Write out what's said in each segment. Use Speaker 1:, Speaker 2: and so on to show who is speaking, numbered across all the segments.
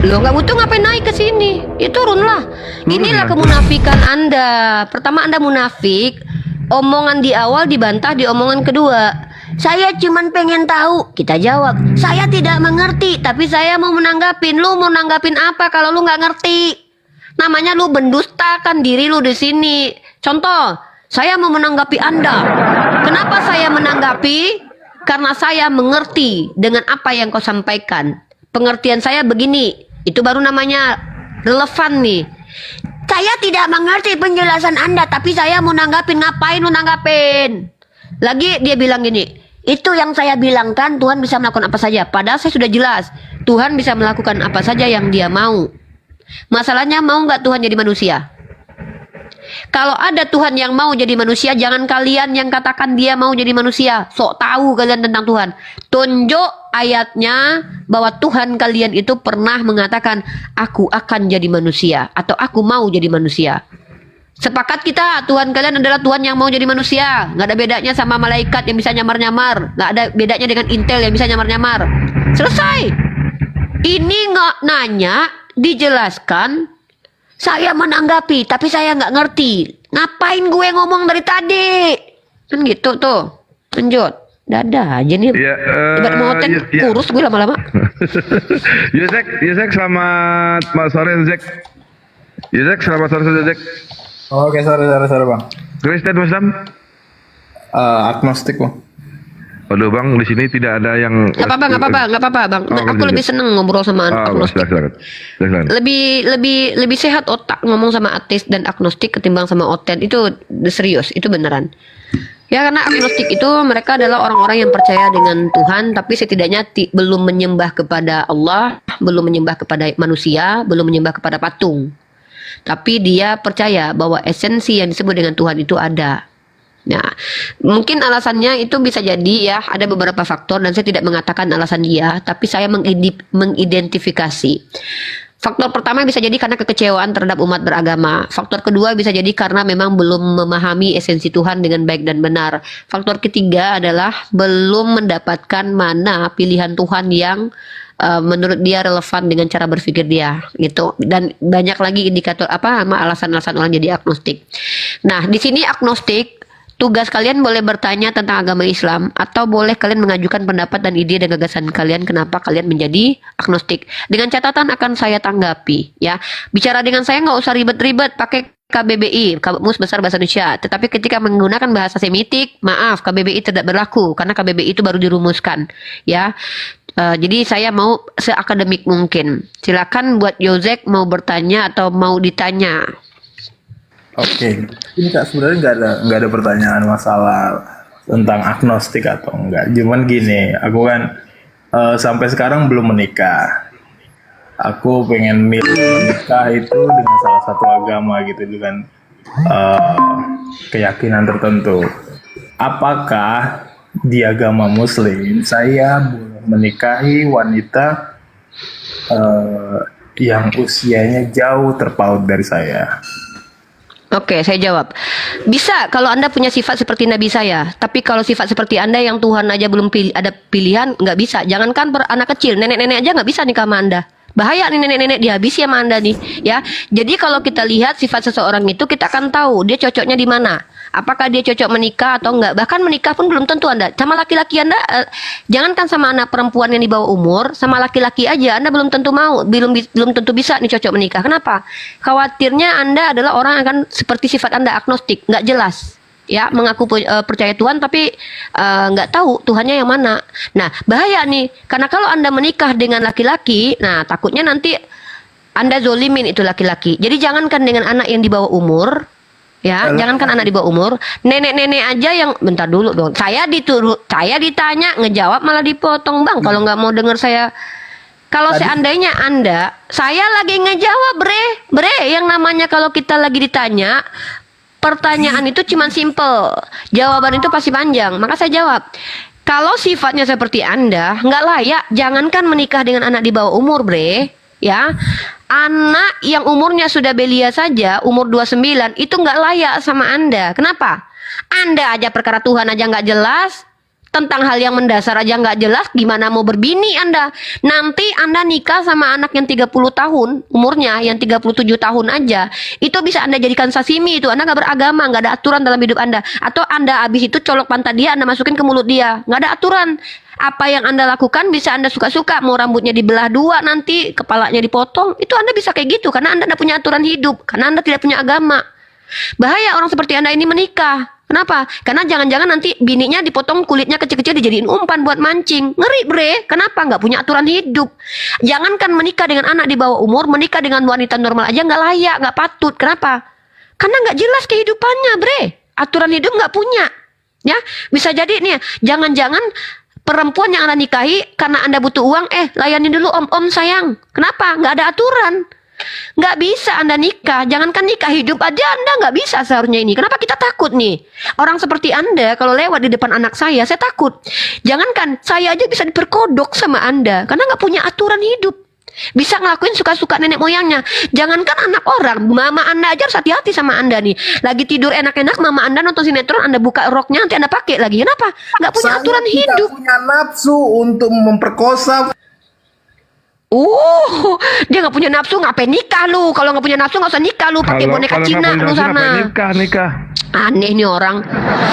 Speaker 1: Lo nggak butuh ngapain naik ke sini? Ya turunlah. Inilah kemunafikan Anda. Pertama Anda munafik, omongan di awal dibantah di omongan kedua. Saya cuman pengen tahu. Kita jawab, saya tidak mengerti, tapi saya mau menanggapin. Lu mau nanggapin apa kalau lu nggak ngerti? Namanya lu mendustakan diri lu di sini. Contoh, saya mau menanggapi Anda. Kenapa saya menanggapi? Karena saya mengerti dengan apa yang kau sampaikan. Pengertian saya begini. Itu baru namanya relevan nih. Saya tidak mengerti penjelasan Anda, tapi saya mau nanggapin. Ngapain lu nanggapin? Lagi dia bilang gini, itu yang saya bilang kan, Tuhan bisa melakukan apa saja. Padahal saya sudah jelas, Tuhan bisa melakukan apa saja yang dia mau. Masalahnya mau nggak Tuhan jadi manusia? Kalau ada Tuhan yang mau jadi manusia, jangan kalian yang katakan dia mau jadi manusia. Sok tahu kalian tentang Tuhan. Tunjuk ayatnya bahwa Tuhan kalian itu pernah mengatakan, aku akan jadi manusia. Atau aku mau jadi manusia. Sepakat kita, Tuhan kalian adalah Tuhan yang mau jadi manusia. Nggak ada bedanya sama malaikat yang bisa nyamar-nyamar. Nggak ada bedanya dengan intel yang bisa nyamar-nyamar. Selesai. Ini nggak nanya, dijelaskan. Saya menanggapi, tapi saya nggak ngerti. Ngapain gue ngomong dari tadi? Kan gitu tuh. Lanjut. Dadah aja nih.
Speaker 2: Ya,
Speaker 1: Ibarat mau hotel, kurus gue lama-lama.
Speaker 2: Yusek, selamat sore Yusek. Yusek, selamat sore Yusek.
Speaker 3: Oke, sore bang.
Speaker 2: Kristen Muslim?
Speaker 3: Agnostik bang.
Speaker 2: Waduh bang, di sini tidak ada yang.
Speaker 1: Nggak apa-apa bang. Aku lebih seneng ngobrol sama agnostik.
Speaker 2: Silakan.
Speaker 1: Lebih sehat otak ngomong sama ateis dan agnostik ketimbang sama oten. Itu serius, itu beneran. Ya karena agnostik itu mereka adalah orang-orang yang percaya dengan Tuhan, tapi setidaknya belum menyembah kepada Allah, belum menyembah kepada manusia, belum menyembah kepada patung. Tapi dia percaya bahwa esensi yang disebut dengan Tuhan itu ada. Nah, mungkin alasannya itu bisa jadi ya, ada beberapa faktor dan saya tidak mengatakan alasan dia, tapi saya mengidentifikasi. Faktor pertama bisa jadi karena kekecewaan terhadap umat beragama. Faktor kedua bisa jadi karena memang belum memahami esensi Tuhan dengan baik dan benar. Faktor ketiga adalah belum mendapatkan mana pilihan Tuhan yang menurut dia relevan dengan cara berpikir dia gitu. Dan banyak lagi indikator alasan-alasan orang jadi agnostik. Nah, di sini agnostik tugas kalian boleh bertanya tentang agama Islam atau boleh kalian mengajukan pendapat dan ide dan gagasan kalian kenapa kalian menjadi agnostik. Dengan catatan akan saya tanggapi ya. Bicara dengan saya nggak usah ribet-ribet pakai KBBI, Kamus Besar Bahasa Indonesia. Tetapi ketika menggunakan bahasa Semitik, maaf KBBI tidak berlaku karena KBBI itu baru dirumuskan ya. Jadi saya mau seakademik mungkin. Silakan buat Yosek mau bertanya atau mau ditanya.
Speaker 3: Oke, ini kak sebenarnya nggak ada pertanyaan masalah tentang agnostik atau enggak. Cuman gini, aku kan sampai sekarang belum menikah. Aku pengen menikah itu dengan salah satu agama gitu dengan keyakinan tertentu. Apakah di agama Muslim saya boleh menikahi wanita yang usianya jauh terpaut dari saya?
Speaker 1: Oke, saya jawab. Bisa kalau Anda punya sifat seperti Nabi saya. Tapi kalau sifat seperti Anda yang Tuhan aja belum ada pilihan, nggak bisa. Jangankan anak kecil, nenek-nenek aja nggak bisa nikah sama Anda. Bahaya nih nenek-nenek dihabisi sama Anda nih, ya. Jadi kalau kita lihat sifat seseorang itu, kita akan tahu dia cocoknya di mana. Apakah dia cocok menikah atau enggak. Bahkan menikah pun belum tentu Anda. Sama laki-laki Anda, jangankan sama anak perempuan yang di bawah umur, sama laki-laki aja Anda belum tentu mau, belum tentu bisa nih cocok menikah. Kenapa? Khawatirnya Anda adalah orang yang akan seperti sifat Anda agnostik, nggak jelas. Ya, mengaku percaya Tuhan tapi nggak tahu Tuhannya yang mana. Nah, bahaya nih. Karena kalau Anda menikah dengan laki-laki, nah takutnya nanti Anda zolimin itu laki-laki. Jadi jangankan dengan anak yang di bawah umur, ya, jangankan anak di bawah umur, nenek-nenek aja yang bentar dulu dong. Saya ditanya, ngejawab malah dipotong, Bang. Kalau nggak mau dengar saya. Kalau seandainya saya lagi ngejawab, bre, yang namanya kalau kita lagi ditanya, pertanyaan itu cuma simple, jawaban itu pasti panjang. Maka saya jawab, kalau sifatnya seperti Anda, nggak layak. Jangankan menikah dengan anak di bawah umur, bre, ya. Anak yang umurnya sudah belia saja, umur 29, itu nggak layak sama Anda. Kenapa? Anda aja perkara Tuhan aja nggak jelas. Tentang hal yang mendasar aja nggak jelas, gimana mau berbini Anda? Nanti Anda nikah sama anak yang 30 tahun, umurnya yang 37 tahun aja, itu bisa Anda jadikan sashimi itu. Anda nggak beragama, nggak ada aturan dalam hidup Anda. Atau Anda habis itu colok pantat dia, Anda masukin ke mulut dia. Nggak ada aturan. Apa yang Anda lakukan bisa Anda suka-suka. Mau rambutnya dibelah dua nanti, kepalanya dipotong, itu Anda bisa kayak gitu. Karena Anda tidak punya aturan hidup. Karena Anda tidak punya agama. Bahaya orang seperti Anda ini menikah. Kenapa? Karena jangan-jangan nanti bininya dipotong kulitnya kecil-kecil dijadiin umpan buat mancing. Ngeri bre. Kenapa? Nggak punya aturan hidup. Jangankan menikah dengan anak di bawah umur, menikah dengan wanita normal aja nggak layak, nggak patut. Kenapa? Karena nggak jelas kehidupannya bre. Aturan hidup nggak punya. Ya, bisa jadi nih, jangan-jangan perempuan yang Anda nikahi karena Anda butuh uang, layani dulu om sayang. Kenapa? Nggak ada aturan. Nggak bisa Anda nikah. Jangankan nikah, hidup aja Anda nggak bisa seharusnya ini. Kenapa kita takut nih? Orang seperti Anda kalau lewat di depan anak saya takut. Jangankan saya aja bisa diperkodok sama Anda karena nggak punya aturan hidup. Bisa ngelakuin suka-suka nenek moyangnya. Jangankan anak orang, mama Anda aja harus hati-hati sama Anda nih. Lagi tidur enak-enak, mama Anda nonton sinetron, Anda buka roknya, nanti Anda pakai lagi. Kenapa? Nggak punya aturan hidup.
Speaker 3: Tidak punya nafsu untuk memperkosa.
Speaker 1: Dia nggak punya nafsu, ngapain nikah lu? Kalau nggak punya nafsu nggak usah nikah lu, pakai boneka Cina lu sana.
Speaker 2: Nikah.
Speaker 1: Aneh nih orang.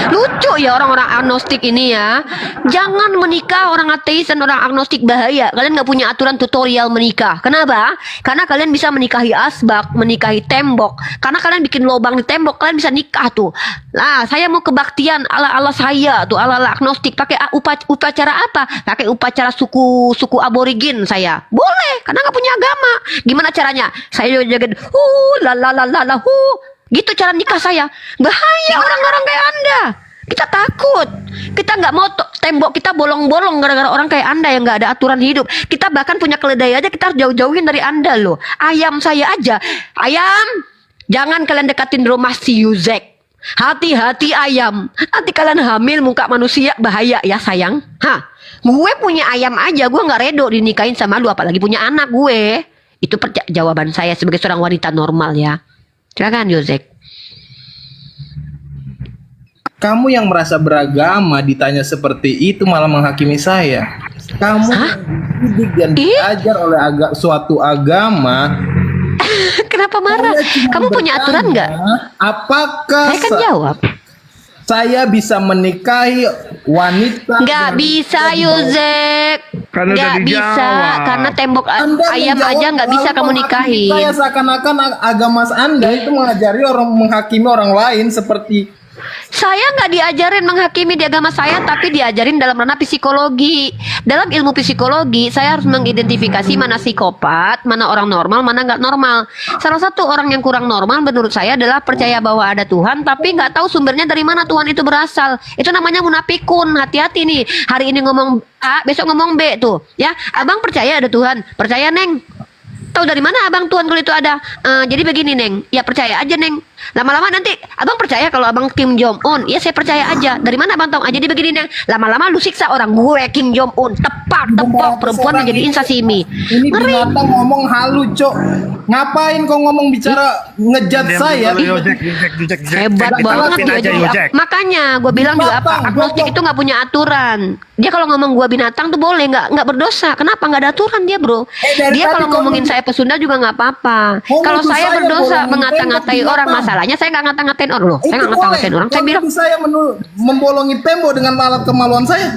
Speaker 1: Lucu ya orang-orang agnostik ini ya. Jangan menikah orang ateis dan orang agnostik, bahaya. Kalian nggak punya aturan tutorial menikah. Kenapa? Karena kalian bisa menikahi asbak, menikahi tembok. Karena kalian bikin lubang di tembok, kalian bisa nikah tuh. Nah, saya mau kebaktian ala saya tuh, ala agnostik. Pakai upacara apa? Pakai upacara suku aborigin saya. Boleh, karena nggak punya agama. Gimana caranya? Saya joget gitu cara nikah saya. Bahaya orang-orang kayak Anda. Kita takut. Kita nggak mau tembok kita bolong-bolong gara-gara orang kayak Anda yang nggak ada aturan hidup. Kita bahkan punya keledai aja kita harus jauh-jauhin dari Anda loh. Ayam saya aja. Ayam, jangan kalian dekatin rumah si Yuzek. Hati-hati ayam. Nanti kalian hamil muka manusia, bahaya ya sayang. Gue punya ayam aja, gue nggak redo dinikahin sama lu, apalagi punya anak gue. Itu jawaban saya sebagai seorang wanita normal ya. Silakan Yuzek.
Speaker 3: Kamu yang merasa beragama ditanya seperti itu malah menghakimi saya. Kamu dididik dan diajar oleh suatu agama.
Speaker 1: Kenapa marah? Kamu punya aturan nggak?
Speaker 3: Apakah
Speaker 1: saya kan jawab.
Speaker 3: Saya bisa menikahi wanita?
Speaker 1: Nggak bisa Yuzek. Nggak bisa karena tembok ayam aja nggak bisa kamu nikahin.
Speaker 3: Saya seakan-akan agama Anda itu mengajari orang, menghakimi orang lain seperti.
Speaker 1: Saya nggak diajarin menghakimi di agama saya, tapi diajarin dalam ranah psikologi. Dalam ilmu psikologi, saya harus mengidentifikasi mana psikopat, mana orang normal, mana nggak normal. Salah satu orang yang kurang normal menurut saya adalah percaya bahwa ada Tuhan, tapi nggak tahu sumbernya dari mana Tuhan itu berasal. Itu namanya munafikun. Hati-hati nih. Hari ini ngomong A, besok ngomong B tuh. Ya, abang percaya ada Tuhan. Percaya Neng. Tahu dari mana abang Tuhan kalau itu ada? Jadi begini Neng, ya percaya aja Neng. Lama-lama nanti abang percaya kalau abang Kim Jong Un, ya saya percaya aja. Dari mana abang tahu? Jadi begini Neng, lama-lama lu siksa orang, gue Kim Jong Un, tepak perempuan dijadiin sashimi.
Speaker 3: Ini binatang ngomong halu cok. Ngapain kau ngomong bicara ngejat saya?
Speaker 1: Hebat banget dia. Makanya gue bilang juga apa? Agnostik itu nggak punya aturan. Dia kalau ngomong gue binatang tuh boleh, nggak berdosa. Kenapa? Nggak ada aturan dia bro. Dia kalau ngomongin saya pesunda juga nggak apa-apa. Kalau saya berdosa mengata-ngatai orang, masalahnya saya nggak ngata-ngatain orang loh. Saya nggak ngata-ngatain orang. Saya bilang
Speaker 3: saya membolongi tembok dengan alat kemaluan saya.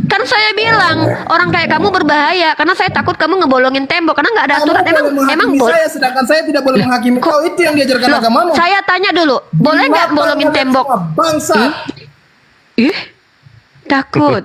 Speaker 1: Kan saya bilang orang kayak kamu berbahaya karena saya takut kamu ngebolongin tembok karena nggak ada aturan. Emang
Speaker 3: saya, sedangkan saya tidak boleh menghakimi kau. Itu yang diajarkan agamamu.
Speaker 1: Saya tanya dulu, boleh nggak bolongin tembok?
Speaker 3: Bangsa.
Speaker 1: Takut.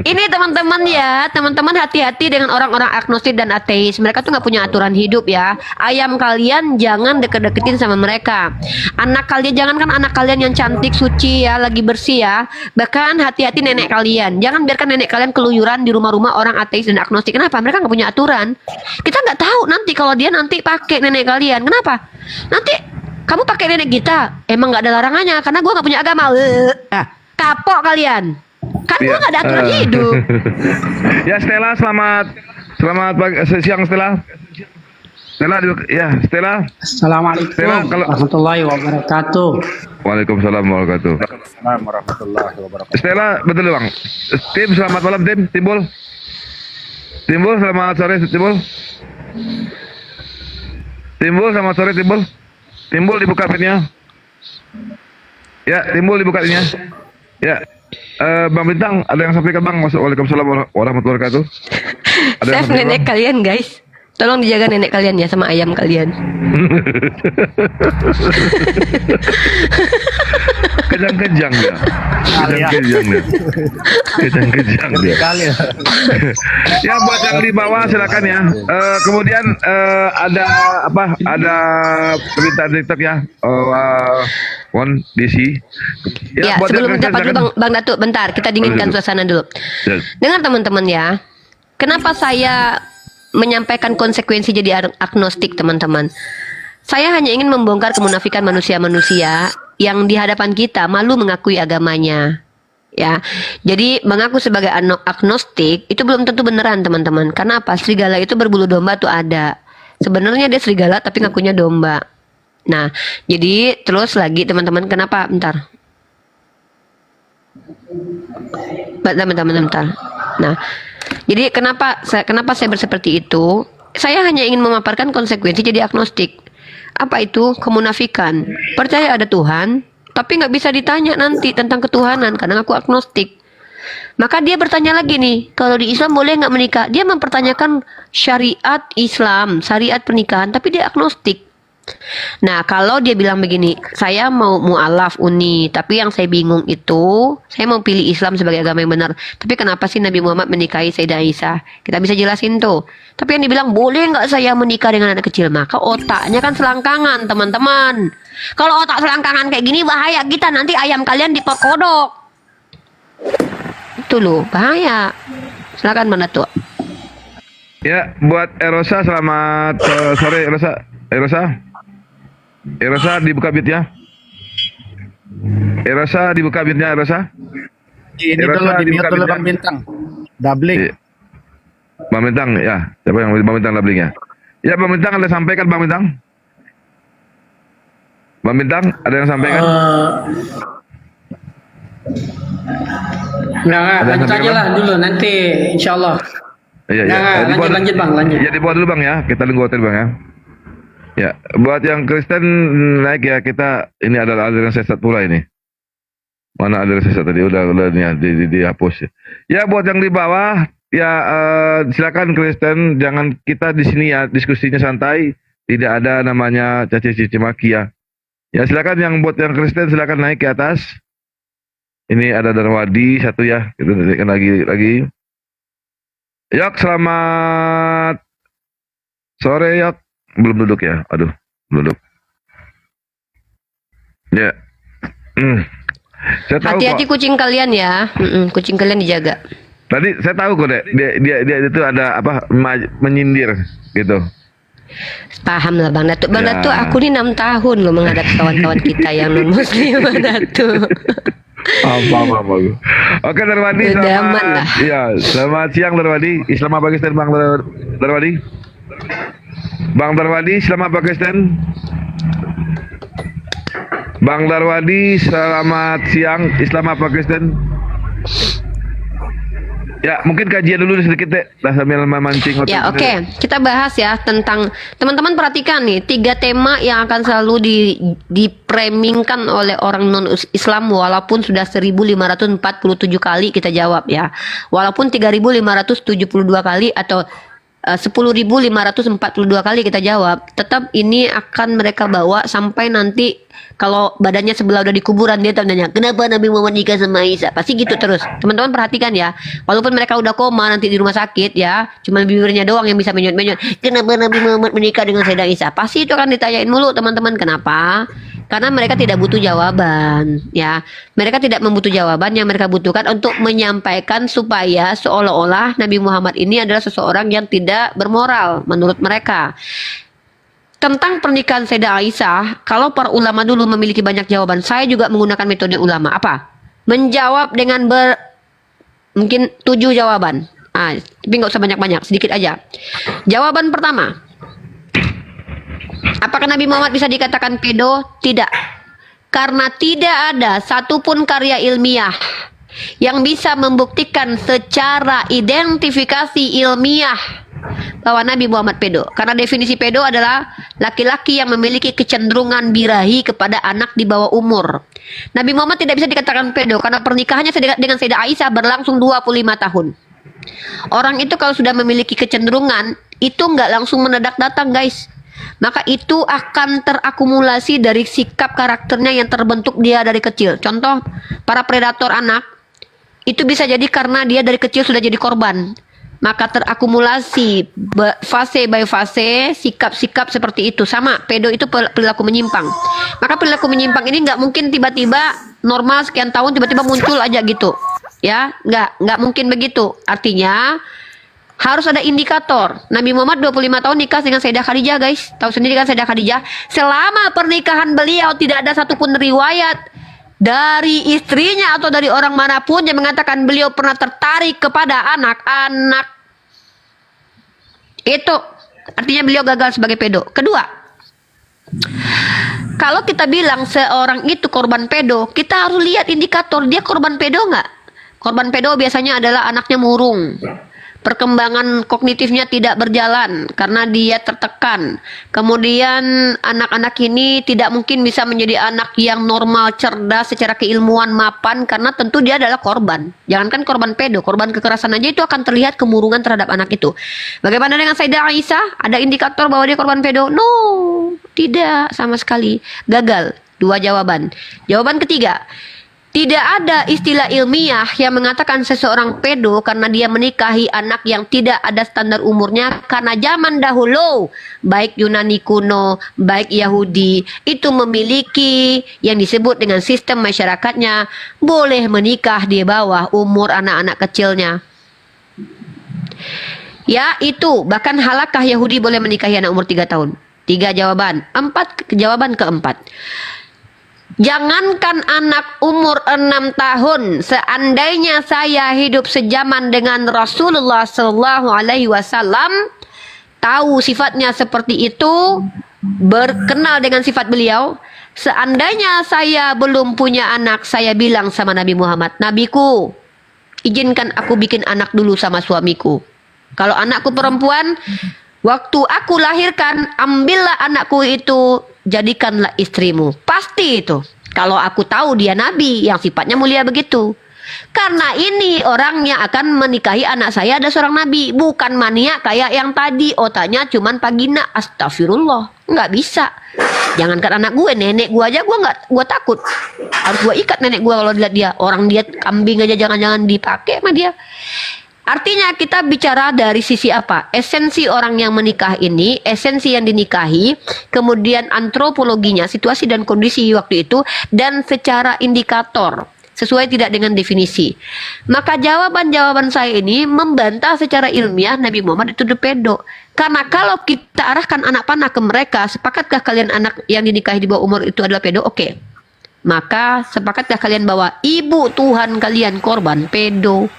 Speaker 1: Ini teman-teman ya, teman-teman hati-hati dengan orang-orang agnostik dan ateis. Mereka tuh nggak punya aturan hidup ya. Ayam kalian jangan deket-deketin sama mereka. Anak kalian, jangankan anak kalian yang cantik, suci ya, lagi bersih ya. Bahkan hati-hati nenek kalian. Jangan biarkan nenek kalian keluyuran di rumah-rumah orang ateis dan agnostik. Kenapa? Mereka nggak punya aturan. Kita nggak tahu nanti kalau dia nanti pakai nenek kalian. Kenapa? Nanti kamu pakai nenek kita. Emang nggak ada larangannya karena gue nggak punya agama. Kapok kalian. Kan gue gak ada aturan hidup.
Speaker 2: Ya Stella, selamat siang Stella. Stella, ya Stella.
Speaker 4: Assalamualaikum
Speaker 2: Stella, kalau
Speaker 4: warahmatullahi wabarakatuh.
Speaker 2: Waalaikumsalam warahmatullahi wabarakatuh.
Speaker 3: Assalamualaikum warahmatullahi wabarakatuh.
Speaker 2: Stella, betul bang. Tim, selamat malam tim. Timbul. Timbul, selamat sore Timbul. Timbul, selamat sore Timbul. Timbul dibuka pinnya. Ya, Timbul dibuka pinnya. Ya, Bang Bintang, ada yang sampaikan Bang? Waalaikumsalam warahmatullahi wabarakatuh. Ada yang
Speaker 1: Chef
Speaker 2: sampaikan,
Speaker 1: nenek
Speaker 2: Bang?
Speaker 1: kalian guys. Tolong dijaga nenek kalian ya sama ayam kalian.
Speaker 2: Kejang-kejang dia. Kejang-kejang dia. Kejang-kejang dia.
Speaker 3: Kali ya.
Speaker 2: Ya buat yang di bawah silakan ya. Kemudian ada apa? Ada permintaan TikTok ya. One DC.
Speaker 1: Ya,
Speaker 2: buat
Speaker 1: sebelum
Speaker 2: yang
Speaker 1: mendapat dulu
Speaker 2: silakan.
Speaker 1: Bang Datuk, bentar kita dinginkan
Speaker 2: Dulu.
Speaker 1: suasana dulu.
Speaker 2: Ya.
Speaker 1: Dengar teman-teman ya. Kenapa saya menyampaikan konsekuensi jadi agnostik teman-teman? Saya hanya ingin membongkar kemunafikan manusia-manusia yang di hadapan kita malu mengakui agamanya. Ya, jadi mengaku sebagai agnostik itu belum tentu beneran teman-teman. Karena apa? Serigala itu berbulu domba tuh ada. Sebenarnya dia serigala tapi ngakunya domba. Nah, jadi terus lagi teman-teman, kenapa? Bentar. Bentar. Nah, jadi kenapa saya berseperti itu? Saya hanya ingin memaparkan konsekuensi jadi agnostik. Apa itu? Kemunafikan. Percaya ada Tuhan, tapi nggak bisa ditanya nanti tentang ketuhanan karena aku agnostik. Maka dia bertanya lagi nih, kalau di Islam boleh nggak menikah? Dia mempertanyakan syariat Islam, syariat pernikahan, tapi dia agnostik. Nah, kalau dia bilang begini, saya mau mu'alaf uni, tapi yang saya bingung itu, saya mau pilih Islam sebagai agama yang benar. Tapi kenapa sih Nabi Muhammad menikahi Sayyidah Aisyah? Kita bisa jelasin tuh. Tapi yang dibilang, boleh nggak saya menikah dengan anak kecil? Maka otaknya kan selangkangan, teman-teman. Kalau otak selangkangan kayak gini, bahaya kita. Nanti ayam kalian diperkodok. Itu loh, bahaya. Silakan Bang Datuk.
Speaker 2: Ya, buat Erosa selamat sore Erosa. Erosa dibuka bitnya. Erosa dibuka bitnya Erosa.
Speaker 3: Ini
Speaker 2: Erosa
Speaker 3: dulu di
Speaker 2: dibuka
Speaker 3: mute dulu
Speaker 2: bitnya.
Speaker 3: Bang Bintang. Doubling.
Speaker 2: Iya. Bang Bintang ya. Siapa yang Bang Bintang doublingnya? Ya Bang Bintang ada sampaikan Bang Bintang. Bang Bintang ada yang sampaikan?
Speaker 4: Enggak,
Speaker 2: Ada
Speaker 4: lanjut
Speaker 2: sampai
Speaker 4: aja
Speaker 2: kapan?
Speaker 4: lah dulu nanti insyaallah.
Speaker 2: Iya,
Speaker 4: Nggak,
Speaker 2: Di bawah-
Speaker 4: lanjut, Bang, lanjut.
Speaker 2: Ya di bawah dulu Bang ya. Kita tunggu hotel Bang ya. Ya, buat yang Kristen naik ya, kita ini adalah aliran sesat pula ini. Mana aliran sesat tadi udah ya, dihapus. Ya buat yang di bawah ya silakan Kristen, jangan kita di sini ya diskusinya santai, tidak ada namanya caci maki ya. Ya silakan yang buat yang Kristen silakan naik ke atas. Ini ada Darwadi satu ya, kita naikkan lagi. Yok, selamat sore Yok. Belum duduk ya? Aduh, belum duduk. Ya. Saya tahu
Speaker 1: Hati-hati
Speaker 2: kok.
Speaker 1: kucing kalian ya. Kucing kalian dijaga.
Speaker 2: Tadi saya tahu kok, Dek. Dia itu ada apa menyindir gitu.
Speaker 1: Paham lah Bang Datuk. Bang
Speaker 2: Ya.
Speaker 1: Datuk, aku nih 6 tahun loh menghadapi kawan-kawan kita yang non muslim Bang Datuk.
Speaker 2: Apa. Oke, Darwadi
Speaker 1: Udah
Speaker 2: selamat.
Speaker 1: aman lah.
Speaker 2: Iya, selamat siang Darwadi. Islam apa Pakistan Bang Darwadi? Bang Darwadi, selamat Pakistan. Bang Darwadi, selamat siang. Islam apa Pakistan? Ya, mungkin kajian dulu sedikit deh, sambil memancing otak.
Speaker 1: Ya oke, kita bahas ya tentang, teman-teman perhatikan nih 3 tema yang akan selalu dipremingkan oleh orang non Islam walaupun sudah 1547 kali kita jawab ya. Walaupun 3572 kali atau 10.542 kali kita jawab, tetap ini akan mereka bawa sampai nanti kalau badannya sebelah udah di kuburan dia tanya kenapa Nabi Muhammad nikah sama Aisyah, pasti gitu terus. Teman-teman perhatikan ya, walaupun mereka udah koma nanti di rumah sakit ya, cuma bibirnya doang yang bisa menyut-menyut kenapa Nabi Muhammad menikah dengan Sayyidah Aisyah, pasti itu akan ditanyain mulu teman-teman. Kenapa? Karena mereka tidak butuh jawaban ya, mereka tidak membutuh jawaban, yang mereka butuhkan untuk menyampaikan supaya seolah-olah Nabi Muhammad ini adalah seseorang yang tidak bermoral menurut mereka. Tentang pernikahan Sayyidah Aisyah, kalau para ulama dulu memiliki banyak jawaban, saya juga menggunakan metode ulama. Apa? Menjawab dengan mungkin 7 jawaban. Tapi nggak usah banyak-banyak, sedikit aja. Jawaban pertama, Apakah Nabi Muhammad bisa dikatakan pedo? Tidak. Karena tidak ada satupun karya ilmiah yang bisa membuktikan secara identifikasi ilmiah bahwa Nabi Muhammad pedo. Karena definisi pedo adalah laki-laki yang memiliki kecenderungan birahi kepada anak di bawah umur. Nabi Muhammad tidak bisa dikatakan pedo karena pernikahannya dengan Sayyidah Aisyah berlangsung 25 tahun. Orang itu kalau sudah memiliki kecenderungan, itu nggak langsung mendadak datang, guys. Maka itu akan terakumulasi dari sikap karakternya yang terbentuk dia dari kecil. Contoh, para predator anak, itu bisa jadi karena dia dari kecil sudah jadi korban. Maka terakumulasi fase by fase sikap-sikap seperti itu. Sama, pedo itu perilaku menyimpang. Maka perilaku menyimpang ini nggak mungkin tiba-tiba normal sekian tahun tiba-tiba muncul aja gitu. Ya, nggak mungkin begitu. Artinya harus ada indikator. Nabi Muhammad 25 tahun nikah dengan Sayyidah Khadijah, guys. Tahu sendiri kan Sayyidah Khadijah. Selama pernikahan beliau tidak ada satupun riwayat dari istrinya atau dari orang manapun yang mengatakan beliau pernah tertarik kepada anak-anak. Itu artinya beliau gagal sebagai pedo. Kedua, kalau kita bilang seorang itu korban pedo, kita harus lihat indikator dia korban pedo nggak. Korban pedo biasanya adalah anaknya murung, perkembangan kognitifnya tidak berjalan karena dia tertekan. Kemudian anak-anak ini tidak mungkin bisa menjadi anak yang normal, cerdas secara keilmuan, mapan, karena tentu dia adalah korban. Jangankan korban pedo, korban kekerasan aja itu akan terlihat kemurungan terhadap anak itu. Bagaimana dengan Sayyidah Aisyah? Ada indikator bahwa dia korban pedo? No, tidak sama sekali. Gagal. Dua jawaban. Jawaban ketiga, tidak ada istilah ilmiah yang mengatakan seseorang pedo karena dia menikahi anak yang tidak ada standar umurnya. Karena zaman dahulu, baik Yunani kuno, baik Yahudi, itu memiliki yang disebut dengan sistem masyarakatnya, boleh menikah di bawah umur anak-anak kecilnya. Ya, itu. Bahkan halakah Yahudi boleh menikahi anak umur 3 tahun? 3 jawaban. Jawaban keempat. Jangankan anak umur 6 tahun, seandainya saya hidup sejaman dengan Rasulullah Sallallahu Alaihi Wasallam, tahu sifatnya seperti itu, berkenal dengan sifat beliau, seandainya saya belum punya anak, saya bilang sama Nabi Muhammad, Nabiku, izinkan aku bikin anak dulu sama suamiku. Kalau anakku perempuan, waktu aku lahirkan, ambillah anakku itu, jadikanlah istrimu. Pasti itu. Kalau aku tahu dia nabi yang sifatnya mulia begitu. Karena ini orang yang akan menikahi anak saya ada seorang nabi. Bukan maniak kayak yang tadi. Otaknya cuman pagina. Astagfirullah. Nggak bisa. Jangankan anak gue, nenek gue aja gue takut. Harus gue ikat nenek gue kalau dilihat dia. Orang dia kambing aja jangan-jangan dipakai sama dia. Artinya kita bicara dari sisi apa? Esensi orang yang menikah ini, esensi yang dinikahi, kemudian antropologinya, situasi dan kondisi waktu itu, dan secara indikator, sesuai tidak dengan definisi. Maka jawaban-jawaban saya ini membantah secara ilmiah Nabi Muhammad itu pedo. Karena kalau kita arahkan anak panah ke mereka, sepakatkah kalian anak yang dinikahi di bawah umur itu adalah pedo? Oke. Maka sepakatkah kalian bahwa ibu Tuhan kalian korban pedo?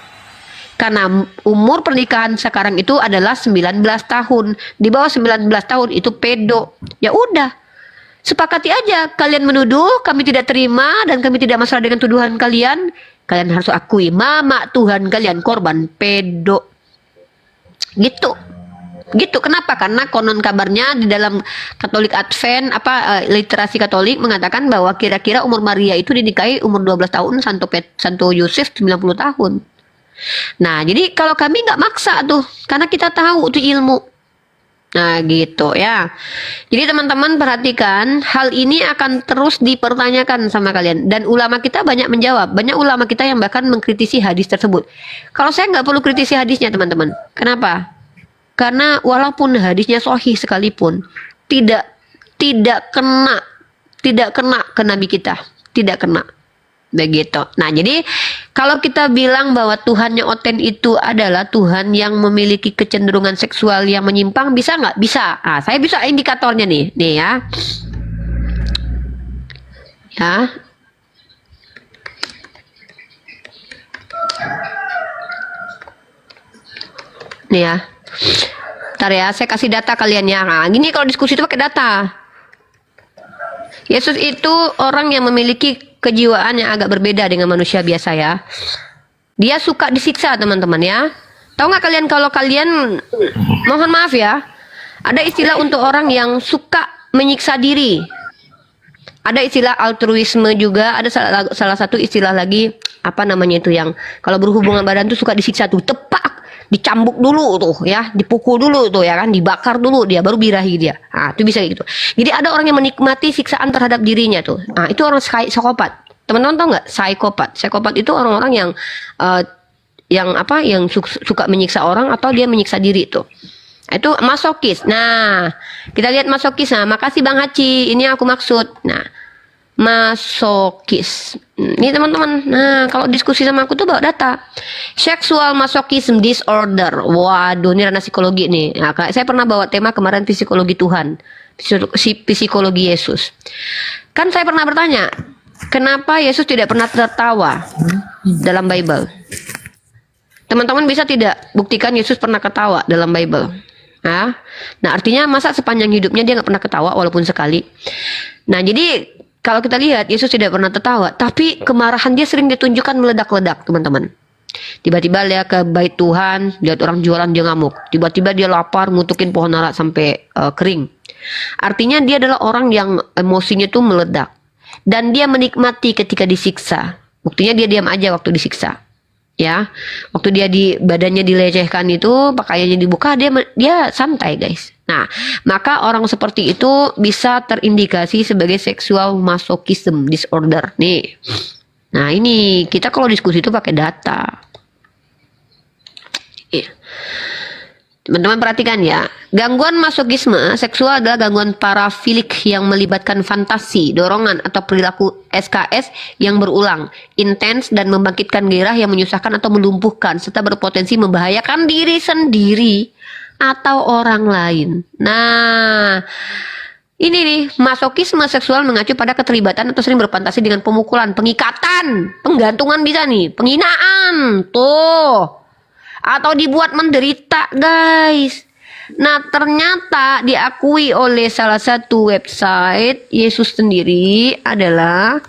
Speaker 1: Karena umur pernikahan sekarang itu adalah 19 tahun. Di bawah 19 tahun itu pedo. Ya udah. Sepakati aja. Kalian menuduh, kami tidak terima, dan kami tidak masalah dengan tuduhan kalian. Kalian harus akui, mama Tuhan kalian korban pedo. Gitu. Gitu. Kenapa? Karena konon kabarnya di dalam Katolik Advent, literasi Katolik mengatakan bahwa kira-kira umur Maria itu dinikahi umur 12 tahun, Santo Yosef 90 tahun. Nah, jadi kalau kami nggak maksa tuh, karena kita tahu itu ilmu. Nah, gitu ya. Jadi teman-teman perhatikan, hal ini akan terus dipertanyakan sama kalian. Dan ulama kita banyak menjawab. Banyak ulama kita yang bahkan mengkritisi hadis tersebut. Kalau saya nggak perlu kritisi hadisnya, teman-teman. Kenapa? Karena walaupun hadisnya sahih sekalipun, tidak kena ke Nabi kita. Tidak kena. Begitu. Nah, jadi kalau kita bilang bahwa Tuhan yang oten itu adalah Tuhan yang memiliki kecenderungan seksual yang menyimpang, bisa nggak? Bisa. Nah, saya bisa indikatornya nih ya. Ya. Nih ya. Ntar ya, saya kasih data kalian ya. Nah, gini kalau diskusi itu pakai data. Yesus itu orang yang memiliki kejiwaan yang agak berbeda dengan manusia biasa ya. Dia suka disiksa teman-teman ya. Tahu nggak kalian kalau kalian, mohon maaf ya, ada istilah untuk orang yang suka menyiksa diri. Ada istilah altruisme juga, ada salah satu istilah lagi, apa namanya itu, yang kalau berhubungan badan tuh suka disiksa tuh, tepak, dicambuk dulu tuh ya, dipukul dulu tuh ya kan, dibakar dulu dia, baru birahi dia. Nah, itu bisa gitu. Jadi ada orang yang menikmati siksaan terhadap dirinya tuh. Nah, itu orang psikopat. Teman-teman tahu nggak psikopat? Psikopat itu orang-orang yang apa? Yang suka menyiksa orang atau dia menyiksa diri tuh. Itu masokis. Nah, kita lihat masokis. Nah, makasih Bang Haci. Ini aku maksud. Nah, masokis. Ini teman-teman. Nah, kalau diskusi sama aku tuh bawa data. Sexual masochism disorder. Waduh, ini ranah psikologi nih. Nah, saya pernah bawa tema kemarin psikologi Tuhan. Psikologi Yesus. Kan saya pernah bertanya, kenapa Yesus tidak pernah tertawa dalam Bible? Teman-teman bisa tidak buktikan Yesus pernah ketawa dalam Bible? Nah, artinya masa sepanjang hidupnya dia nggak pernah ketawa walaupun sekali. Nah, jadi kalau kita lihat Yesus tidak pernah tertawa, tapi kemarahan dia sering ditunjukkan meledak-ledak, teman-teman. Tiba-tiba dia ke bait Tuhan, lihat orang jualan dia ngamuk. Tiba-tiba dia lapar, ngutukin pohon ara sampai kering. Artinya dia adalah orang yang emosinya tuh meledak. Dan dia menikmati ketika disiksa. Buktinya dia diam aja waktu disiksa. Ya, waktu dia badannya dilecehkan itu, pakaiannya dibuka, dia santai guys. Nah, maka orang seperti itu bisa terindikasi sebagai sexual masochism disorder nih. Nah, ini kita kalau diskusi itu pakai data. Teman-teman perhatikan ya, gangguan masokisme seksual adalah gangguan parafilik yang melibatkan fantasi, dorongan atau perilaku SKS yang berulang, intens dan membangkitkan gairah yang menyusahkan atau melumpuhkan serta berpotensi membahayakan diri sendiri atau orang lain. Nah, ini nih, masokisme seksual mengacu pada keterlibatan atau sering berfantasi dengan pemukulan, pengikatan, penggantungan bisa nih, penghinaan, tuh. Atau dibuat menderita guys. Nah, ternyata diakui oleh salah satu website, Yesus sendiri adalah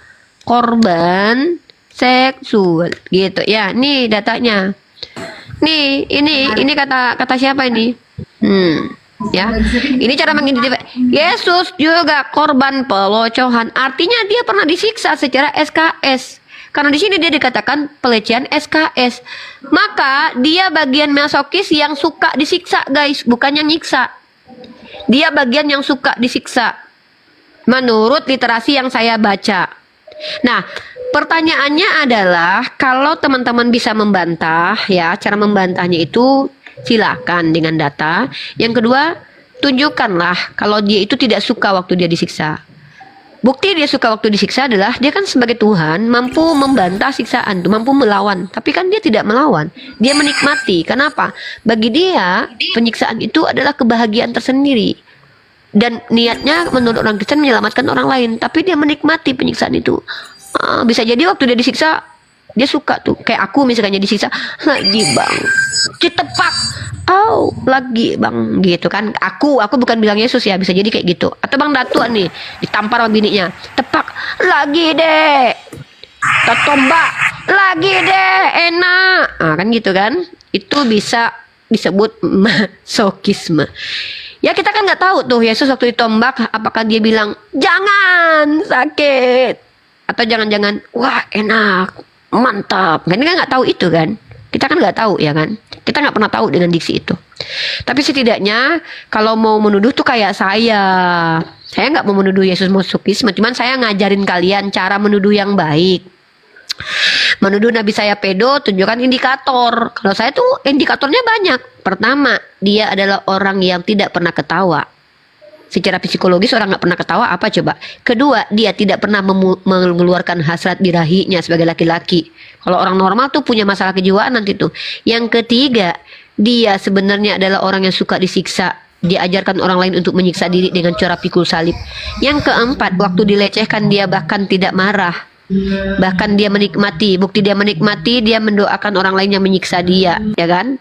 Speaker 1: korban seksual gitu ya. Nih datanya. Nih, ini kata siapa ini? Ya. Ini cara mengidentifikasi. Yesus juga korban pelecehan. Artinya dia pernah disiksa secara SKS. Karena di sini dia dikatakan pelecehan SKS. Maka dia bagian masokis yang suka disiksa guys, bukan yang nyiksa. Dia bagian yang suka disiksa. Menurut literasi yang saya baca. Nah, pertanyaannya adalah kalau teman-teman bisa membantah ya, cara membantahnya itu silakan dengan data. Yang kedua, tunjukkanlah kalau dia itu tidak suka waktu dia disiksa. Bukti dia suka waktu disiksa adalah dia kan sebagai Tuhan mampu membantah siksaan, mampu melawan. Tapi kan dia tidak melawan, dia menikmati. Kenapa? Bagi dia penyiksaan itu adalah kebahagiaan tersendiri. Dan niatnya menurut orang Kristen menyelamatkan orang lain. Tapi dia menikmati penyiksaan itu. Bisa jadi waktu dia disiksa, dia suka tuh. Kayak aku misalnya disiksa, lagi bang, ditepak, lagi bang, gitu kan. Aku bukan bilang Yesus ya, bisa jadi kayak gitu. Atau Bang Datu nih, ditampar sama bininya, tepak, lagi deh, tombak, lagi deh, enak. Kan gitu kan. Itu bisa disebut masokisme. Ya kita kan nggak tahu tuh Yesus waktu ditombak apakah dia bilang jangan sakit atau jangan-jangan wah enak mantap. Kan kita nggak tahu itu kan. Kita kan nggak tahu ya kan. Kita nggak pernah tahu dengan diksi itu. Tapi setidaknya kalau mau menuduh tuh kayak saya nggak mau menuduh Yesus masokisme. Cuman saya ngajarin kalian cara menuduh yang baik. Menuduh Nabi saya pedo, tunjukkan indikator. Kalau saya tuh indikatornya banyak. Pertama, dia adalah orang yang tidak pernah ketawa. Secara psikologis orang nggak pernah ketawa apa coba? Kedua, dia tidak pernah mengeluarkan hasrat birahinya sebagai laki-laki. Kalau orang normal tuh punya masalah kejiwaan nanti tuh. Yang ketiga, dia sebenarnya adalah orang yang suka disiksa. Diajarkan orang lain untuk menyiksa diri dengan cara pikul salib. Yang keempat, waktu dilecehkan dia bahkan tidak marah. Bahkan dia menikmati. Bukti dia menikmati, dia mendoakan orang lain yang menyiksa dia, ya kan?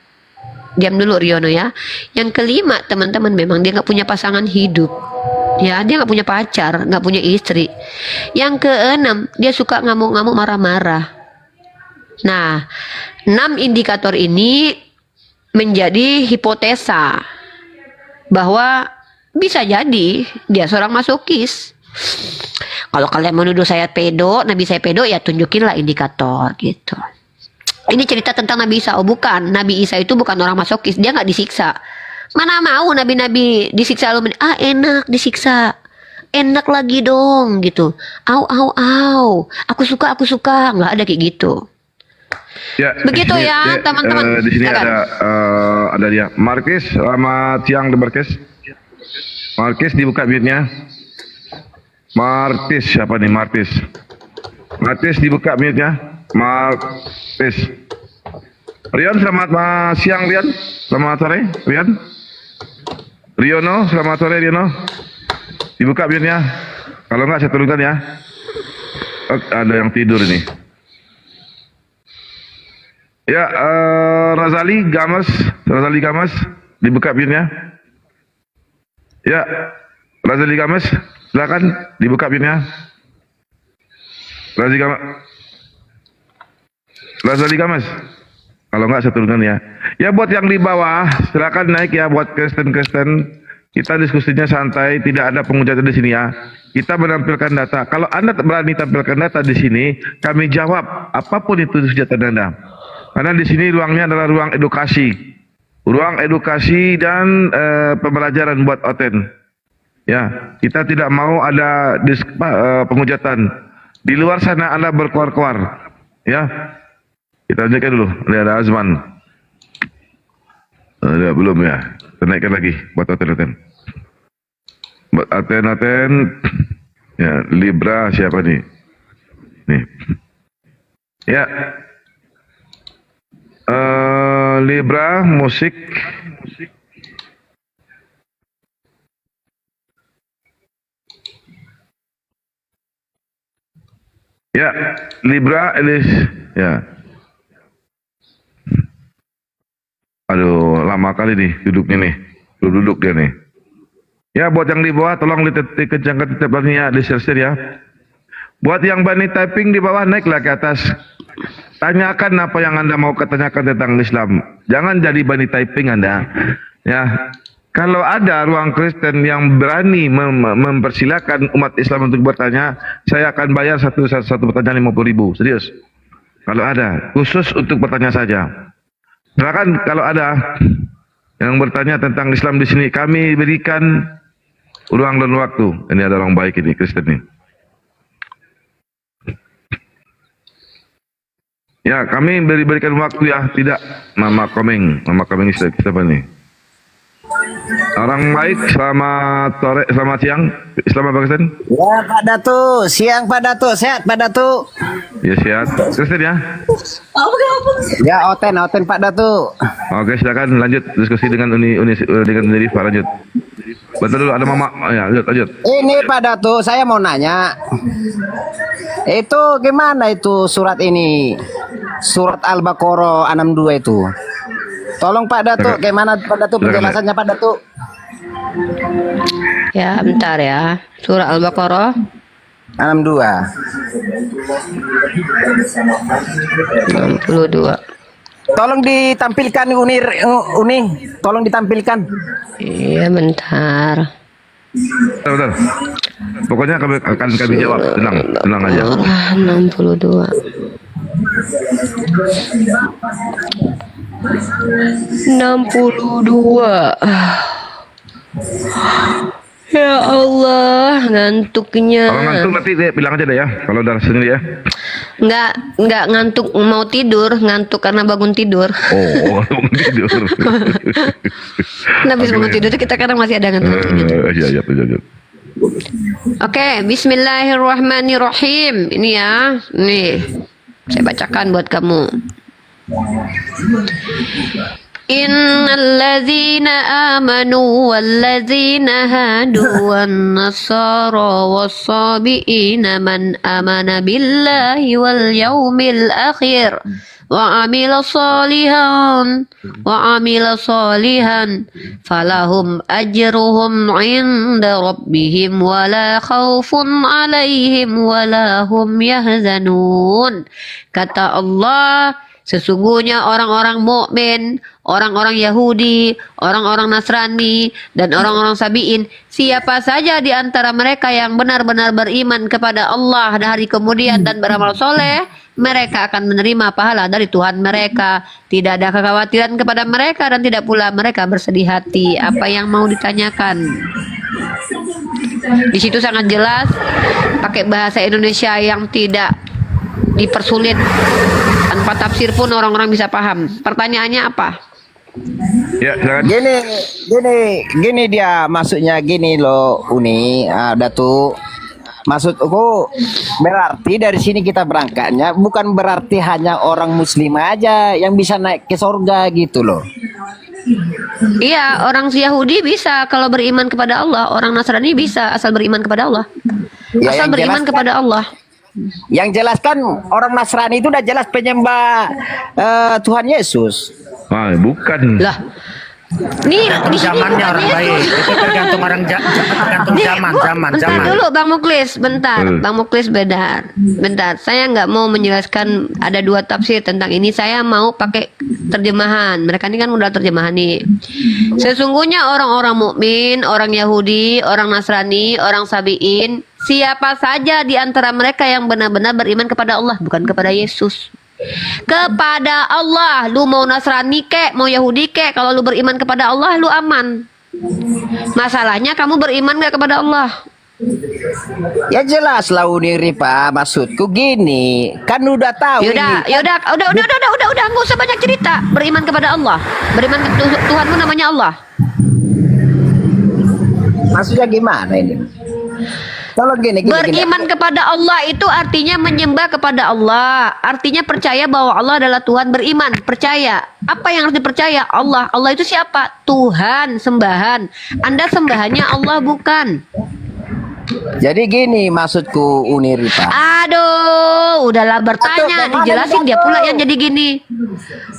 Speaker 1: Diam dulu Riono ya. Yang kelima, teman-teman, memang dia nggak punya pasangan hidup. Ya, dia nggak punya pacar, nggak punya istri. Yang keenam, dia suka ngamuk-ngamuk, marah-marah. Nah, 6 indikator ini menjadi hipotesa bahwa bisa jadi dia seorang masokis. Kalau kalian menuduh saya pedo, Nabi saya pedo, ya tunjukinlah indikator gitu. Ini cerita tentang Nabi Isa. Oh bukan, Nabi Isa itu bukan orang masokis, dia nggak disiksa. Mana mau nabi-nabi disiksa lu, enak disiksa, enak lagi dong gitu. Au, aku suka, nggak ada kayak gitu.
Speaker 2: Ya,
Speaker 1: Begitu
Speaker 2: di sini,
Speaker 1: ya, teman-teman.
Speaker 2: di sini
Speaker 1: Silakan.
Speaker 2: ada dia. Markis, selamat siang, Markis. Markis dibuka mute-nya. Markis siapa nih? Markis dibuka mute-nya. Markis. Rion, selamat siang Rion. Selamat sore Rion. Riono, selamat sore Riono. Dibuka mute-nya. Kalau enggak saya turunkan ya. Oh, ada yang tidur ini. Ya, Razali Gamas, dibuka pinnya. Ya, Razali Gamas, silakan dibuka pinnya. Razali Gamas. Kalau enggak saya turunkan ya. Ya buat yang di bawah, silakan naik ya buat Kristen. Kita diskusinya santai, tidak ada penghujatan di sini ya. Kita menampilkan data. Kalau Anda berani tampilkan data di sini, kami jawab apapun itu hujatan Anda. Karena di sini ruangnya adalah ruang edukasi dan pembelajaran buat Oten. Ya, kita tidak mau ada penghujatan. Di luar sana Anda berkuar-kuar. Ya, kita lanjutkan dulu. Ini ada Azman. Ada belum ya? Kita naikkan lagi buat Oten. Buat Oten. Ya, Libra siapa nih? Nih. Ya. Libra musik. Ya, Libra Elis. Ya. Aduh, lama kali nih duduknya nih. Belum duduk dia nih. Ya, buat yang di bawah tolong dikencangkan tetap ya, di-share ya. Buat yang berani typing di bawah, naiklah ke atas. Tanyakan apa yang Anda mau tanyakan tentang Islam. Jangan jadi bunny typing Anda. Ya, kalau ada ruang Kristen yang berani mempersilakan umat Islam untuk bertanya, saya akan bayar satu pertanyaan 50.000. Serius. Kalau ada, khusus untuk bertanya saja. Silakan kalau ada yang bertanya tentang Islam di sini, kami berikan ruang dan waktu. Ini ada orang baik ini, Kristen ini. Ya, kami berikan waktu ya, tidak Mama Komeng siapa nih? Orang baik, selamat sore, selamat siang, Islam apa Kristen?
Speaker 5: Ya Pak Datu, siang Pak Datu, sehat Pak Datu.
Speaker 2: Ya sehat, Kristen ya?
Speaker 5: Ya Oten Pak Datu.
Speaker 2: Oke, silakan lanjut diskusi dengan dengan Rifa, lanjut. Bentar dulu, ada Mama, ya lanjut.
Speaker 5: Ini Pak Datu, saya mau nanya. Itu gimana itu surat ini? Surat Al-Baqarah 62 itu. Tolong Pak Datu, gimana Pak Datu penjelasannya Pak Datu?
Speaker 1: Ya, bentar ya. Surah Al-Baqarah
Speaker 5: 62.
Speaker 1: 62.
Speaker 5: Tolong ditampilkan Uni, tolong ditampilkan.
Speaker 1: Iya, bentar.
Speaker 2: Bentar. Pokoknya akan kami jawab, tenang aja.
Speaker 1: 62. 62. Ya Allah, ngantuknya.
Speaker 2: Kalau ngantuk nanti dia bilang aja deh ya, kalau udah sendiri ya.
Speaker 1: Nggak ngantuk mau tidur, ngantuk karena bangun tidur.
Speaker 2: Oh, bangun tidur.
Speaker 1: Nah, habis bangun tidur kita kadang masih ada ngantuk.
Speaker 2: Iya.
Speaker 1: Oke, bismillahirrahmanirrahim. Ini ya, nih. Saya bacakan buat kamu. Innalladzina amanu walladzina hadu wan nasara wassabiina man amana billahi wal yaumil akhir وعمل صالحا وعمل صالحا فلهم أجرهم عند ربهم ولا خوف عليهم ولا هم يحزنون. Kata Allah, sesungguhnya orang-orang mukmin, orang-orang Yahudi, orang-orang Nasrani, dan orang-orang Sabi'in, siapa saja di antara mereka yang benar-benar beriman kepada Allah dan hari kemudian dan beramal soleh, mereka akan menerima pahala dari Tuhan mereka. Tidak ada kekhawatiran kepada mereka dan tidak pula mereka bersedih hati. Apa yang mau ditanyakan? Di situ sangat jelas pakai bahasa Indonesia yang tidak dipersulit, tanpa tafsir pun orang-orang bisa paham. Pertanyaannya apa?
Speaker 2: Ya, silakan.
Speaker 5: Gini dia maksudnya gini loh Uni, Datuk. Maksudku berarti dari sini kita berangkatnya bukan berarti hanya orang Muslim aja yang bisa naik ke surga gitu loh.
Speaker 1: Iya, orang Yahudi bisa kalau beriman kepada Allah, orang Nasrani bisa asal beriman kepada Allah.
Speaker 5: Ya,
Speaker 1: Asal
Speaker 5: yang
Speaker 1: beriman
Speaker 5: jelas
Speaker 1: kepada Allah.
Speaker 5: Yang jelas kan orang Nasrani itu udah jelas penyembah Tuhan Yesus.
Speaker 2: Ah, bukan.
Speaker 1: Lah, nih di sini
Speaker 6: Zamannya
Speaker 1: bukan
Speaker 6: orang
Speaker 1: Yesus.
Speaker 6: baik itu tergantung tergantung
Speaker 1: Nih,
Speaker 6: zaman
Speaker 1: Bu,
Speaker 6: zaman
Speaker 1: bentar
Speaker 6: zaman.
Speaker 1: dulu Bang Muklis, bentar. Bang Muklis bentar. Saya nggak mau menjelaskan ada dua tafsir tentang ini. Saya mau pakai terjemahan. Mereka ini kan udah terjemahan nih. Sesungguhnya orang-orang mukmin, orang Yahudi, orang Nasrani, orang Sabi'in, siapa saja di antara mereka yang benar-benar beriman kepada Allah, bukan kepada Yesus. Kepada Allah. Lu mau Nasrani kek, mau Yahudi kek, kalau lu beriman kepada Allah lu aman. Masalahnya kamu beriman gak kepada Allah?
Speaker 5: Ya jelas lah Uni Ripa, maksudku gini, kan udah tahu
Speaker 1: Yaudah,
Speaker 5: ini.
Speaker 1: udah, nggak usah banyak cerita. Beriman kepada Allah, beriman ke Tuhanmu namanya Allah.
Speaker 5: Maksudnya gimana ini? Kalau gini.
Speaker 1: Beriman kepada Allah itu artinya menyembah kepada Allah, artinya percaya bahwa Allah adalah Tuhan. Beriman, percaya. Apa yang harus dipercaya? Allah. Allah itu siapa? Tuhan, sembahan. Anda sembahannya Allah bukan.
Speaker 5: Jadi gini maksudku Uni Ripa.
Speaker 1: Aduh, udahlah bertanya,
Speaker 5: Aduh,
Speaker 1: dijelasin
Speaker 5: gimana
Speaker 1: dia pula
Speaker 5: Datuk?
Speaker 1: yang jadi gini.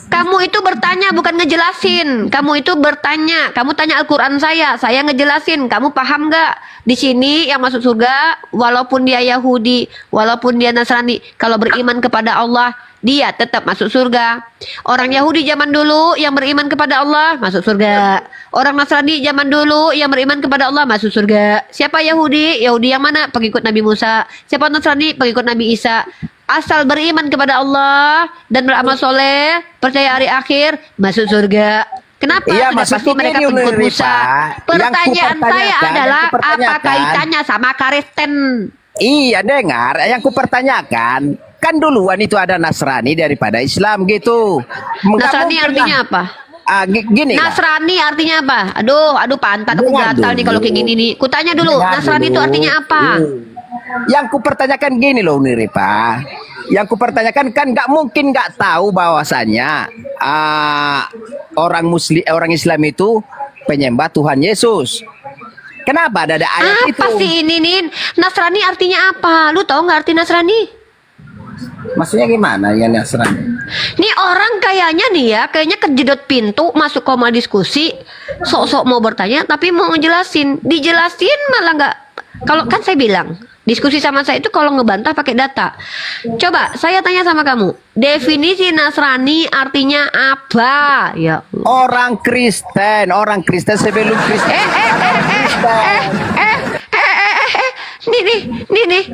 Speaker 1: Kamu itu bertanya bukan ngejelasin. Kamu itu bertanya. Kamu tanya Al-Quran saya ngejelasin. Kamu paham nggak? Di sini yang masuk surga, walaupun dia Yahudi, walaupun dia Nasrani, kalau beriman kepada Allah, dia tetap masuk surga. Orang Yahudi zaman dulu yang beriman kepada Allah masuk surga. Orang Nasrani zaman dulu yang beriman kepada Allah masuk surga. Siapa Yahudi? Yahudi yang mana? Pengikut Nabi Musa. Siapa Nasrani? Pengikut Nabi Isa. Asal beriman kepada Allah dan beramal soleh, percaya hari akhir, masuk surga. Kenapa?
Speaker 5: Iya,
Speaker 1: Sudah pasti
Speaker 5: maksudku
Speaker 1: mereka
Speaker 5: gini,
Speaker 1: pengikut
Speaker 5: Uni
Speaker 1: Musa.
Speaker 5: Rifa.
Speaker 1: Pertanyaan saya adalah apa
Speaker 5: kupertanyakan.
Speaker 1: kaitannya sama Kristen?
Speaker 5: Iya dengar, yang kupertanyakan kan duluan itu ada Nasrani daripada Islam gitu.
Speaker 1: Nasrani artinya apa?
Speaker 5: Gini lah.
Speaker 1: Nasrani artinya apa? Aduh pantat aku
Speaker 5: Dengar
Speaker 1: gatal nih
Speaker 5: dulu.
Speaker 1: kalau kayak gini nih. Kutanya dulu,
Speaker 5: Dengar
Speaker 1: Nasrani itu
Speaker 5: dulu.
Speaker 1: artinya apa?
Speaker 5: Yang kupertanyakan gini loh Uni Rifa. Yang kupertanyakan kan nggak mungkin nggak tahu bahwasannya orang Islam itu penyembah Tuhan Yesus. Kenapa ada ayat itu?
Speaker 1: Apa sih ini nih? Nasrani artinya apa? Lu tahu nggak arti Nasrani?
Speaker 5: Maksudnya gimana ya Nasrani?
Speaker 1: Nih orang kayaknya kejedot pintu masuk koma diskusi, sok-sok mau bertanya tapi mau ngejelasin, dijelasin malah nggak. Kalau kan saya bilang diskusi sama saya itu kalau ngebantah pakai data. Coba saya tanya sama kamu, definisi Nasrani artinya apa? Ya Allah.
Speaker 5: Orang Kristen sebelum Kristen.
Speaker 1: Nih,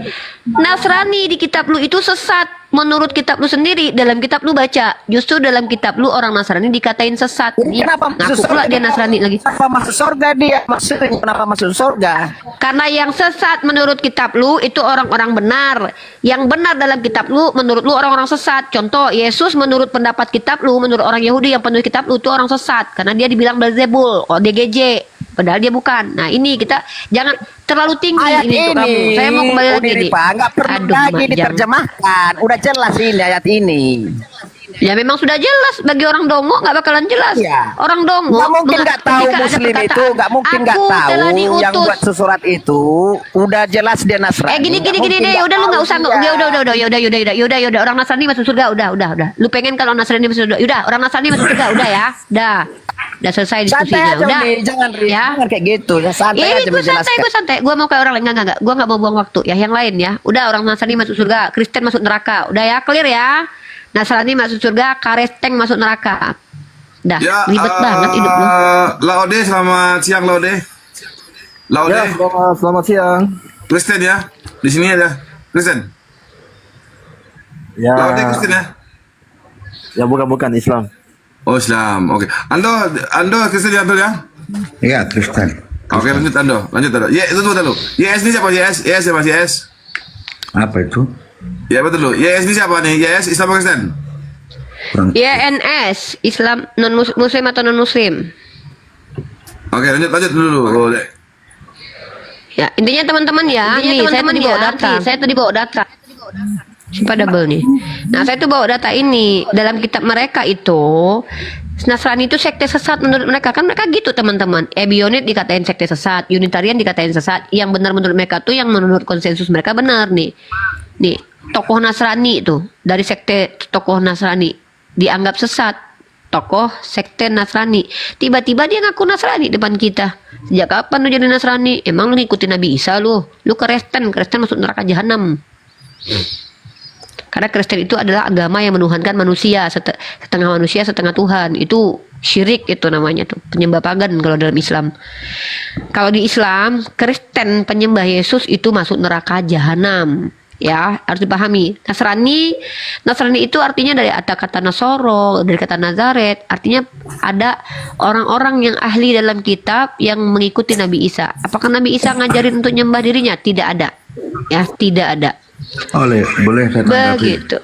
Speaker 1: Nasrani di kitab lu itu sesat. Menurut kitab lu sendiri, dalam kitab lu baca, justru dalam kitab lu orang Nasrani dikatain sesat.
Speaker 5: Kenapa
Speaker 1: Ngaku pula dia Nasrani lagi.
Speaker 5: Kenapa masuk surga dia? Maksudnya kenapa masuk surga?
Speaker 1: Karena yang sesat menurut kitab lu itu orang-orang benar. Yang benar dalam kitab lu menurut lu orang-orang sesat. Contoh, Yesus menurut pendapat kitab lu, menurut orang Yahudi yang penulis kitab lu itu orang sesat. Karena dia dibilang Beelzebul, DGJ. Padahal dia bukan. Nah ini kita jangan terlalu tinggi
Speaker 5: Ayat
Speaker 1: ini untuk kamu. Saya mau kembali lagi nih.
Speaker 5: Nggak perlu
Speaker 1: Aduh,
Speaker 5: lagi
Speaker 1: Mak Jam.
Speaker 5: diterjemahkan. Udah jelas ini ayat ini.
Speaker 1: Ya memang sudah jelas bagi orang dongo nggak bakalan jelas.
Speaker 5: Iya.
Speaker 1: Orang dongo
Speaker 5: Nggak mungkin nggak tahu
Speaker 1: ketika ada
Speaker 5: Muslim itu,
Speaker 1: perkataan,
Speaker 5: nggak mungkin nggak
Speaker 1: "Aku
Speaker 5: tahu
Speaker 1: telah
Speaker 5: yang
Speaker 1: diutus."
Speaker 5: buat surat itu udah jelas dia Nasrani.
Speaker 1: Gini
Speaker 5: Nggak mungkin
Speaker 1: deh,
Speaker 5: nggak
Speaker 1: udah lu nggak
Speaker 5: tahu
Speaker 1: usah,
Speaker 5: dia.
Speaker 1: udah orang Nasrani masuk surga, udah. Lu pengen kalau Nasrani masuk surga, udah orang Nasrani masuk surga, udah ya, udah selesai
Speaker 5: Santai
Speaker 1: diskusinya,
Speaker 5: aja,
Speaker 1: udah.
Speaker 5: Umi. Jangan
Speaker 1: Ya.
Speaker 5: jangan kayak gitu. Ya, santai aja
Speaker 1: Gue
Speaker 5: menjelaskan.
Speaker 1: santai. Gue mau kayak orang lain, enggak. Gue nggak mau buang waktu. Ya, yang lain ya. Udah orang Nasrani masuk surga, Kristen masuk neraka. Udah ya, clear ya. Nasrani masuk surga, Karesteng masuk neraka. Dah,
Speaker 7: Ya,
Speaker 1: ribet banget hidup lu.
Speaker 7: Laude, selamat siang Laude. Laude,
Speaker 3: Ya, selamat siang.
Speaker 7: Kristen ya. Di sini ada Kristen.
Speaker 3: Ya,
Speaker 7: Laude Kristen ya.
Speaker 3: ya bukan Islam.
Speaker 7: Oh Islam, oke. Ando Kristen ya Abdul ya.
Speaker 8: Ya, Kristen.
Speaker 7: Oke lanjut Ando. Ya itu tuh dulu. YS ini siapa YS? YS siapa YS?
Speaker 8: Apa itu?
Speaker 7: Ya betul lu. YS ini siapa nih? YS Islam apa Kristen?
Speaker 8: Kurang.
Speaker 1: YNS, Islam non Muslim atau non Muslim?
Speaker 7: Oke lanjut dulu. Oh, deh.
Speaker 1: Ya, intinya teman-teman ya, saya tadi bawa data. Simpa double nih. Nah, saya tuh bawa data ini dalam kitab mereka itu. Nasrani itu sekte sesat menurut mereka, kan mereka gitu teman-teman. Ebionit dikatain sekte sesat, Unitarian dikatain sesat. Yang benar menurut mereka tuh, yang menurut konsensus mereka benar nih. Nih, tokoh Nasrani itu dari sekte tokoh Nasrani dianggap sesat. Tokoh sekte Nasrani, tiba-tiba dia ngaku Nasrani depan kita. Sejak kapan lu jadi Nasrani? Emang lu ngikutin Nabi Isa lu Kristen masuk neraka jahanam. Karena Kristen itu adalah agama yang menuhankan manusia, setengah manusia setengah Tuhan. Itu syirik itu namanya tuh, penyembah pagan kalau dalam Islam. Kalau di Islam, Kristen penyembah Yesus itu masuk neraka jahanam. Ya, harus dipahami. Nasrani itu artinya dari kata Nasoro, dari kata Nazaret, artinya ada orang-orang yang ahli dalam kitab yang mengikuti Nabi Isa. Apakah Nabi Isa ngajarin untuk nyembah dirinya? Tidak ada. Ya, tidak ada.
Speaker 8: Boleh saya tanggapi?
Speaker 1: Begitu.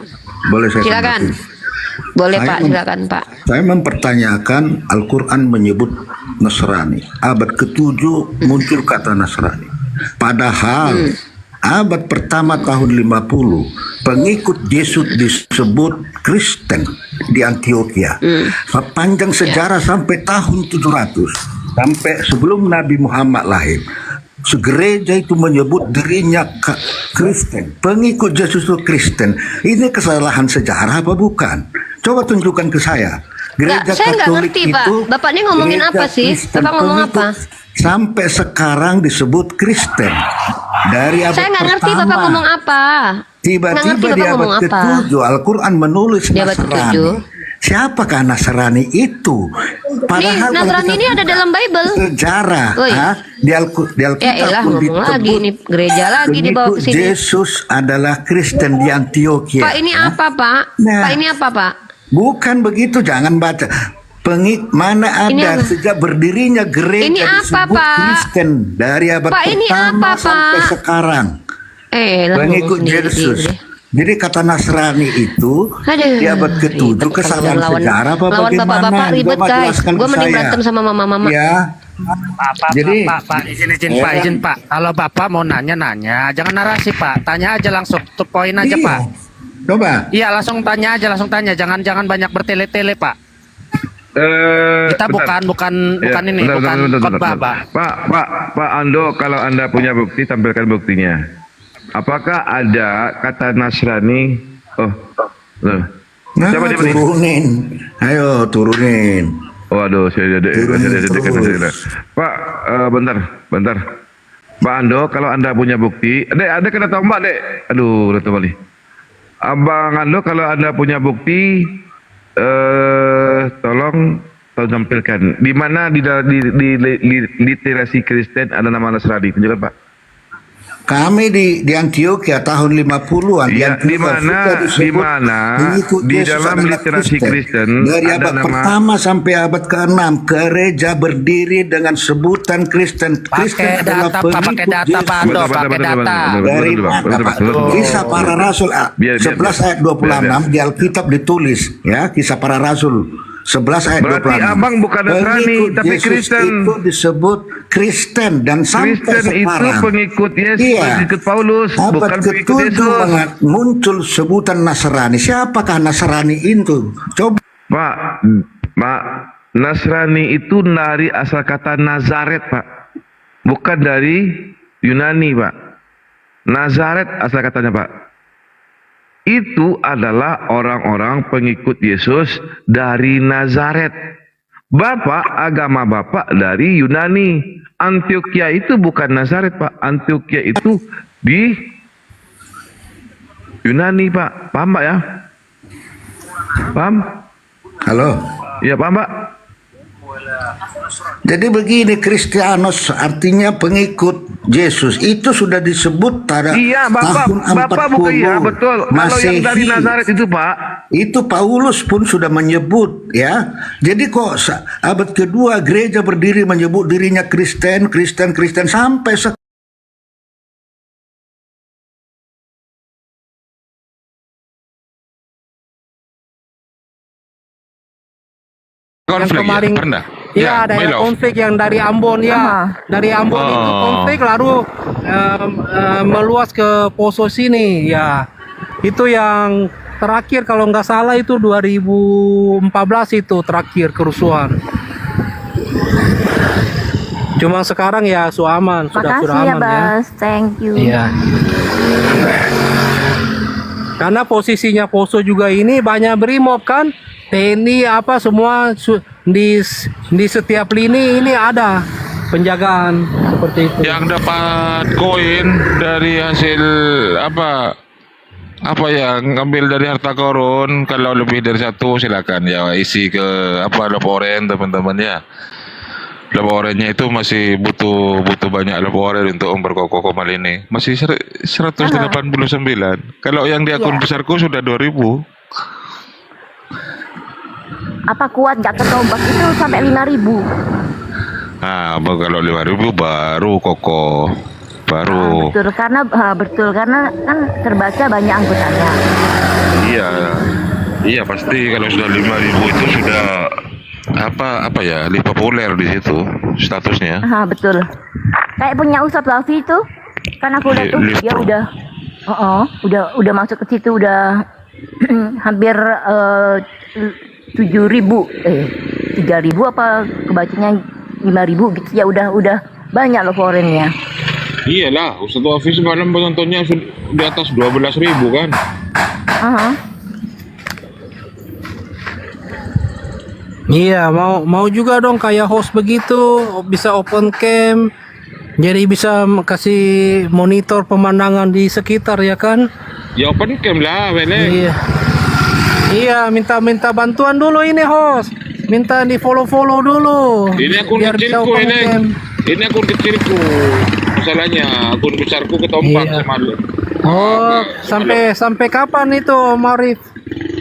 Speaker 8: Boleh saya
Speaker 1: Silakan.
Speaker 8: tanggapi?
Speaker 1: Boleh
Speaker 8: Saya
Speaker 1: Pak, silakan Pak.
Speaker 8: Saya mempertanyakan Al-Quran menyebut Nasrani. Abad ke-7 muncul kata Nasrani. Padahal abad pertama tahun 50 pengikut Yesus disebut Kristen di Antioquia. Sepanjang sejarah sampai tahun 700, sampai sebelum Nabi Muhammad lahir, gereja itu menyebut dirinya Kristen. Pengikut Yesus itu Kristen. Ini kesalahan sejarah apa bukan? Coba tunjukkan ke saya. Gereja
Speaker 1: Saya nggak
Speaker 8: Katolik
Speaker 1: ngerti, Pak.
Speaker 8: itu,
Speaker 1: Bapak ini ngomongin
Speaker 8: gereja
Speaker 1: apa sih?
Speaker 8: Kristen,
Speaker 1: Bapak ngomong
Speaker 8: pengikut
Speaker 1: apa?
Speaker 8: Sampai sekarang disebut Kristen. Dari abad
Speaker 1: Saya nggak ngerti
Speaker 8: pertama.
Speaker 1: Bapak ngomong apa. Nggak
Speaker 8: Tiba-tiba
Speaker 1: ngerti
Speaker 8: di
Speaker 1: Bapak
Speaker 8: abad
Speaker 1: ngomong apa.
Speaker 8: ke-7 Al-Quran menulis
Speaker 1: Di abad
Speaker 8: Nasrani.
Speaker 1: ke-7.
Speaker 8: Siapakah Nasrani itu? Padahal
Speaker 1: Nih,
Speaker 8: kalau
Speaker 1: Nasrani
Speaker 8: kita
Speaker 1: ini ada dalam Bible.
Speaker 8: sejarah,
Speaker 1: Woi.
Speaker 8: di
Speaker 1: Ya
Speaker 8: Alkitab
Speaker 1: elah,
Speaker 8: pun
Speaker 1: ngomong lagi
Speaker 8: disebut
Speaker 1: nih, gereja lagi dibawa ke
Speaker 8: pengikut
Speaker 1: sini.
Speaker 8: Yesus adalah Kristen di Antioquia.
Speaker 1: Pak, ini apa Pak?
Speaker 8: Nah.
Speaker 1: Pak, ini apa Pak?
Speaker 8: Bukan begitu, jangan baca. Mana
Speaker 1: Ini
Speaker 8: ada
Speaker 1: apa?
Speaker 8: sejak berdirinya gereja
Speaker 1: Ini apa,
Speaker 8: disebut
Speaker 1: Pak?
Speaker 8: Kristen dari abad
Speaker 1: Pak, ini
Speaker 8: pertama
Speaker 1: apa,
Speaker 8: sampai
Speaker 1: Pak?
Speaker 8: sekarang.
Speaker 1: Lah,
Speaker 8: Pengikut
Speaker 1: ngomong sendiri
Speaker 8: Yesus.
Speaker 1: deh.
Speaker 8: Jadi kata Nasrani itu
Speaker 1: Aduh,
Speaker 8: di abad ke-7
Speaker 1: ribet.
Speaker 8: kesalahan
Speaker 1: Kalau
Speaker 8: sejarah apa
Speaker 1: lawan
Speaker 8: bagaimana?
Speaker 1: bapak-bapak ribet
Speaker 8: Coba
Speaker 1: guys.
Speaker 8: jelaskan
Speaker 1: Gue
Speaker 8: ke
Speaker 1: mending
Speaker 8: saya.
Speaker 1: berantem sama mama-mama.
Speaker 8: Ya,
Speaker 6: Pak,
Speaker 8: Jadi
Speaker 6: izin Pak. Kalau Bapak mau nanya, jangan narasi Pak. Tanya aja langsung, to poin aja
Speaker 8: iya.
Speaker 6: Pak.
Speaker 8: Coba.
Speaker 6: Iya langsung tanya aja, jangan banyak bertele-tele Pak. Kita
Speaker 2: bentar.
Speaker 6: bukan
Speaker 2: Ya,
Speaker 6: ini,
Speaker 2: bentar,
Speaker 6: bukan
Speaker 2: bentar,
Speaker 6: khotbah
Speaker 2: bentar.
Speaker 6: Pak.
Speaker 2: Pak Ando, kalau Anda punya bukti, tampilkan buktinya. Apakah ada kata Nasrani? Oh, loh.
Speaker 8: Nah,
Speaker 2: Siapa dia nih?
Speaker 8: turunin. Ayo turunin.
Speaker 2: Waduh, saya
Speaker 8: Turunin terus.
Speaker 2: Pak, bentar. Pak Ando, kalau Anda punya bukti, Dek, ada kena tombak, Dek. Aduh, udah kembali. Abang Ando, kalau Anda punya bukti, tolong tampilkan. Di mana di literasi Kristen ada nama Nasrani? Tunjukkan, Pak.
Speaker 8: Kami di Antioquia tahun 50-an.
Speaker 2: Iya, di mana di dalam literasi Kristen
Speaker 8: dari
Speaker 2: ada
Speaker 8: abad
Speaker 2: nama
Speaker 8: pertama sampai abad ke-6 gereja berdiri dengan sebutan Kristen. Kristen
Speaker 6: Pakai
Speaker 8: adalah
Speaker 6: data Pak, pakai
Speaker 8: pengikut
Speaker 6: data
Speaker 8: Yesus.
Speaker 6: Pak Ando, pakai data.
Speaker 8: Dari Kisah Para Rasul 11 ayat 26 di Alkitab ditulis ya, Kisah Para Rasul 11 ayat
Speaker 2: Berarti
Speaker 8: 26.
Speaker 2: abang bukan Nasrani,
Speaker 8: Pengikut
Speaker 2: tapi
Speaker 8: Yesus
Speaker 2: Kristen.
Speaker 8: itu disebut Kristen dan sampai
Speaker 2: Kristen itu
Speaker 8: sekarang.
Speaker 2: pengikut Yesus,
Speaker 8: Iya.
Speaker 2: pengikut Paulus,
Speaker 8: Abad
Speaker 2: bukan pengikut
Speaker 8: ke-7
Speaker 2: Yesus.
Speaker 8: muncul sebutan Nasrani. Siapakah Nasrani itu? Coba.
Speaker 2: Pak, Nasrani itu dari asal kata Nazaret, Pak. Bukan dari Yunani, Pak. Nazaret asal katanya, Pak. Itu adalah orang-orang pengikut Yesus dari Nazaret. Agama Bapak dari Yunani. Antioquia itu bukan Nazaret, Pak. Antioquia itu di Yunani, Pak. Paham, Pak ya? Paham?
Speaker 8: Halo.
Speaker 2: Ya, paham, Pak?
Speaker 8: Jadi begini, Kristianos artinya pengikut Yesus. Itu sudah disebut pada
Speaker 2: Iya,
Speaker 8: tahun 40
Speaker 2: Bapak bukan, iya, betul. Kalau yang dari
Speaker 8: Masehi.
Speaker 2: Nazaret itu, Pak.
Speaker 8: Itu Paulus pun sudah menyebut, ya. Jadi kok abad kedua gereja berdiri menyebut dirinya Kristen sampai sekarang.
Speaker 4: Yang
Speaker 9: Konflik
Speaker 4: kemarin,
Speaker 9: ya? Pernah?
Speaker 4: Iya, ada yang
Speaker 9: Milov.
Speaker 4: konflik yang dari Ambon ya. Dari Ambon itu konflik lalu meluas ke Poso sini ya. Itu yang terakhir kalau nggak salah itu 2014 itu terakhir kerusuhan. Cuma sekarang ya aman, sudah
Speaker 10: Makasih
Speaker 4: aman
Speaker 10: ya, Bas. Thank you.
Speaker 4: Iya. Karena posisinya Poso juga ini banyak brimob kan, TNI apa semua di setiap lini ini ada penjagaan seperti itu.
Speaker 9: Yang dapat koin dari hasil apa ya, ngambil dari harta karun, kalau lebih dari satu silakan ya isi ke laporan teman-teman ya. Laporannya itu masih butuh banyak laporan untuk memperkokoh Komal ini. Masih 189. Kalau yang di akun besarku sudah 2000.
Speaker 10: Apa kuat nggak ketombak itu sampai 5.000?
Speaker 9: Nah, kalau 5.000 baru kokoh. Baru.
Speaker 10: Betul karena kan terbaca banyak anggotanya.
Speaker 9: Iya. Iya pasti kalau sudah 5.000 itu sudah lebih populer di situ statusnya.
Speaker 10: Betul. Kayak punya Ustadz Lafi itu, kan aku lihat tuh dia udah masuk ke situ udah hampir 7.000, 3.000 apa kebacanya 5.000 gitu ya, udah banyak loh forennya.
Speaker 9: Iyalah, Ustadz Wafi semalam penontonnya di atas 12.000 kan.
Speaker 4: Iya, mau juga dong kayak host begitu, bisa open cam. Jadi bisa kasih monitor pemandangan di sekitar ya kan?
Speaker 9: Ya open cam lah, Weleng.
Speaker 4: Iya, minta bantuan dulu ini host. Minta di follow dulu.
Speaker 9: Ini akun
Speaker 4: biar bisa
Speaker 9: kecilku,
Speaker 4: open
Speaker 9: Weleng.
Speaker 4: cam.
Speaker 9: Ini akun kecilku. Masalahnya akun besarku ketompak
Speaker 4: Iya.
Speaker 9: semalam.
Speaker 4: Oh, sampai kapan itu, Marif?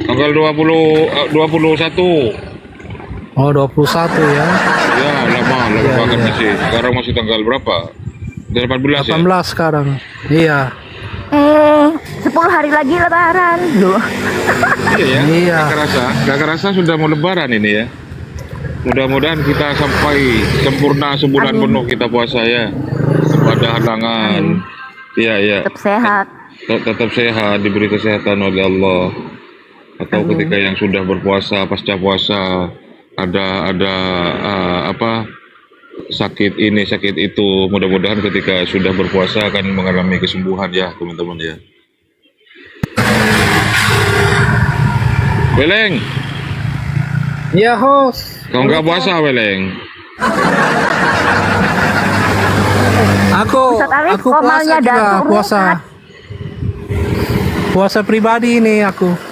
Speaker 9: Tanggal 21.
Speaker 4: Oh, 21 ya.
Speaker 9: Ya, lama banget masih. Sekarang masih tanggal berapa? 18 ya?
Speaker 4: 18 sekarang. Iya.
Speaker 10: 10 hari lagi lebaran loh.
Speaker 9: Iya ya.
Speaker 4: Iya.
Speaker 9: Gak kerasa sudah mau lebaran ini ya. Mudah-mudahan kita sampai sempurna sebulan penuh kita puasa ya. Pada halangan. Iya.
Speaker 10: Tetap sehat.
Speaker 9: Tetap sehat, diberi kesehatan oleh Allah. Atau ketika yang sudah berpuasa, pasca puasa ada sakit ini sakit itu, mudah-mudahan ketika sudah berpuasa akan mengalami kesembuhan ya teman-teman ya. Weleng,
Speaker 4: Iya, host.
Speaker 9: kau nggak puasa Weleng?
Speaker 4: Aku
Speaker 10: Ustadz Arif,
Speaker 4: puasa
Speaker 10: Komalnya
Speaker 4: juga,
Speaker 10: Datuk
Speaker 4: puasa.
Speaker 10: Rukat.
Speaker 4: Puasa pribadi ini aku.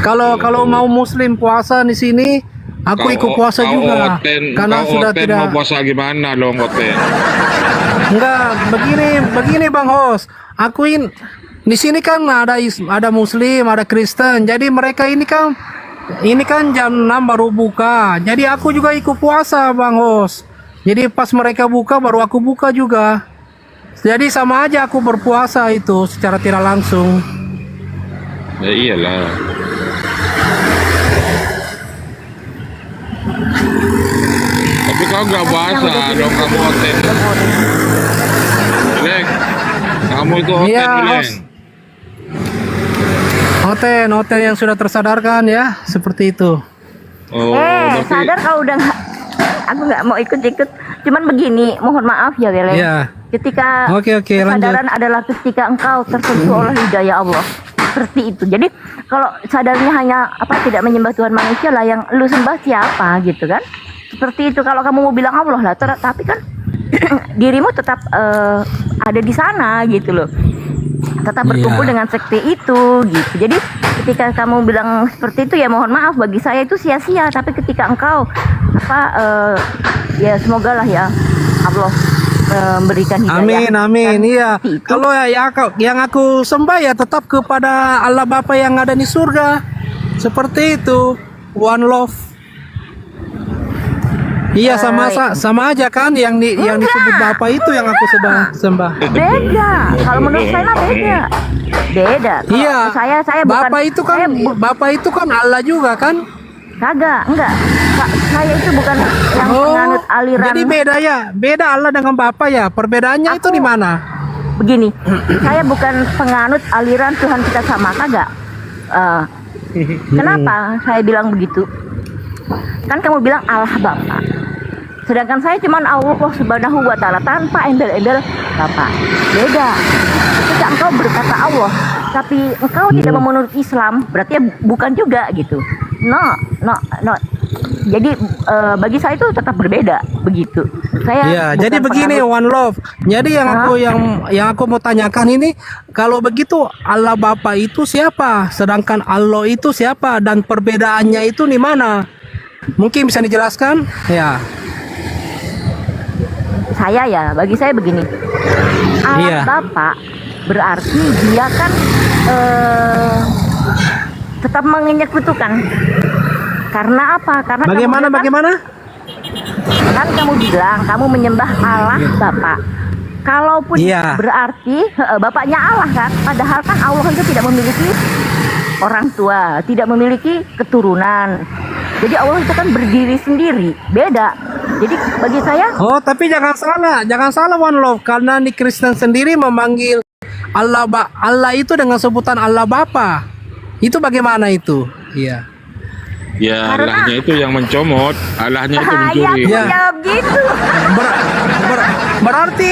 Speaker 4: Kalau mau muslim puasa di sini, aku ikut puasa juga. Karena sudah tidak.
Speaker 9: Mau puasa gimana lo Oten?
Speaker 4: Enggak, begini Bang Host. Di sini kan ada muslim, ada Kristen. Jadi mereka ini kan jam 6 baru buka. Jadi aku juga ikut puasa, Bang Host. Jadi pas mereka buka baru aku buka juga. Jadi sama aja aku berpuasa itu secara tidak langsung.
Speaker 9: Ya iyalah. Tapi kau nggak bahasa dong, kamu hotel. Leng, kamu itu hotel,
Speaker 4: Iya,
Speaker 9: Leng.
Speaker 4: host. Hotel yang sudah tersadarkan ya, seperti itu.
Speaker 9: Oh, berarti
Speaker 10: sadar kalau udah nggak, aku nggak mau ikut-ikut. Cuman begini, mohon maaf ya Wele.
Speaker 4: Iya.
Speaker 10: Ketika
Speaker 4: Oke,
Speaker 10: kesadaran adalah ketika engkau tersentuh oleh hidayah Allah. Seperti itu. Jadi kalau sadarnya hanya tidak menyembah Tuhan manusia lah, yang lu sembah siapa gitu kan? Seperti itu. Kalau kamu mau bilang Allah lah, tapi kan dirimu tetap ada di sana gitu loh. Tetap berkumpul
Speaker 4: Iya.
Speaker 10: dengan sekte itu gitu. Jadi ketika kamu bilang seperti itu ya mohon maaf, bagi saya itu sia-sia. Tapi ketika engkau ya semoga lah ya Allah memberikan hidayah.
Speaker 4: Amin, iya.
Speaker 10: Seperti itu.
Speaker 4: Kalau yang aku sembah ya tetap kepada Allah Bapa yang ada di surga. Seperti itu, one love. Iya, sama aja kan yang disebut Bapa itu yang aku sembah.
Speaker 10: Beda. Kalau menurut saya mah beda. Beda. Kalau
Speaker 4: Iya.
Speaker 10: Saya bukan.
Speaker 4: Bapa itu kan Allah juga kan?
Speaker 10: Enggak. Saya itu bukan yang menganut aliran.
Speaker 4: Jadi beda Allah dengan Bapa ya. Perbedaannya itu di mana?
Speaker 10: Begini, saya bukan penganut aliran Tuhan kita sama, kagak. Kenapa saya bilang begitu? Kan kamu bilang Allah Bapa. Sedangkan saya cuman Allah Subhanahu wa taala tanpa embel-embel Bapa. Beda. Ketika engkau berkata Allah, tapi engkau tidak memenuhi Islam, berarti bukan juga gitu. No. Jadi bagi saya itu tetap berbeda begitu. Saya
Speaker 4: Iya, jadi begini one love. Jadi yang aku mau tanyakan ini, kalau begitu Allah Bapa itu siapa? Sedangkan Allah itu siapa? Dan perbedaannya itu di mana? Mungkin bisa dijelaskan? Ya.
Speaker 10: Bagi saya begini. Allah
Speaker 4: Iya.
Speaker 10: Bapa berarti dia kan tetap menyekutukan. Karena apa? Karena
Speaker 4: Bagaimana?
Speaker 10: Kan kamu bilang kamu menyembah Allah Bapa. Kalaupun
Speaker 4: Iya.
Speaker 10: berarti bapaknya Allah kan, padahal kan Allah itu tidak memiliki orang tua, tidak memiliki keturunan. Jadi Allah itu kan berdiri sendiri, beda. Jadi bagi saya
Speaker 4: Oh, tapi jangan salah one love, karena di Kristen sendiri memanggil Allah itu dengan sebutan Allah Bapa. Itu bagaimana itu? Iya.
Speaker 9: ya Allahnya itu yang mencomot, Allahnya itu mencuri.
Speaker 10: aku jawab gitu.
Speaker 4: Berarti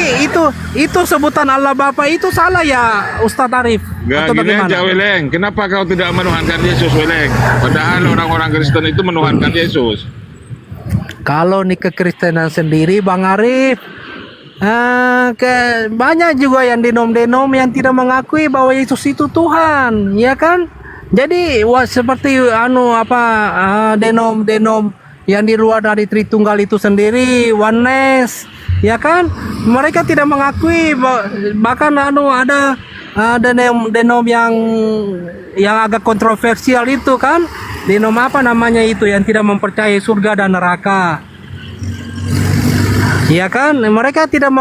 Speaker 4: itu sebutan Allah Bapa itu salah ya, Ustadz Arif?
Speaker 9: Gak
Speaker 4: Atau
Speaker 9: gini
Speaker 4: bagaimana?
Speaker 9: aja Weleng, kenapa kau tidak menuhankan Yesus Weleng? Padahal orang-orang Kristen itu menuhankan Yesus.
Speaker 4: Kalau nih kekristenan sendiri, Bang Arif, banyak juga yang denom-denom yang tidak mengakui bahwa Yesus itu Tuhan, ya kan? Jadi seperti denom-denom yang di luar dari Tritunggal itu sendiri, oneness, ya kan? Mereka tidak mengakui, bahkan ada denom yang agak kontroversial itu kan? Denom apa namanya itu yang tidak mempercayai surga dan neraka. Ya kan, mereka tidak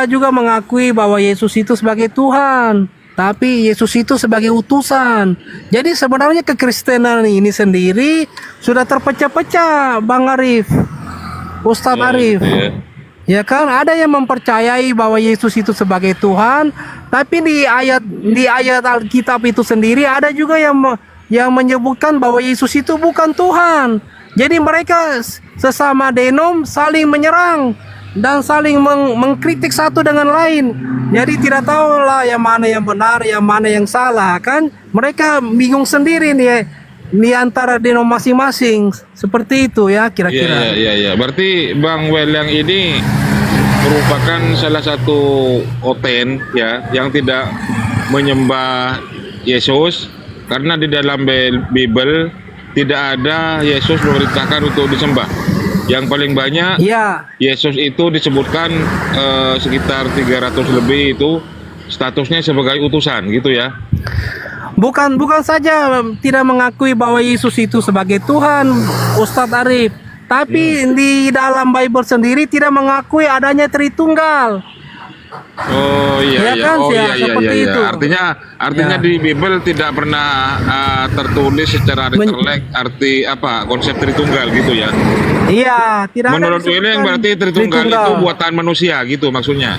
Speaker 4: juga mengakui bahwa Yesus itu sebagai Tuhan, tapi Yesus itu sebagai utusan. Jadi sebenarnya kekristenan ini sendiri sudah terpecah-pecah, Bang Arif, Ustadz Arif. Ya kan, ada yang mempercayai bahwa Yesus itu sebagai Tuhan, tapi di ayat Alkitab itu sendiri ada juga yang menyebutkan bahwa Yesus itu bukan Tuhan. Jadi mereka sesama denom saling menyerang dan saling mengkritik satu dengan lain. Jadi tidak tahu lah yang mana yang benar, yang mana yang salah kan. Mereka bingung sendiri nih di antara denom masing-masing. Seperti itu ya kira-kira.
Speaker 9: Iya. Berarti Bang Weleng ini merupakan salah satu oten ya yang tidak menyembah Yesus, karena di dalam Bible tidak ada Yesus memerintahkan untuk disembah. Yang paling banyak Yesus itu disebutkan sekitar 300 lebih itu statusnya sebagai utusan gitu ya.
Speaker 4: Bukan saja tidak mengakui bahwa Yesus itu sebagai Tuhan, Ustadz Arif, tapi di dalam Bible sendiri tidak mengakui adanya Tritunggal.
Speaker 9: Oh iya
Speaker 4: Ya
Speaker 9: iya.
Speaker 4: kan,
Speaker 9: Oh
Speaker 4: ya,
Speaker 9: iya iya
Speaker 4: seperti
Speaker 9: iya.
Speaker 4: itu.
Speaker 9: Artinya
Speaker 4: Ya.
Speaker 9: di Bible tidak pernah tertulis secara literally arti apa konsep Tritunggal gitu ya.
Speaker 4: Iya, tidak ada
Speaker 9: Menurut Willy
Speaker 4: disebutkan
Speaker 9: berarti Tritunggal itu buatan manusia gitu maksudnya.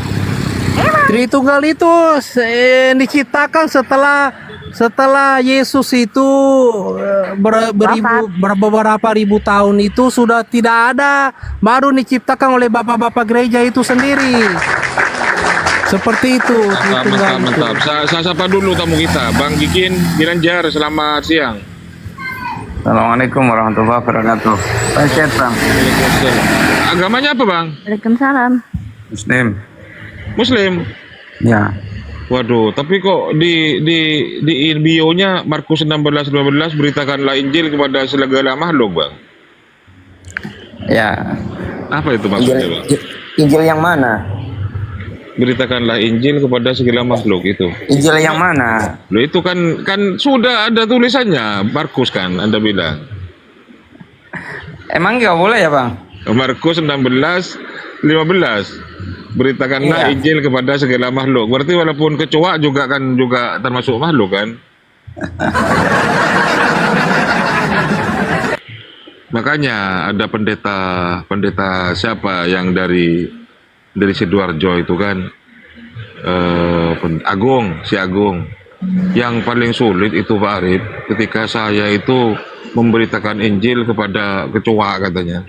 Speaker 4: Tritunggal itu diciptakan setelah Yesus itu beberapa ribu tahun itu sudah tidak ada, baru diciptakan oleh bapak-bapak gereja itu sendiri. Seperti itu. Tritunggal itu.
Speaker 9: Mantap. Saya sapa dulu tamu kita, Bang Gikin Ginanjar. Selamat siang.
Speaker 5: Assalamualaikum warahmatullahi wabarakatuh. Pak Bang.
Speaker 9: Agamanya apa, Bang?
Speaker 10: Waalaikumsalam.
Speaker 9: Muslim.
Speaker 5: Ya.
Speaker 9: Waduh, tapi kok di bio-nya Markus 16:15 beritakanlah Injil kepada segala makhluk, Bang.
Speaker 5: Ya.
Speaker 9: Apa itu maksudnya, Bang?
Speaker 5: Injil yang mana?
Speaker 9: Beritakanlah Injil kepada segala makhluk itu.
Speaker 5: Injil yang mana?
Speaker 9: Loh itu kan sudah ada tulisannya Markus kan Anda bilang.
Speaker 5: Emang nggak boleh ya, Bang?
Speaker 9: Markus 16:15. Beritakanlah
Speaker 5: Iya.
Speaker 9: Injil kepada segala makhluk. Berarti walaupun kecoa juga termasuk makhluk kan? Makanya ada pendeta siapa yang dari Sidoarjo itu kan si Agung. Yang paling sulit itu Pak Arif ketika saya itu memberitakan Injil kepada kecoa katanya.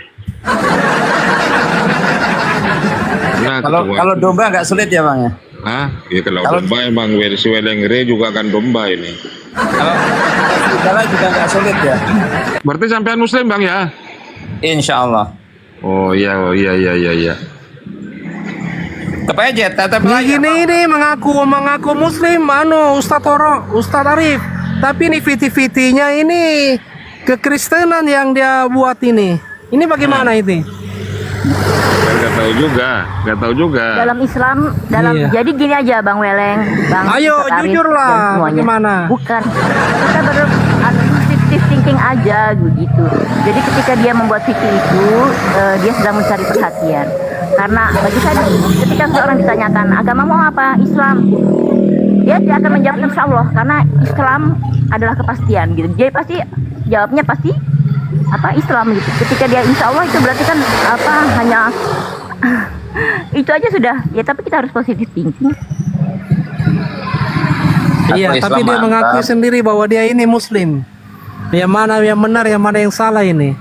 Speaker 9: Nah,
Speaker 5: Kalau domba nggak sulit ya, Bang ya?
Speaker 9: Hah? Ya kalau domba emang si Welengre juga kan domba ini.
Speaker 5: Kalau segala juga nggak sulit ya?
Speaker 9: Berarti sampean Muslim Bang ya?
Speaker 5: Insya Allah.
Speaker 9: Oh iya.
Speaker 5: Tetap aja, tetap
Speaker 4: Nah,
Speaker 5: aja.
Speaker 4: ini mengaku Muslim, Ustadz Arif. Tapi ini viti-vitinya ini kekristenan yang dia buat ini. Ini bagaimana ini?
Speaker 9: Nggak tahu juga.
Speaker 10: Dalam Islam,
Speaker 4: Iya.
Speaker 10: jadi gini aja Bang Weleng, Bang.
Speaker 4: Ayo,
Speaker 10: Ustadz Arif,
Speaker 4: jujur lah,
Speaker 10: dan semuanya.
Speaker 4: bagaimana?
Speaker 10: Bukan, kita positive thinking aja gitu. Jadi ketika dia membuat video itu, dia sedang mencari perhatian. Karena bagi saya, ketika seorang ditanyakan agamamu apa, Islam, dia akan menjawab Insya Allah, karena Islam adalah kepastian gitu. Jadi pasti jawabnya pasti apa Islam gitu. Ketika dia Insya Allah itu berarti kan apa hanya itu aja sudah ya, tapi kita harus positive thinking.
Speaker 4: Iya,
Speaker 5: Islam
Speaker 4: tapi dia
Speaker 5: mantap.
Speaker 4: mengakui sendiri bahwa dia ini Muslim. Yang mana yang benar, yang mana yang salah ini?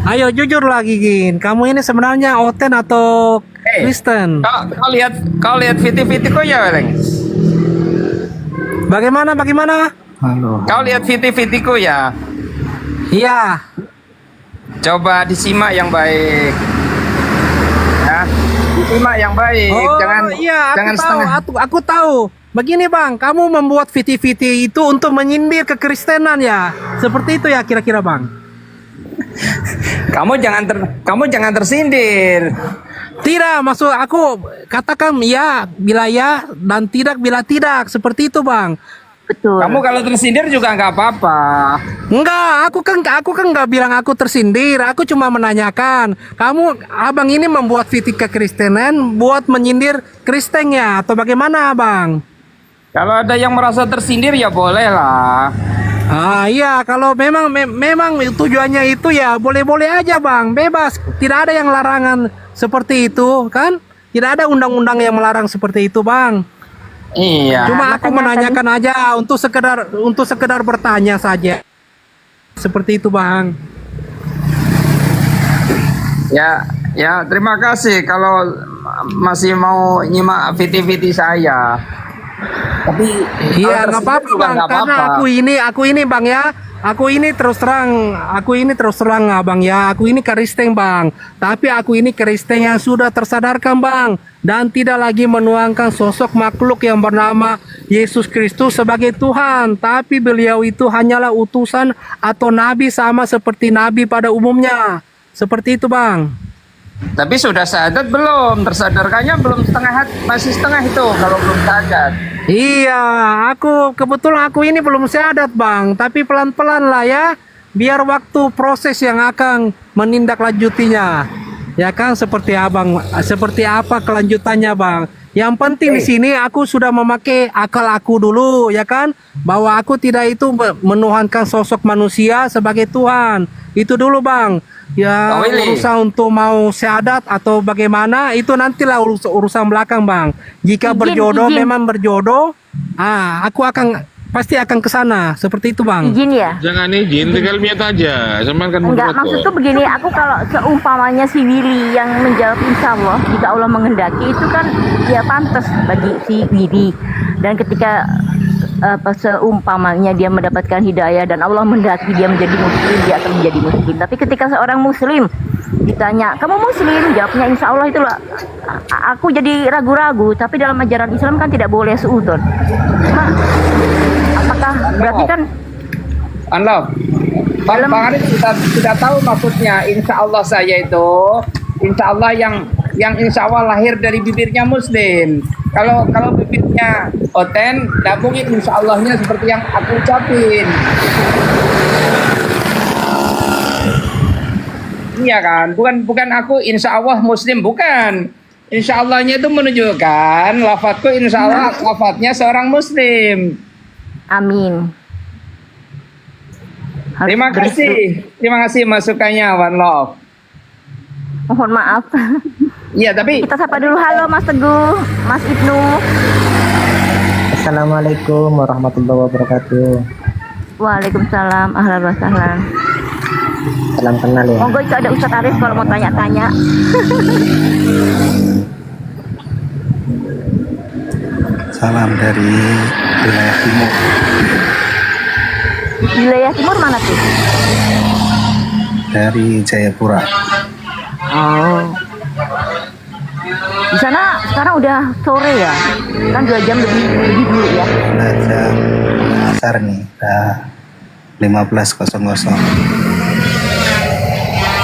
Speaker 4: Ayo jujur lagi, Gin. Kamu ini sebenarnya Oten atau Kristen?
Speaker 5: Kau lihat video-video ya, Weleng?
Speaker 4: Bagaimana?
Speaker 5: Kau lihat video-video ya?
Speaker 4: Iya.
Speaker 5: Coba disimak yang baik. Ya, disimak yang baik.
Speaker 4: Oh iya,
Speaker 5: jangan setengah.
Speaker 4: aku tahu. Begini Bang, kamu membuat viti-viti itu untuk menyindir kekristenan ya? Seperti itu ya kira-kira Bang?
Speaker 5: Kamu jangan tersindir.
Speaker 4: Tidak, maksud aku katakan ya bila ya dan tidak bila tidak. Seperti itu Bang.
Speaker 10: Betul.
Speaker 5: Kamu kalau tersindir juga nggak apa-apa.
Speaker 4: Enggak, aku kan nggak bilang aku tersindir. Aku cuma menanyakan, abang ini membuat viti kekristenan buat menyindir Kristen ya atau bagaimana Bang?
Speaker 5: Kalau ada yang merasa tersindir ya boleh lah.
Speaker 4: Ah iya, kalau memang tujuannya itu ya boleh-boleh aja Bang, bebas. Tidak ada yang larangan seperti itu kan? Tidak ada undang-undang yang melarang seperti itu Bang.
Speaker 5: Iya.
Speaker 4: Cuma aku
Speaker 10: makanya
Speaker 4: menanyakan aja untuk sekedar bertanya saja. Seperti itu Bang.
Speaker 5: Ya, terima kasih kalau masih mau nyimak video-video saya. Tapi
Speaker 4: Iya
Speaker 5: kalau
Speaker 4: nggak apa-apa
Speaker 5: tersindir juga
Speaker 4: Bang,
Speaker 5: nggak
Speaker 4: karena
Speaker 5: apa-apa.
Speaker 4: aku ini Bang ya. Aku ini terus terang Abang ya. Aku ini Kristen Bang. Tapi aku ini Kristen yang sudah tersadarkan Bang, dan tidak lagi menuangkan sosok makhluk yang bernama Yesus Kristus sebagai Tuhan. Tapi beliau itu hanyalah utusan atau nabi sama seperti nabi pada umumnya. Seperti itu Bang.
Speaker 5: Tapi sudah sadar belum? Tersadarkannya belum masih setengah itu kalau belum sadar.
Speaker 4: Iya, kebetulan aku ini belum syahadat Bang, tapi pelan-pelan lah ya, biar waktu proses yang akan menindaklanjutinya. Ya kan seperti apa kelanjutannya Bang. Yang penting di sini aku sudah memakai akal aku dulu, ya kan? Bahwa aku tidak itu menuhankan sosok manusia sebagai Tuhan. Itu dulu, Bang. Ya, urusan untuk mau syahadat atau bagaimana itu nantilah urusan belakang, Bang. Jika berjodoh memang berjodoh, aku pasti akan ke sana. Seperti itu, Bang.
Speaker 10: Izin ya?
Speaker 9: Jangan izin, tinggal niat aja. Cuman kan
Speaker 10: Enggak,
Speaker 9: berat
Speaker 10: maksudku
Speaker 9: kok.
Speaker 10: begini, aku kalau seumpamanya si Willy yang menjawab insya Allah, jika Allah menghendaki, itu kan dia pantas bagi si Willy. Dan ketika seumpamanya dia mendapatkan hidayah dan Allah menghendaki dia menjadi muslim, dia akan menjadi muslim. Tapi ketika seorang muslim ditanya, kamu muslim? Jawabnya insya Allah, itulah aku jadi ragu-ragu. Tapi dalam ajaran Islam kan tidak boleh suudzon. Cuma apakah berarti kan
Speaker 11: Bang Arif sudah tahu maksudnya. Insya Allah saya itu, insya Allah yang insya Allah lahir dari bibirnya Muslim. Kalau bibirnya Oten, gabungin insya Allahnya seperti yang aku ucapin. Iya kan, bukan aku insya Allah Muslim, bukan. Insya Allahnya itu menunjukkan lafadzku insya Allah lafadznya seorang Muslim.
Speaker 10: amin.
Speaker 11: Terima kasih masukannya, One Love.
Speaker 10: Mohon maaf.
Speaker 11: Iya, tapi
Speaker 10: Kita sapa dulu. Halo Mas Teguh, Mas Ibnu.
Speaker 5: Assalamualaikum warahmatullahi wabarakatuh.
Speaker 10: Waalaikumsalam. Ahlan wa sahlan.
Speaker 5: Salam kenal ya.
Speaker 10: Monggo itu ada Ustadz Arif kalau mau tanya-tanya.
Speaker 3: Salam dari wilayah timur.
Speaker 10: Wilayah timur mana tuh?
Speaker 3: Dari Jayapura.
Speaker 10: Oh. Di sana sekarang udah sore ya? Kan 2 jam lebih dulu ya?
Speaker 3: Udah jam asar nih, udah 15.00.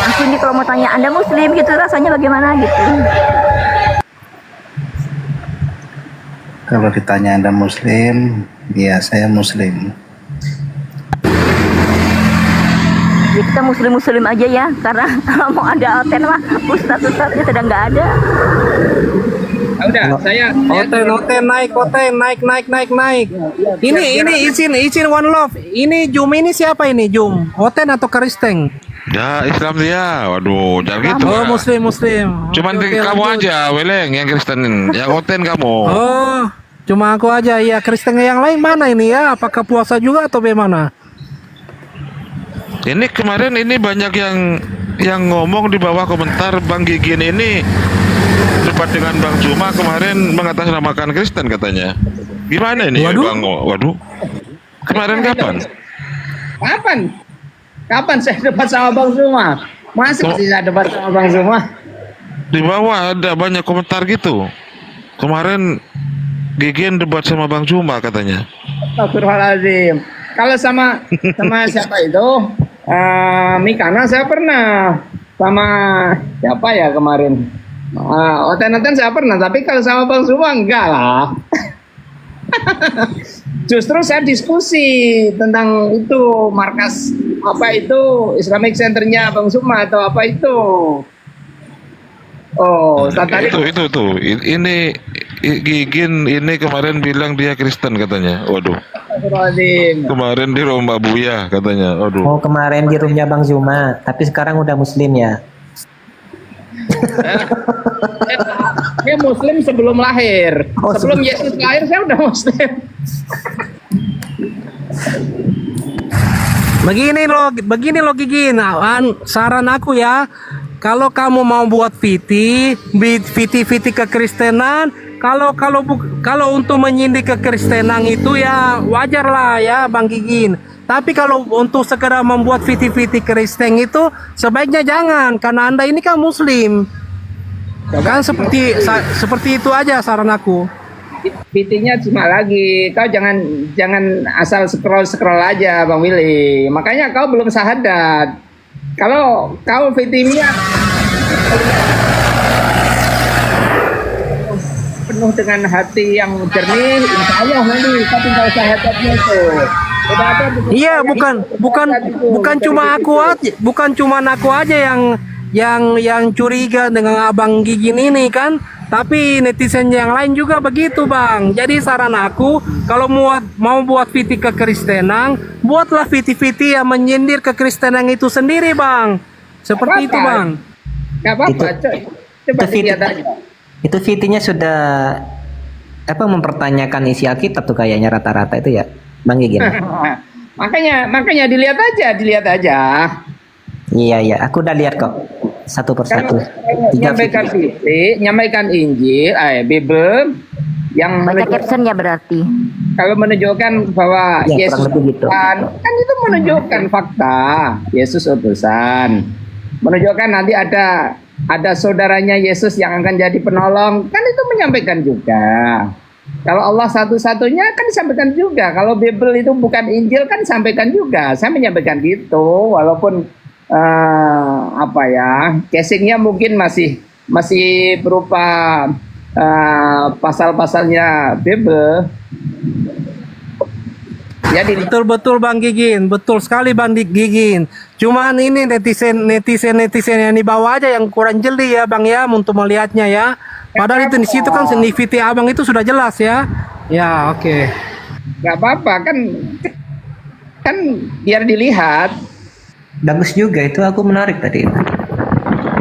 Speaker 10: Aku ini kalau mau tanya Anda Muslim gitu rasanya bagaimana gitu?
Speaker 3: Kalau ditanya Anda Muslim, ya saya Muslim.
Speaker 10: Ya kita muslim aja ya, karena kalau mau ada Oten mah ustadz-ustadznya sedang nggak ada.
Speaker 11: udah saya
Speaker 4: Oten naik. Ini izin One Love. Ini Jum ini siapa ini Jum? Oten atau Kristen?
Speaker 9: Ya Islam dia. Waduh, jangan gitu.
Speaker 4: Oh,
Speaker 9: lah.
Speaker 4: Muslim.
Speaker 9: Cuman
Speaker 4: Oke,
Speaker 9: kamu
Speaker 4: lanjut.
Speaker 9: aja, Weleng, yang Kristen. Yang Oten kamu.
Speaker 4: Oh, cuma aku aja. Ya, Kristen yang lain mana ini ya? Apakah puasa juga atau bagaimana?
Speaker 9: Ini kemarin ini banyak yang ngomong di bawah komentar Bang Gigin ini debat dengan Bang Juma kemarin mengatasnamakan Kristen katanya. Gimana ini
Speaker 4: Waduh.
Speaker 9: Bang? Waduh. Kemarin kapan?
Speaker 11: Kapan saya debat sama Bang Zuma? Masa sih saya debat sama Bang Zuma?
Speaker 9: Di bawah ada banyak komentar gitu. Kemarin Gigin debat sama Bang Juma katanya.
Speaker 11: Astagfirullahaladzim. Kalau sama siapa itu? Mikana saya pernah. Sama siapa ya kemarin? Oten saya pernah. Tapi kalau sama Bang Zuma enggak lah. Justru saya diskusi tentang itu markas apa itu Islamic Centernya Bang Zuma atau apa itu. Oh, tadi
Speaker 9: Itu tuh. Ini Gigin ini kemarin bilang dia Kristen katanya. Waduh.
Speaker 11: Astagfirullahaladzim.
Speaker 9: Kemarin di rumah Buya katanya. Waduh.
Speaker 5: Oh, kemarin di rumahnya Bang Zuma, tapi sekarang udah Muslim ya.
Speaker 11: Dia Muslim sebelum lahir. Sebelum Yesus lahir saya udah Muslim.
Speaker 4: Begini loh Gigin. Saran aku ya, kalau kamu mau buat VT kekristenan, kalau untuk menyindir kekristenan itu ya wajar lah ya Bang Gigin. Tapi kalau untuk sekedar membuat VT Kristen itu sebaiknya jangan, karena Anda ini kan Muslim. Kan seperti itu aja saran aku.
Speaker 11: PT-nya cuma lagi, kau jangan asal scroll aja Bang Willy. Makanya kau belum syahadat. Kalau kau PT-nya penuh dengan hati yang jernih, insya Allah nanti kau tinggal syahadatnya itu.
Speaker 4: Iya, bukan cuma aku aja yang curiga dengan Abang Gigin ini kan. tapi netizen yang lain juga begitu bang. Jadi saran aku, kalau mau buat VT kekristenan, buatlah VT-VT yang menyindir kekristenan itu sendiri bang. Seperti itu bang.
Speaker 11: Gak apa-apa, coy. Coba dilihat aja.
Speaker 12: Itu VT-nya sudah mempertanyakan isi Alkitab tuh kayaknya rata-rata itu ya, Bang Gigin.
Speaker 11: makanya dilihat aja.
Speaker 12: Iya, aku udah lihat kok satu persatu.
Speaker 11: Nyampaikan VT, nyampaikan Injil, Bible yang
Speaker 10: Baca captionnya berarti.
Speaker 11: kalau menunjukkan bahwa
Speaker 12: Ya,
Speaker 11: Yesus
Speaker 12: kurang lebih gitu.
Speaker 11: kan itu menunjukkan fakta Yesus utusan, menunjukkan nanti ada saudaranya Yesus yang akan jadi penolong, kan itu menyampaikan juga. Kalau Allah satu-satunya kan disampaikan juga. Kalau Bible itu bukan Injil kan sampaikan juga. Saya menyampaikan gitu, walaupun casingnya mungkin masih berupa pasal-pasalnya Bible. Jadi
Speaker 4: Betul Bang Gigin, betul sekali Bang Gigin. Cuman ini netizen yang di bawah aja yang kurang jeli ya Bang ya untuk melihatnya ya. Padahal itu di situ kan VT Abang itu sudah jelas ya. Ya, oke.
Speaker 11: nggak apa-apa kan biar dilihat.
Speaker 12: Bagus juga itu, aku menarik tadi.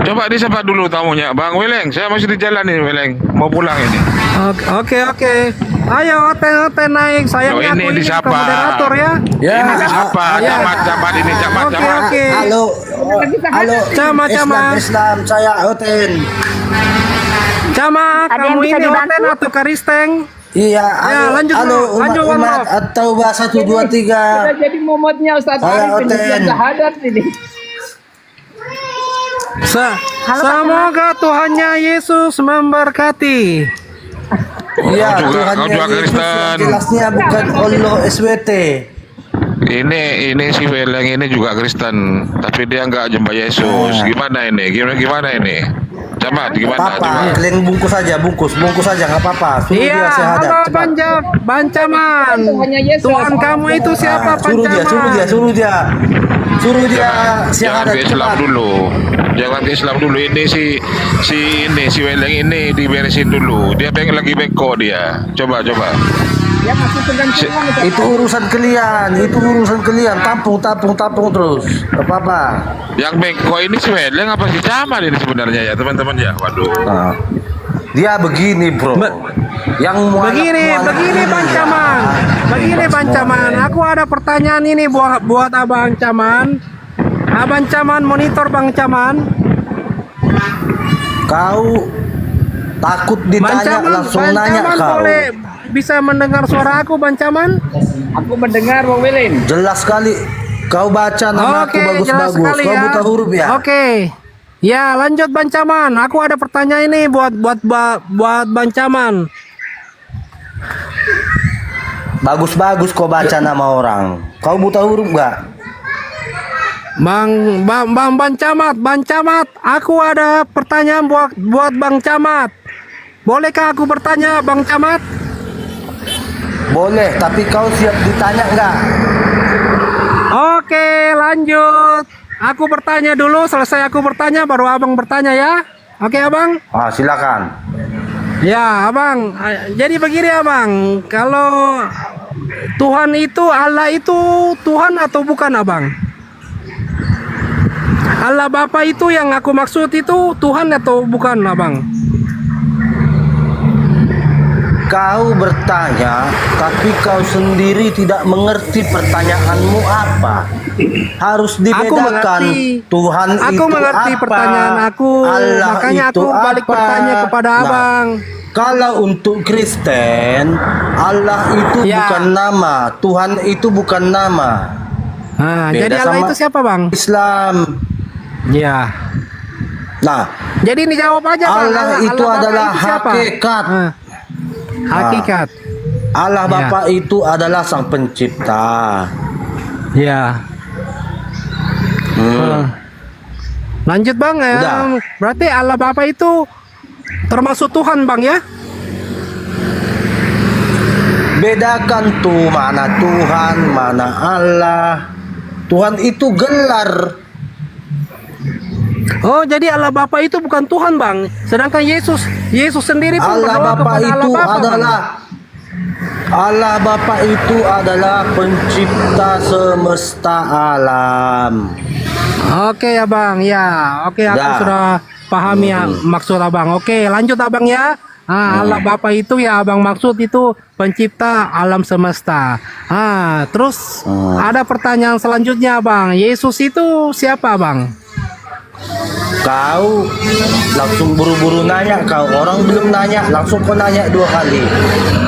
Speaker 9: Coba disapa dulu tamunya, Bang Weleng. Saya masih di jalan nih, Weleng. Mau pulang ini.
Speaker 4: Oke. Ayo Oten naik. Sayangnya
Speaker 9: Loh, ini
Speaker 4: aku ini
Speaker 9: disapa.
Speaker 4: bukan moderator ya.
Speaker 9: Ini disapa, camat ini, camat.
Speaker 4: Oke.
Speaker 8: Halo,
Speaker 4: Camat.
Speaker 8: Islam, saya Oten.
Speaker 4: Camat,
Speaker 10: Ada yang
Speaker 4: kamu
Speaker 10: bisa
Speaker 4: ini
Speaker 10: dibantu?
Speaker 4: Oten atau Karisteng?
Speaker 8: Iya,
Speaker 4: lanjut,
Speaker 8: umat
Speaker 4: Rob.
Speaker 8: atau bahasa 1, 2, 3.
Speaker 11: Udah jadi momotnya Ustaz
Speaker 8: Saya
Speaker 11: Arif penyepian
Speaker 8: Oten.
Speaker 11: syahadat ini.
Speaker 4: Semoga Tuhannya Yesus memberkati.
Speaker 8: Iya,
Speaker 9: Kau juga
Speaker 8: Tuhannya Yesus
Speaker 9: Kristen.
Speaker 8: jelasnya bukan Allah SWT.
Speaker 9: Ini si Weleng ini juga Kristen, tapi dia nggak jumpa Yesus. Gimana ini? Gimana ini? Camat, gimana?
Speaker 8: Apa?
Speaker 9: Coba.
Speaker 8: Kalian bungkus aja, nggak apa-apa. Suruh dia
Speaker 4: Iya,
Speaker 8: syahadat.
Speaker 4: halo
Speaker 8: cepat.
Speaker 4: Bancaman.
Speaker 11: Tuhannya Yesus.
Speaker 4: Tuhan kamu itu siapa Bancaman?
Speaker 8: Suruh dia
Speaker 9: Jangan
Speaker 8: syahadat.
Speaker 9: ke Islam
Speaker 8: cepat.
Speaker 9: dulu. Jangan ke Islam dulu. Ini si Weleng ini diberesin dulu. Dia lagi beko dia. Coba.
Speaker 11: Ya masih pegang Tuhan Ustaz.
Speaker 8: Itu urusan kalian. Tampung terus. Apa-apa.
Speaker 9: Yang beko ini si Weleng apa si Camat ini sebenarnya ya teman-teman ya. Waduh.
Speaker 8: Nah, dia begini bro.
Speaker 4: Begini Bancaman. Begini Bancaman. Aku ada pertanyaan ini buat Abang Caman. Abang Caman monitor Bang Caman.
Speaker 8: Kau takut ditanya langsung nanya kau.
Speaker 4: boleh bisa mendengar suara aku Bancaman?
Speaker 11: Aku mendengar Bang Wilin.
Speaker 8: Jelas sekali. Kau baca nama aku
Speaker 4: jelas
Speaker 8: bagus-bagus.
Speaker 4: sekali
Speaker 8: Kau buta huruf ya.
Speaker 4: Oke. Ya, lanjut Bancaman. Aku ada pertanyaan ini buat Bancaman.
Speaker 8: Bagus-bagus kau baca nama orang. Kau buta huruf nggak?
Speaker 4: Bang Camat, aku ada pertanyaan buat Bang Camat. Bolehkah aku bertanya Bang Camat?
Speaker 8: Boleh, tapi kau siap ditanya nggak?
Speaker 4: Oke, lanjut. Aku bertanya dulu, selesai aku bertanya baru Abang bertanya ya. Oke, Abang?
Speaker 8: Silakan.
Speaker 4: Ya, Abang. Jadi begini, Abang. Kalau Tuhan itu, Allah itu Tuhan atau bukan, Abang? Allah Bapa itu yang aku maksud itu Tuhan atau bukan, Abang?
Speaker 8: Kau bertanya, tapi kau sendiri tidak mengerti pertanyaanmu apa. Harus dibedakan. Tuhan
Speaker 4: Aku
Speaker 8: itu
Speaker 4: mengerti
Speaker 8: apa?
Speaker 4: pertanyaan aku,
Speaker 8: Allah
Speaker 4: makanya
Speaker 8: itu
Speaker 4: aku balik
Speaker 8: apa?
Speaker 4: bertanya kepada Abang.
Speaker 8: Kalau untuk Kristen, Allah itu
Speaker 4: Ya.
Speaker 8: bukan nama, Tuhan itu bukan nama.
Speaker 4: Nah,
Speaker 8: Beda
Speaker 4: jadi Allah
Speaker 8: sama
Speaker 4: itu siapa, Bang?
Speaker 8: Islam.
Speaker 4: Ya.
Speaker 8: Nah,
Speaker 4: Jadi ini jawab aja, Bang.
Speaker 8: Allah itu
Speaker 4: Bapa
Speaker 8: adalah
Speaker 4: itu siapa?
Speaker 8: hakikat.
Speaker 4: Hakikat.
Speaker 8: Allah
Speaker 4: Ya.
Speaker 8: Bapa itu adalah sang pencipta.
Speaker 4: Ya. Lanjut, Bang.
Speaker 8: Udah.
Speaker 4: Berarti Allah Bapa itu termasuk Tuhan, Bang ya?
Speaker 8: Bedakan tuh mana Tuhan, mana Allah. Tuhan itu gelar.
Speaker 4: Oh, jadi Allah Bapa itu bukan Tuhan, Bang. Sedangkan Yesus sendiri pun
Speaker 13: Allah
Speaker 4: berdoa
Speaker 13: Bapa
Speaker 4: kepada
Speaker 13: itu
Speaker 4: Allah Bapa, Bang.
Speaker 13: adalah Allah Bapa itu adalah pencipta semesta alam.
Speaker 4: Oke ya, Bang. Ya, oke aku
Speaker 13: Dah.
Speaker 4: sudah paham ya maksud Abang. Oke, lanjut Abang ya. Allah Bapa itu ya Abang maksud itu pencipta alam semesta. Terus ada pertanyaan selanjutnya, Bang. Yesus itu siapa, Bang?
Speaker 13: Kau langsung buru-buru nanya, kau orang belum nanya, langsung kau nanya 2 kali.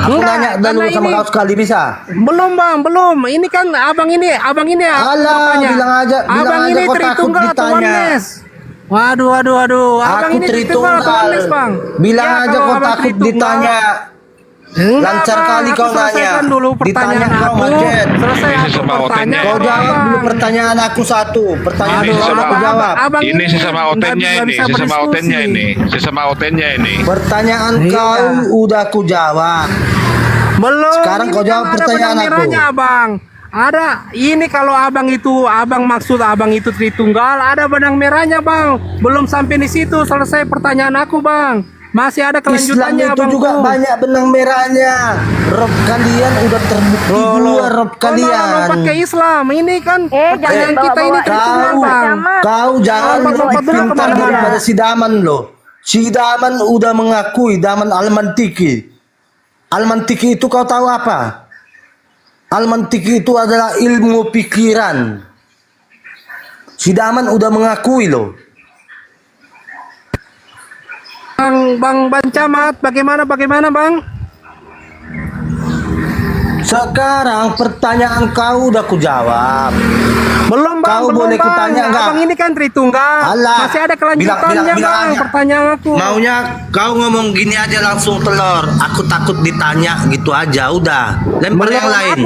Speaker 13: Aku
Speaker 4: Enggak,
Speaker 13: nanya dulu
Speaker 4: karena
Speaker 13: sama
Speaker 4: ini-
Speaker 13: kau sekali bisa?
Speaker 4: Belum, Bang, belum. Ini kan abang ini ya.
Speaker 13: Alah, bilang aja
Speaker 4: abang ini
Speaker 13: kau takut
Speaker 4: Tritunggal atau
Speaker 13: ditanya.
Speaker 4: Oneness? Waduh. Abang
Speaker 13: Aku
Speaker 4: ini Tritunggal atau
Speaker 13: Tritunggal.
Speaker 4: Oneness, Bang?
Speaker 13: Bilang
Speaker 4: Ya,
Speaker 13: aja
Speaker 4: kalau
Speaker 13: kau
Speaker 4: abang
Speaker 13: takut
Speaker 4: Tritunggal-
Speaker 13: ditanya.
Speaker 4: Enggak,
Speaker 13: Lancar
Speaker 4: Bang,
Speaker 13: kali
Speaker 4: aku
Speaker 13: kau nanya.
Speaker 4: selesaikan dulu
Speaker 13: Ditanya
Speaker 4: pertanyaan
Speaker 13: kau
Speaker 4: aku.
Speaker 13: macet.
Speaker 4: Selesai
Speaker 9: Ini
Speaker 4: aku
Speaker 9: sesama
Speaker 4: bertanya.
Speaker 9: otennya.
Speaker 13: Kau jawab
Speaker 4: Bang.
Speaker 13: dulu pertanyaan aku satu. Pertanyaan
Speaker 9: Ini
Speaker 13: aku
Speaker 9: sesama-
Speaker 13: aku jawab.
Speaker 4: Abang
Speaker 9: Ini sesama
Speaker 4: nggak
Speaker 9: otennya ini,
Speaker 4: bisa
Speaker 9: sesama
Speaker 4: berdiskusi.
Speaker 9: otennya ini, sesama otennya ini.
Speaker 13: Pertanyaan
Speaker 4: Iya.
Speaker 13: kau udah aku jawab.
Speaker 4: Belum.
Speaker 13: Sekarang
Speaker 4: ini
Speaker 13: kau
Speaker 4: kan
Speaker 13: jawab
Speaker 4: ada
Speaker 13: pertanyaan
Speaker 4: benang
Speaker 13: aku.
Speaker 4: merahnya, Bang. Ada. Ini kalau abang maksud abang itu Tritunggal, ada benang merahnya, Bang. Belum sampai di situ selesai pertanyaan aku, Bang. Masih ada
Speaker 13: Islam
Speaker 4: kelanjutannya,
Speaker 13: itu
Speaker 4: Bang.
Speaker 13: juga banyak benang merahnya. Rob kalian udah terbukti dua Rob kalian.
Speaker 4: Lompat ke Islam. Ini kan pertanyaan
Speaker 10: jangan
Speaker 4: kita ini
Speaker 10: bawa-bawa
Speaker 4: Tritunggal,
Speaker 10: Islam,
Speaker 4: Bang.
Speaker 13: Kau jangan
Speaker 4: Lompat-lompat
Speaker 13: lebih
Speaker 4: dulu
Speaker 13: pintar
Speaker 4: kemana-mana.
Speaker 13: daripada si Daman loh. Si Daman udah mengakui Daman Al-Mantiki. Al-Mantiki itu kau tahu apa? Al-Mantiki itu adalah ilmu pikiran. Si Daman udah mengakui loh.
Speaker 4: Bang Camat, bagaimana, Bang?
Speaker 13: Sekarang pertanyaan kau udah ku jawab.
Speaker 4: Belum, Bang.
Speaker 13: Kau
Speaker 4: belum,
Speaker 13: boleh
Speaker 4: Bang.
Speaker 13: kutanya enggak?
Speaker 4: Abang ini kan Tritunggal.
Speaker 13: Alah,
Speaker 4: Masih ada kelanjutannya,
Speaker 13: bilang
Speaker 4: Bang.
Speaker 13: aja.
Speaker 4: Pertanyaan aku.
Speaker 13: Maunya kau ngomong gini aja langsung telur. Aku takut ditanya gitu aja. Udah. Lempar yang lain.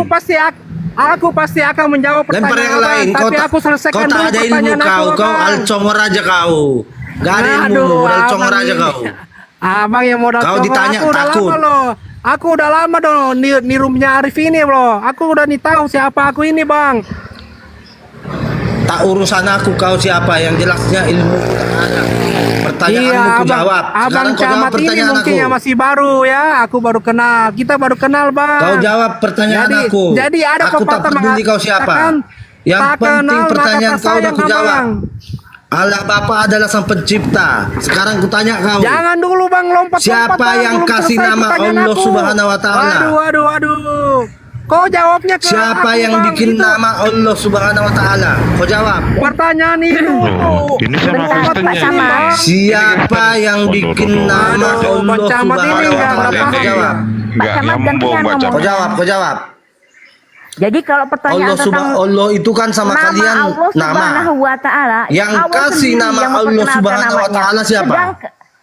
Speaker 4: Aku pasti akan menjawab
Speaker 13: Lempar
Speaker 4: pertanyaan
Speaker 13: yang
Speaker 4: Abang,
Speaker 13: lain.
Speaker 4: tapi aku selesaikan
Speaker 13: kau
Speaker 4: dulu
Speaker 13: tak ada ilmu
Speaker 4: pertanyaan
Speaker 13: kau.
Speaker 4: aku,
Speaker 13: Kau
Speaker 4: Abang.
Speaker 13: alcongor aja kau. Gak ada ilmu.
Speaker 4: Aduh,
Speaker 13: Alcongor
Speaker 4: Abang
Speaker 13: aja
Speaker 4: ini.
Speaker 13: kau.
Speaker 4: Abang yang modal
Speaker 13: Kau
Speaker 4: congor,
Speaker 13: ditanya,
Speaker 4: aku udah
Speaker 13: takut.
Speaker 4: lama loh. Aku udah lama dong di roomnya Arif ini, bro. Aku udah nih tahu siapa aku ini, Bang.
Speaker 13: Tak urusan aku kau siapa. Yang jelasnya ilmu tak ada. Pertanyaanmu ku jawab.
Speaker 4: Abang
Speaker 13: Sekarang kau jawab
Speaker 4: Camat ini
Speaker 13: pertanyaan
Speaker 4: mungkin
Speaker 13: aku.
Speaker 4: yang masih baru ya. Aku baru kenal. Kita baru kenal, Bang.
Speaker 13: Kau jawab pertanyaan aku.
Speaker 4: Jadi ada
Speaker 13: Aku tak
Speaker 4: pepatah
Speaker 13: peduli kau siapa.
Speaker 4: mengatakan,
Speaker 13: Yang
Speaker 4: tak
Speaker 13: penting
Speaker 4: kenal maka
Speaker 13: pertanyaan
Speaker 4: tak
Speaker 13: kau udah
Speaker 4: sayang,
Speaker 13: ku jawab.
Speaker 4: Abang.
Speaker 13: Allah Bapa adalah sang pencipta. Sekarang ku tanya kau.
Speaker 4: Jangan dulu, Bang, lompat.
Speaker 13: Siapa
Speaker 4: Bang.
Speaker 13: yang
Speaker 4: Belum
Speaker 13: kasih
Speaker 4: selesai
Speaker 13: nama
Speaker 4: pertanyaan
Speaker 13: Allah
Speaker 4: aku.
Speaker 13: Subhanahu wa Ta'ala?
Speaker 4: Aduh. Kau jawabnya ke
Speaker 13: Siapa
Speaker 4: aku,
Speaker 13: yang
Speaker 4: Bang.
Speaker 13: bikin
Speaker 4: Itu
Speaker 13: nama Allah Subhanahu wa Ta'ala? Kau jawab.
Speaker 4: pertanyaan itu.
Speaker 9: Ini sama
Speaker 10: Bentar,
Speaker 9: Kristennya
Speaker 10: Pak
Speaker 9: ini.
Speaker 10: Camat.
Speaker 13: Siapa yang bikin nama
Speaker 4: Aduh,
Speaker 13: Allah
Speaker 4: Bang Camat ini
Speaker 13: Subhanahu wa
Speaker 4: nggak
Speaker 13: Ta'ala?
Speaker 4: paham.
Speaker 13: Kau jawab.
Speaker 9: Enggak
Speaker 10: Camat
Speaker 9: nyambung
Speaker 10: gantian
Speaker 9: baca.
Speaker 10: ngomong.
Speaker 13: Kau jawab. Kau jawab.
Speaker 10: Jadi kalau pertanyaan tentang
Speaker 13: Allah itu kan sama
Speaker 10: nama
Speaker 13: kalian
Speaker 10: Allah Subhanahu wa Ta'ala,
Speaker 13: Yang
Speaker 10: Allah
Speaker 13: kasih
Speaker 10: sendiri
Speaker 13: nama
Speaker 10: yang
Speaker 13: Allah
Speaker 10: memperkenalkan
Speaker 13: Subhanahu wa
Speaker 10: namanya.
Speaker 13: Ta'ala siapa?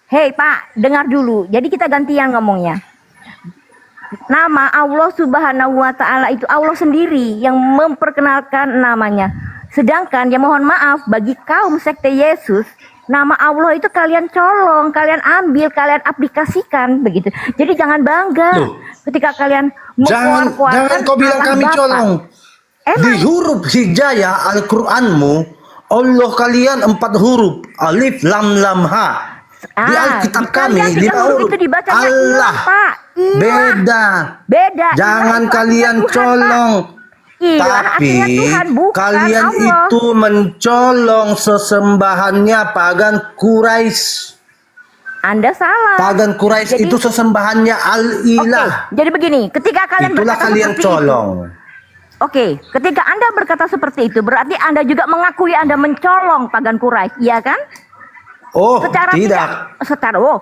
Speaker 10: Hei Pak, dengar dulu. Jadi kita gantian ngomongnya. Nama Allah Subhanahu wa Ta'ala itu Allah sendiri yang memperkenalkan namanya. Sedangkan ya mohon maaf bagi kaum sekte Yesus, nama Allah itu kalian colong, kalian ambil, kalian aplikasikan begitu. Jadi jangan bangga
Speaker 13: Loh.
Speaker 10: ketika kalian
Speaker 13: Jangan
Speaker 10: mengeluarkan
Speaker 13: kau bilang
Speaker 10: Allah
Speaker 13: kami
Speaker 10: Bapa.
Speaker 13: colong. Di huruf hijayah Al-Quranmu, Allah kalian 4 huruf. Alif, lam, lam, ha. Di Alkitab kami,
Speaker 10: kalian
Speaker 13: 5
Speaker 10: tiga huruf
Speaker 13: huruf.
Speaker 10: itu dibacanya
Speaker 13: Allah.
Speaker 10: ilah, Pak. Ilah.
Speaker 13: Beda.
Speaker 10: Beda.
Speaker 13: Jangan
Speaker 10: Ilah
Speaker 13: kalian
Speaker 10: artinya Tuhan,
Speaker 13: colong.
Speaker 10: Pak. Ilah
Speaker 13: Tapi
Speaker 10: artinya Tuhan, bukan
Speaker 13: kalian
Speaker 10: Allah.
Speaker 13: itu mencolong sesembahannya pagan Quraisy.
Speaker 10: Anda salah.
Speaker 13: Pagan Quraisy
Speaker 10: Jadi-
Speaker 13: itu sesembahannya Al-Ilah.
Speaker 10: Oke, jadi begini, ketika kalian
Speaker 13: Itulah
Speaker 10: berkata
Speaker 13: kalian
Speaker 10: seperti
Speaker 13: colong.
Speaker 10: itu, oke, ketika Anda berkata seperti itu, berarti Anda juga mengakui Anda mencolong pagan Quraisy, iya kan?
Speaker 13: Oh,
Speaker 10: Secara
Speaker 13: tidak.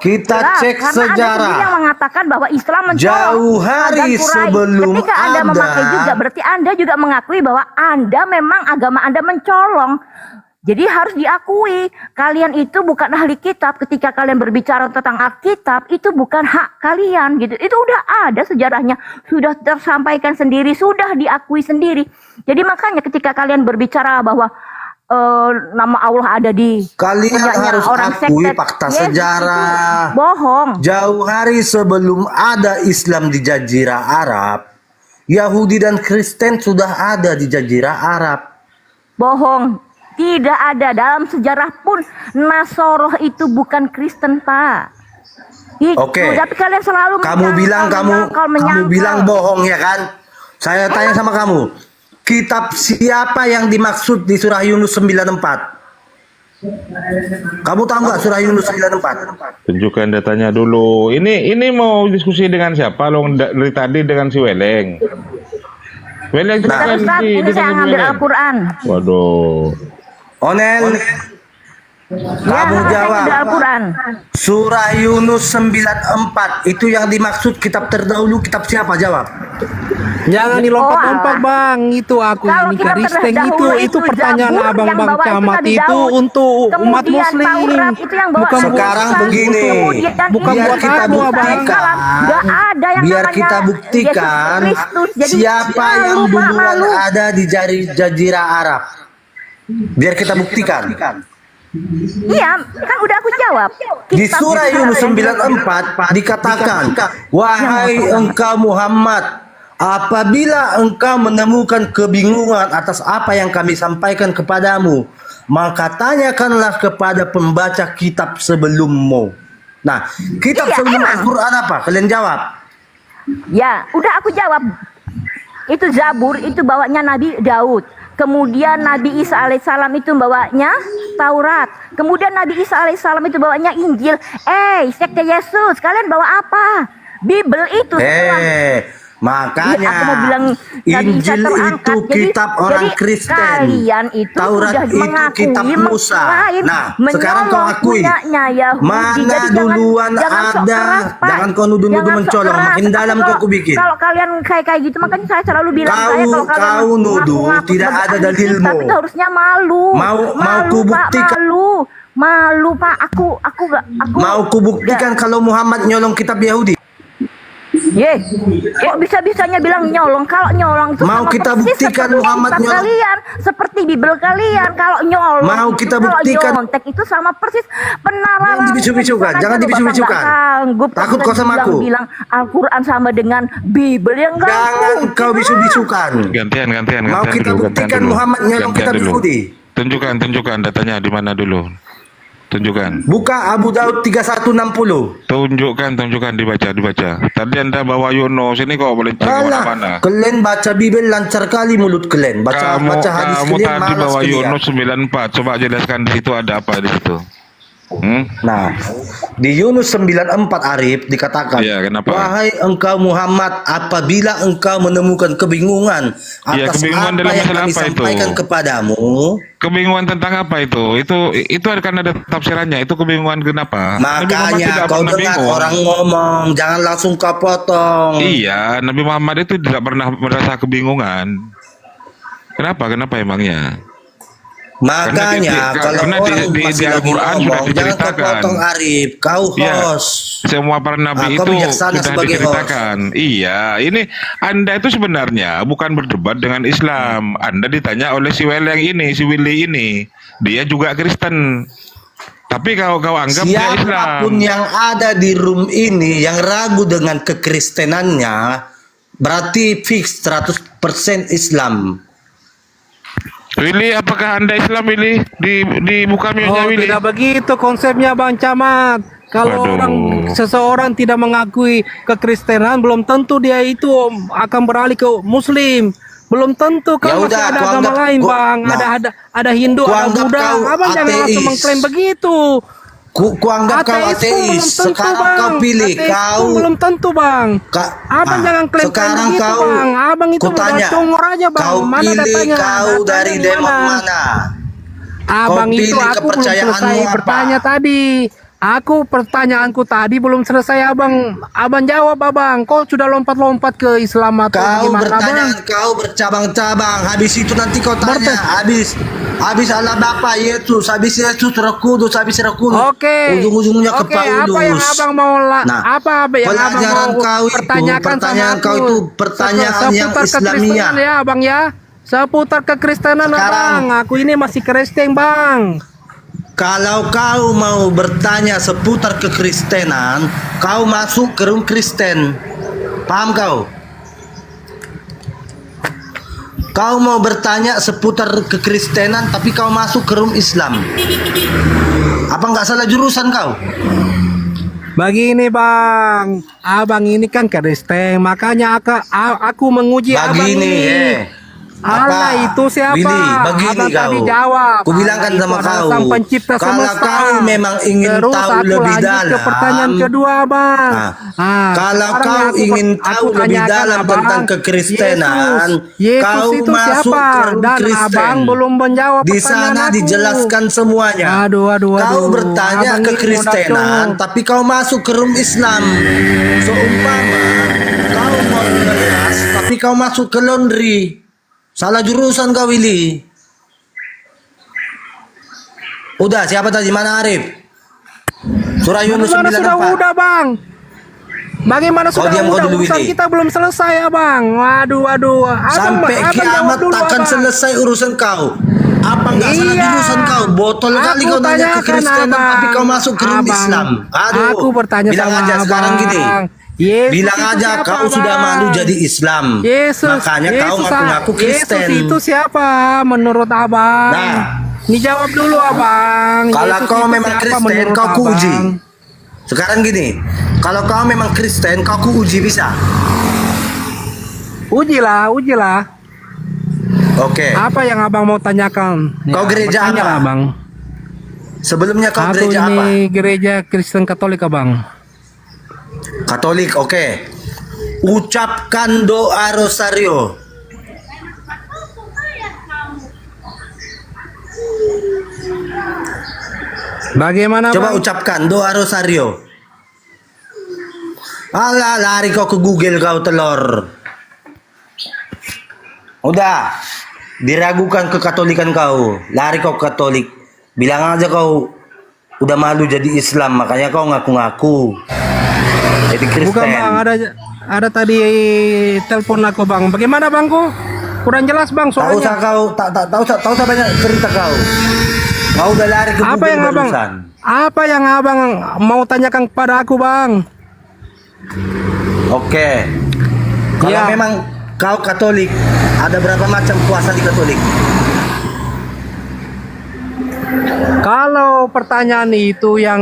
Speaker 13: Kita
Speaker 10: jelas,
Speaker 13: cek
Speaker 10: karena
Speaker 13: sejarah.
Speaker 10: Anda sendiri yang mengatakan bahwa Islam mencolong
Speaker 13: Jauh hari
Speaker 10: pagan Quraisy.
Speaker 13: sebelum
Speaker 10: Ketika Anda
Speaker 13: ada-
Speaker 10: memakai juga, berarti Anda juga mengakui bahwa Anda memang agama Anda mencolong. Jadi harus diakui, kalian itu bukan ahli kitab. Ketika kalian berbicara tentang Alkitab, itu bukan hak kalian gitu. Itu udah ada sejarahnya, sudah tersampaikan sendiri, sudah diakui sendiri. Jadi makanya ketika kalian berbicara bahwa nama Allah ada di
Speaker 13: Kalian
Speaker 10: punyanya
Speaker 13: harus
Speaker 10: orang
Speaker 13: akui
Speaker 10: sekte
Speaker 13: fakta
Speaker 10: Yesus,
Speaker 13: sejarah.
Speaker 10: itu bohong.
Speaker 13: Jauh hari sebelum ada Islam di Jazirah Arab, Yahudi dan Kristen sudah ada di Jazirah Arab.
Speaker 10: Bohong. Tidak ada dalam sejarah pun Nasoroh itu bukan Kristen, Pak. Itu,
Speaker 13: Oke.
Speaker 10: tapi kalian selalu
Speaker 13: Kamu bilang kamu
Speaker 10: menyangkal.
Speaker 13: bilang bohong ya kan? Saya tanya sama kamu. Kitab siapa yang dimaksud di surah Yunus 94? Kamu tahu nggak surah Yunus 94?
Speaker 9: Tunjukkan datanya dulu. Ini mau diskusi dengan siapa? Lo dari tadi dengan si Weleng. Weleng
Speaker 10: Ustaz, ini saya ngambil Al-Quran.
Speaker 9: Waduh.
Speaker 13: Onel, kamu
Speaker 10: Saya
Speaker 13: jawab.
Speaker 10: ngambil Al-Quran.
Speaker 13: Surah Yunus 94 itu yang dimaksud kitab terdahulu, kitab siapa? Jawab.
Speaker 4: Jangan dilompat-lompat bang, itu aku
Speaker 10: Kalau
Speaker 4: ini
Speaker 10: kita
Speaker 4: Kristen
Speaker 10: terdahulu
Speaker 4: itu pertanyaan
Speaker 10: Zabur
Speaker 4: abang
Speaker 10: yang
Speaker 4: bang
Speaker 10: bawa itu
Speaker 4: camat
Speaker 10: Nabi
Speaker 4: itu
Speaker 10: Daud.
Speaker 4: untuk umat
Speaker 10: Kemudian
Speaker 4: muslim,
Speaker 10: Taurat itu yang bawa
Speaker 4: bukan buat
Speaker 13: Sekarang
Speaker 10: Musa.
Speaker 13: begini,
Speaker 10: Kemudian
Speaker 4: bukan
Speaker 10: Injil
Speaker 4: buat
Speaker 13: kita
Speaker 4: kamu abang.
Speaker 13: buktikan,
Speaker 10: Nggak ada yang
Speaker 13: biar
Speaker 10: namanya
Speaker 13: kita buktikan
Speaker 10: Yesus Kristus. Jadi
Speaker 13: siapa yang
Speaker 10: malu, Pak,
Speaker 13: duluan
Speaker 10: malu.
Speaker 13: ada di Jazirah Arab. Biar kita buktikan.
Speaker 10: Iya, kan udah aku jawab.
Speaker 13: Di
Speaker 10: Kitab
Speaker 13: surah
Speaker 10: Musa
Speaker 13: Yunus
Speaker 10: yang
Speaker 13: 94 dikatakan, wahai engkau Muhammad, apabila engkau menemukan kebingungan atas apa yang kami sampaikan kepadamu, maka tanyakanlah kepada pembaca kitab sebelummu. Nah, kitab
Speaker 10: Iya,
Speaker 13: sebelum
Speaker 10: emang.
Speaker 13: Al-Quran apa? Kalian jawab.
Speaker 10: Ya, udah aku jawab. Itu Zabur itu bawanya Nabi Daud. Kemudian Nabi Isa alaihissalam itu bawanya Taurat. Kemudian Nabi Isa alaihissalam itu bawanya Injil. Sekte Yesus, kalian bawa apa? Bible itu semua.
Speaker 13: Makanya
Speaker 10: Aku mau bilang Nabi Isa
Speaker 13: Injil
Speaker 10: terangkat.
Speaker 13: itu kitab orang
Speaker 10: jadi
Speaker 13: Kristen.
Speaker 10: Kalian itu
Speaker 13: Taurat
Speaker 10: sudah
Speaker 13: itu
Speaker 10: mengakui
Speaker 13: kitab Musa.
Speaker 10: mengklaim,
Speaker 13: Nah, sekarang kau
Speaker 10: menyolong
Speaker 13: akui.
Speaker 10: punyanya Yahudi.
Speaker 13: Mana
Speaker 10: Jadi
Speaker 13: duluan
Speaker 10: jangan sok
Speaker 13: ada,
Speaker 10: keras, Pak.
Speaker 13: jangan kau nuduh-nuduh
Speaker 10: Jangan sok
Speaker 13: mencolok,
Speaker 10: keras.
Speaker 13: makin dalam
Speaker 10: Kalau-
Speaker 13: kau bikin.
Speaker 10: Kalau kalian kayak gitu, makanya saya selalu bilang
Speaker 13: Kau-
Speaker 10: saya kalau kalian
Speaker 13: kau nuduh,
Speaker 10: ngaku-ngaku
Speaker 13: tidak
Speaker 10: sebagai
Speaker 13: ada
Speaker 10: ahli
Speaker 13: dalilmu.
Speaker 10: kitab, itu harusnya malu.
Speaker 13: Mau
Speaker 10: malu,
Speaker 13: ku
Speaker 10: Pak,
Speaker 13: buktikan.
Speaker 10: malu Pak. Aku gak.
Speaker 13: Mau kubuktikan kalau Muhammad nyolong kitab Yahudi?
Speaker 10: Kok bisa-bisanya bilang nyolong? Kalau nyolong itu
Speaker 13: Mau
Speaker 10: sama
Speaker 13: kita
Speaker 10: persis
Speaker 13: buktikan
Speaker 10: seperti
Speaker 13: Muhammad
Speaker 10: kitab
Speaker 13: nyolong?
Speaker 10: kalian, seperti Bible kalian. Kalau nyolong,
Speaker 13: Mau kita
Speaker 10: kalau
Speaker 13: buktikan?
Speaker 10: nyontek itu sama persis penararan.
Speaker 13: Jangan dibisu-bisukan, jangan dibisu-bisukan. Takut kau sama aku.
Speaker 10: Bilang Al-Quran sama dengan Bible yang enggak.
Speaker 13: Jangan kau bisu-bisukan.
Speaker 9: Gantian
Speaker 13: Mau kita
Speaker 9: dulu,
Speaker 13: buktikan
Speaker 9: dulu.
Speaker 13: Muhammad nyolong
Speaker 9: Gantian
Speaker 13: kitab
Speaker 9: dulu.
Speaker 13: Yahudi?
Speaker 9: Tunjukkan datanya di mana dulu. Tunjukkan.
Speaker 13: Buka Abu Daud 3160.
Speaker 9: Tunjukkan dibaca. Tadi Anda bawa Yunus ini kok boleh cek mana-mana.
Speaker 13: Kalian baca Bible lancar kali mulut kalian. Baca hadis
Speaker 9: Kamu
Speaker 13: kalian
Speaker 9: tadi
Speaker 13: malas
Speaker 9: bawa
Speaker 13: kalian.
Speaker 9: Yunus 94. Coba jelaskan di situ ada apa di situ.
Speaker 13: Nah, di Yunus 94 Arif dikatakan,
Speaker 9: Iya, kenapa?
Speaker 13: wahai engkau Muhammad, apabila engkau menemukan kebingungan
Speaker 9: Iya,
Speaker 13: atas
Speaker 9: kebingungan
Speaker 13: apa
Speaker 9: dalam
Speaker 13: yang
Speaker 9: masalah
Speaker 13: kami
Speaker 9: apa itu?
Speaker 13: sampaikan kepadamu,
Speaker 9: Kebingungan tentang apa itu? Itu akan ada tafsirannya. Itu kebingungan kenapa? Nabi Muhammad
Speaker 13: makanya
Speaker 9: tidak
Speaker 13: kau
Speaker 9: pernah
Speaker 13: dengar
Speaker 9: bingung.
Speaker 13: orang ngomong, jangan langsung kau potong.
Speaker 9: Iya, Nabi Muhammad itu tidak pernah merasa kebingungan. Kenapa emangnya?
Speaker 13: Makanya kalau
Speaker 9: karena
Speaker 13: orang
Speaker 9: di
Speaker 13: masih lagi
Speaker 9: Al-Quran sudah
Speaker 13: ngomong, jangan kau
Speaker 9: diceritakan.
Speaker 13: potong Arif, kau
Speaker 9: Iya,
Speaker 13: host.
Speaker 9: semua para nabi
Speaker 13: Kau
Speaker 9: itu
Speaker 13: bijaksana
Speaker 9: sudah
Speaker 13: sebagai
Speaker 9: diceritakan. Iya, ini Anda itu sebenarnya bukan berdebat dengan Islam. Anda ditanya oleh si Weleng ini, si Willy ini. Dia juga Kristen. Tapi kau anggap dia Islam.
Speaker 13: Siapapun yang ada di room ini yang ragu dengan kekristenannya, berarti fix 100% Islam.
Speaker 9: Willy, apakah Anda Islam, Willy? Di muka mute-nya, Willy.
Speaker 4: Tidak begitu konsepnya Bang Camat. Kalau seseorang tidak mengakui kekristenan, belum tentu dia itu akan beralih ke Muslim. Belum tentu, kan
Speaker 13: Ya
Speaker 4: masih
Speaker 13: udah,
Speaker 4: ada
Speaker 13: aku
Speaker 4: agama
Speaker 13: anggap-
Speaker 4: lain,
Speaker 13: ku-
Speaker 4: Bang.
Speaker 13: nah,
Speaker 4: Ada Hindu,
Speaker 13: ku
Speaker 4: ada
Speaker 13: anggap
Speaker 4: Buddha.
Speaker 13: kau
Speaker 4: Abang jangan langsung
Speaker 13: ateis.
Speaker 4: mengklaim begitu.
Speaker 13: Ku anggap kau
Speaker 4: Ateis pun
Speaker 13: ateis.
Speaker 4: belum tentu,
Speaker 13: Sekarang
Speaker 4: Bang.
Speaker 13: kau pilih,
Speaker 4: Ateis pun
Speaker 13: kau
Speaker 4: belum tentu, Bang. Abang jangan klaim
Speaker 13: sekarang
Speaker 4: begitu,
Speaker 13: kau,
Speaker 4: Bang. Abang itu
Speaker 13: kutanya,
Speaker 4: udah congor aja, Bang.
Speaker 13: kau
Speaker 4: Mana
Speaker 13: pilih
Speaker 4: datanya?
Speaker 13: kau dari
Speaker 4: Datanya
Speaker 13: demon
Speaker 4: mana?
Speaker 13: mana?
Speaker 4: Abang
Speaker 13: Kau
Speaker 4: itu
Speaker 13: pilih
Speaker 4: aku belum
Speaker 13: kepercayaanmu
Speaker 4: selesai
Speaker 13: apa?
Speaker 4: bertanya tadi. Pertanyaanku tadi belum selesai, Abang jawab, Abang. Kok sudah lompat-lompat ke Islam atau
Speaker 13: Kau
Speaker 4: gimana,
Speaker 13: bertanya,
Speaker 4: Abang?
Speaker 13: kau bercabang-cabang. Habis itu nanti kau tanya. Habis Allah Bapa Yesus, habis Yesus Roh Kudus, habis Roh Kudus.
Speaker 4: Oke.
Speaker 13: Ujung-ujungnya ke
Speaker 4: Oke, apa yang
Speaker 13: Paulus.
Speaker 4: Abang mau apa yang Abang
Speaker 13: pelajaran
Speaker 4: mau
Speaker 13: kau itu,
Speaker 4: pertanyakan
Speaker 13: pertanyaan
Speaker 4: sama
Speaker 13: kau
Speaker 4: aku?
Speaker 13: itu pertanyaan yang
Speaker 4: Seputar
Speaker 13: Islamiyah.
Speaker 4: kekristenan ya, Abang ya. Seputar kekristenan,
Speaker 13: Sekarang-
Speaker 4: Abang. Aku ini masih Kristen, Bang.
Speaker 13: Kalau kau mau bertanya seputar kekristenan, kau masuk ke room Kristen. Paham kau? Kau mau bertanya seputar kekristenan tapi kau masuk ke room Islam. Apa nggak salah jurusan kau?
Speaker 4: Begini bang, abang ini kan Kristen, makanya aku menguji abang
Speaker 13: Begini,
Speaker 4: ini. Allah itu siapa?
Speaker 13: Willy, begini
Speaker 4: abang
Speaker 13: kau.
Speaker 4: tadi jawab.
Speaker 13: Ku bilang kan
Speaker 4: Allah
Speaker 13: sama
Speaker 4: itu adalah
Speaker 13: kau.
Speaker 4: Sang pencipta
Speaker 13: Kalau
Speaker 4: semesta.
Speaker 13: kau memang ingin
Speaker 4: Terus
Speaker 13: tahu
Speaker 4: aku
Speaker 13: lebih
Speaker 4: lanjut ke
Speaker 13: dalam,
Speaker 4: pertanyaan kedua bang.
Speaker 13: kalau
Speaker 4: sekarang
Speaker 13: kau ingin tahu lebih
Speaker 4: tanyakan,
Speaker 13: dalam
Speaker 4: abang,
Speaker 13: tentang kekristenan,
Speaker 4: Yesus
Speaker 13: kau
Speaker 4: itu
Speaker 13: masuk
Speaker 4: siapa?
Speaker 13: ke room
Speaker 4: Dan
Speaker 13: Kristen.
Speaker 4: abang belum menjawab
Speaker 13: Di
Speaker 4: pertanyaan
Speaker 13: sana
Speaker 4: aku.
Speaker 13: dijelaskan semuanya. Kau bertanya
Speaker 4: Abang ini
Speaker 13: kekristenan,
Speaker 4: udah
Speaker 13: tapi kau masuk ke room Islam. Seumpama kau mau kelas, tapi kau masuk ke laundry. Salah jurusan kau, Willy. Udah, siapa tadi? Mana Arif? Surah Yunus
Speaker 4: Bagaimana
Speaker 13: 9
Speaker 4: sudah
Speaker 13: apa?
Speaker 4: udah bang? Bagaimana
Speaker 13: Kau
Speaker 4: sudah
Speaker 13: diam, kau
Speaker 4: udah?
Speaker 13: dulu,
Speaker 4: Urusan
Speaker 13: Willy.
Speaker 4: kita belum selesai ya bang. Waduh.
Speaker 13: Sampai
Speaker 4: Abang
Speaker 13: kiamat
Speaker 4: jawab dulu,
Speaker 13: takkan
Speaker 4: Abang.
Speaker 13: selesai urusan kau. Apa nggak salah
Speaker 4: Iya.
Speaker 13: jurusan kau? Botol kali
Speaker 4: Aku
Speaker 13: kau nanya
Speaker 4: tanyakan,
Speaker 13: kekristenan,
Speaker 4: Abang.
Speaker 13: tapi kau masuk ke room
Speaker 4: Abang.
Speaker 13: Islam. Aduh,
Speaker 4: Aku bertanya
Speaker 13: bilang
Speaker 4: sama
Speaker 13: aja sekarang
Speaker 4: abang.
Speaker 13: gini.
Speaker 4: Yesus
Speaker 13: Bilang
Speaker 4: itu
Speaker 13: aja
Speaker 4: siapa,
Speaker 13: kau sudah
Speaker 4: Bang?
Speaker 13: malu jadi Islam. Makanya kau ngaku-ngaku Kristen.
Speaker 4: Yesus itu siapa menurut abang?
Speaker 13: Nah,
Speaker 4: dijawab dulu abang.
Speaker 13: kalau
Speaker 4: Yesus
Speaker 13: kau
Speaker 4: itu
Speaker 13: memang
Speaker 4: siapa
Speaker 13: Kristen,
Speaker 4: menurut
Speaker 13: kau kuuji.
Speaker 4: abang?
Speaker 13: Sekarang gini, kalau kau memang Kristen, kau kuuji bisa?
Speaker 4: Ujilah.
Speaker 13: Oke.
Speaker 4: Apa yang abang mau tanyakan?
Speaker 13: Kau gereja
Speaker 4: bertanya,
Speaker 13: apa?
Speaker 4: abang?
Speaker 13: Sebelumnya kau
Speaker 4: Aku
Speaker 13: gereja apa?
Speaker 4: ini gereja Kristen Katolik abang.
Speaker 13: Katolik, oke. Ucapkan doa rosario.
Speaker 4: Bagaimana
Speaker 13: Coba
Speaker 4: bang?
Speaker 13: ucapkan doa rosario. Alah, lari kau ke Google kau telur. Udah, diragukan kekatolikan kau. Lari kau ke Katolik. Bilang aja kau udah malu jadi Islam, makanya kau ngaku-ngaku jadi Kristen.
Speaker 4: Bukan bang, ada tadi telepon aku bang. Bagaimana bangku? Kurang jelas bang
Speaker 13: Tahu
Speaker 4: soalnya.
Speaker 13: kau tahu banyak cerita kau. Kau udah lari ke
Speaker 4: Apa
Speaker 13: Google
Speaker 4: yang abang?
Speaker 13: barusan.
Speaker 4: Apa yang abang mau tanyakan kepada aku bang?
Speaker 13: Oke. Kalau
Speaker 4: Ya.
Speaker 13: memang kau Katolik, ada berapa macam puasa di Katolik?
Speaker 4: Kalau pertanyaan itu yang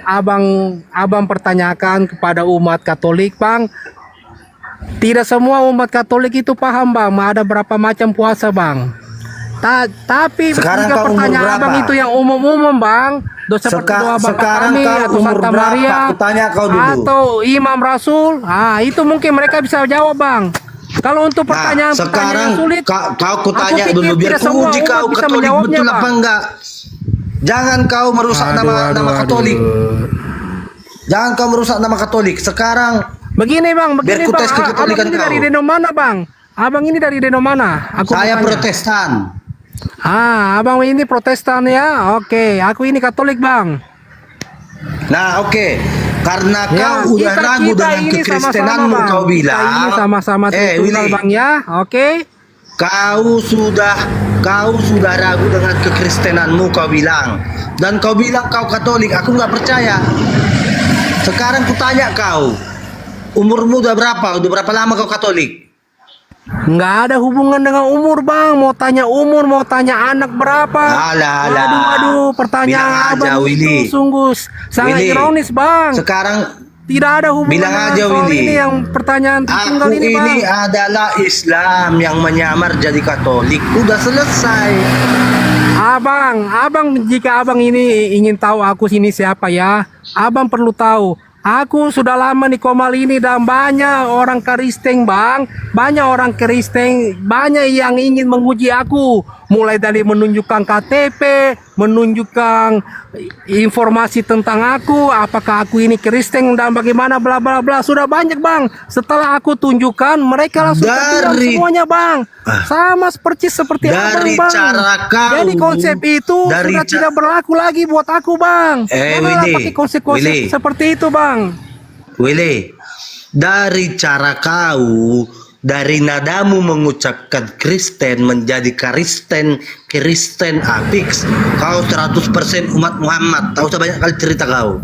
Speaker 4: abang pertanyakan kepada umat Katolik bang, tidak semua umat Katolik itu paham bang. Ada berapa macam puasa bang? Tapi
Speaker 13: Sekarang
Speaker 4: jika
Speaker 13: kau umur
Speaker 4: pertanyaan
Speaker 13: berapa?
Speaker 4: abang itu yang umum bang, seperti doa Bapa
Speaker 13: sekarang
Speaker 4: kami
Speaker 13: kau
Speaker 4: atau
Speaker 13: umur
Speaker 4: Santa
Speaker 13: berapa?
Speaker 4: Maria
Speaker 13: Aku tanya kau dulu.
Speaker 4: atau Imam Rasul, itu mungkin mereka bisa jawab bang. Kalau untuk pertanyaan
Speaker 13: sekarang
Speaker 4: sulit,
Speaker 13: kau kutanya
Speaker 4: aku pikir
Speaker 13: dulu biar
Speaker 4: tidak semua
Speaker 13: kuuji
Speaker 4: umat
Speaker 13: kau
Speaker 4: bisa
Speaker 13: Katolik
Speaker 4: menjawabnya,
Speaker 13: betul
Speaker 4: Bang.
Speaker 13: apa enggak. Jangan kau merusak nama Katolik. Jangan kau merusak nama Katolik. Sekarang
Speaker 4: begini bang,
Speaker 13: biar ku tes kekatolikan
Speaker 4: abang ini
Speaker 13: kau.
Speaker 4: dari deno mana bang? Abang ini dari deno mana?
Speaker 13: Saya
Speaker 4: mau tanya.
Speaker 13: Protestan.
Speaker 4: Abang ini Protestan ya? Oke, aku ini Katolik bang.
Speaker 13: Nah, oke. Karena
Speaker 4: Ya,
Speaker 13: kau udah ragu dengan
Speaker 4: ini
Speaker 13: kekristenanmu,
Speaker 4: sama-sama, Bang.
Speaker 13: kau
Speaker 4: Kita
Speaker 13: bilang.
Speaker 4: ini sama-sama Tritunggal,
Speaker 13: Willy,
Speaker 4: bang ya, oke?
Speaker 13: Kau sudah ragu dengan kekristenanmu, kau bilang. Dan kau bilang kau Katolik. Aku nggak percaya. Sekarang kutanya kau, umurmu udah berapa? Udah berapa lama kau Katolik?
Speaker 4: Nggak ada hubungan dengan umur bang. Mau tanya umur, mau tanya anak berapa?
Speaker 13: Alah.
Speaker 4: Aduh, pertanyaan
Speaker 13: Bilang aja,
Speaker 4: abang
Speaker 13: Willy.
Speaker 4: itu sungguh sangat
Speaker 13: Willy,
Speaker 4: ironis bang.
Speaker 13: Sekarang
Speaker 4: Tidak ada hubungan
Speaker 13: bilang
Speaker 4: dengan
Speaker 13: aja,
Speaker 4: soal
Speaker 13: Willy.
Speaker 4: ini yang pertanyaan Tritunggal
Speaker 13: aku
Speaker 4: ini bang.
Speaker 13: ini adalah Islam yang menyamar jadi Katolik. Udah selesai.
Speaker 4: Abang, jika abang ini ingin tahu aku sini siapa ya, abang perlu tahu. Aku sudah lama di Komal ini dan banyak orang Kristen bang, banyak yang ingin menguji aku. Mulai dari menunjukkan KTP, menunjukkan informasi tentang aku, apakah aku ini Kristen dan bagaimana bla bla bla. Sudah banyak bang. Setelah aku tunjukkan, mereka langsung terdiam semuanya bang. Sama seperti
Speaker 13: dari
Speaker 4: abang bang.
Speaker 13: cara kau,
Speaker 4: Jadi konsep itu
Speaker 13: dari
Speaker 4: sudah tidak berlaku lagi buat aku bang. Janganlah
Speaker 13: Willy,
Speaker 4: pakai konsep-konsep
Speaker 13: Willy.
Speaker 4: seperti itu bang.
Speaker 13: Willy, dari cara kau dari nadamu mengucapkan Kristen menjadi Kristen apix, kau 100% umat Muhammad. Tak usah banyak kali cerita kau.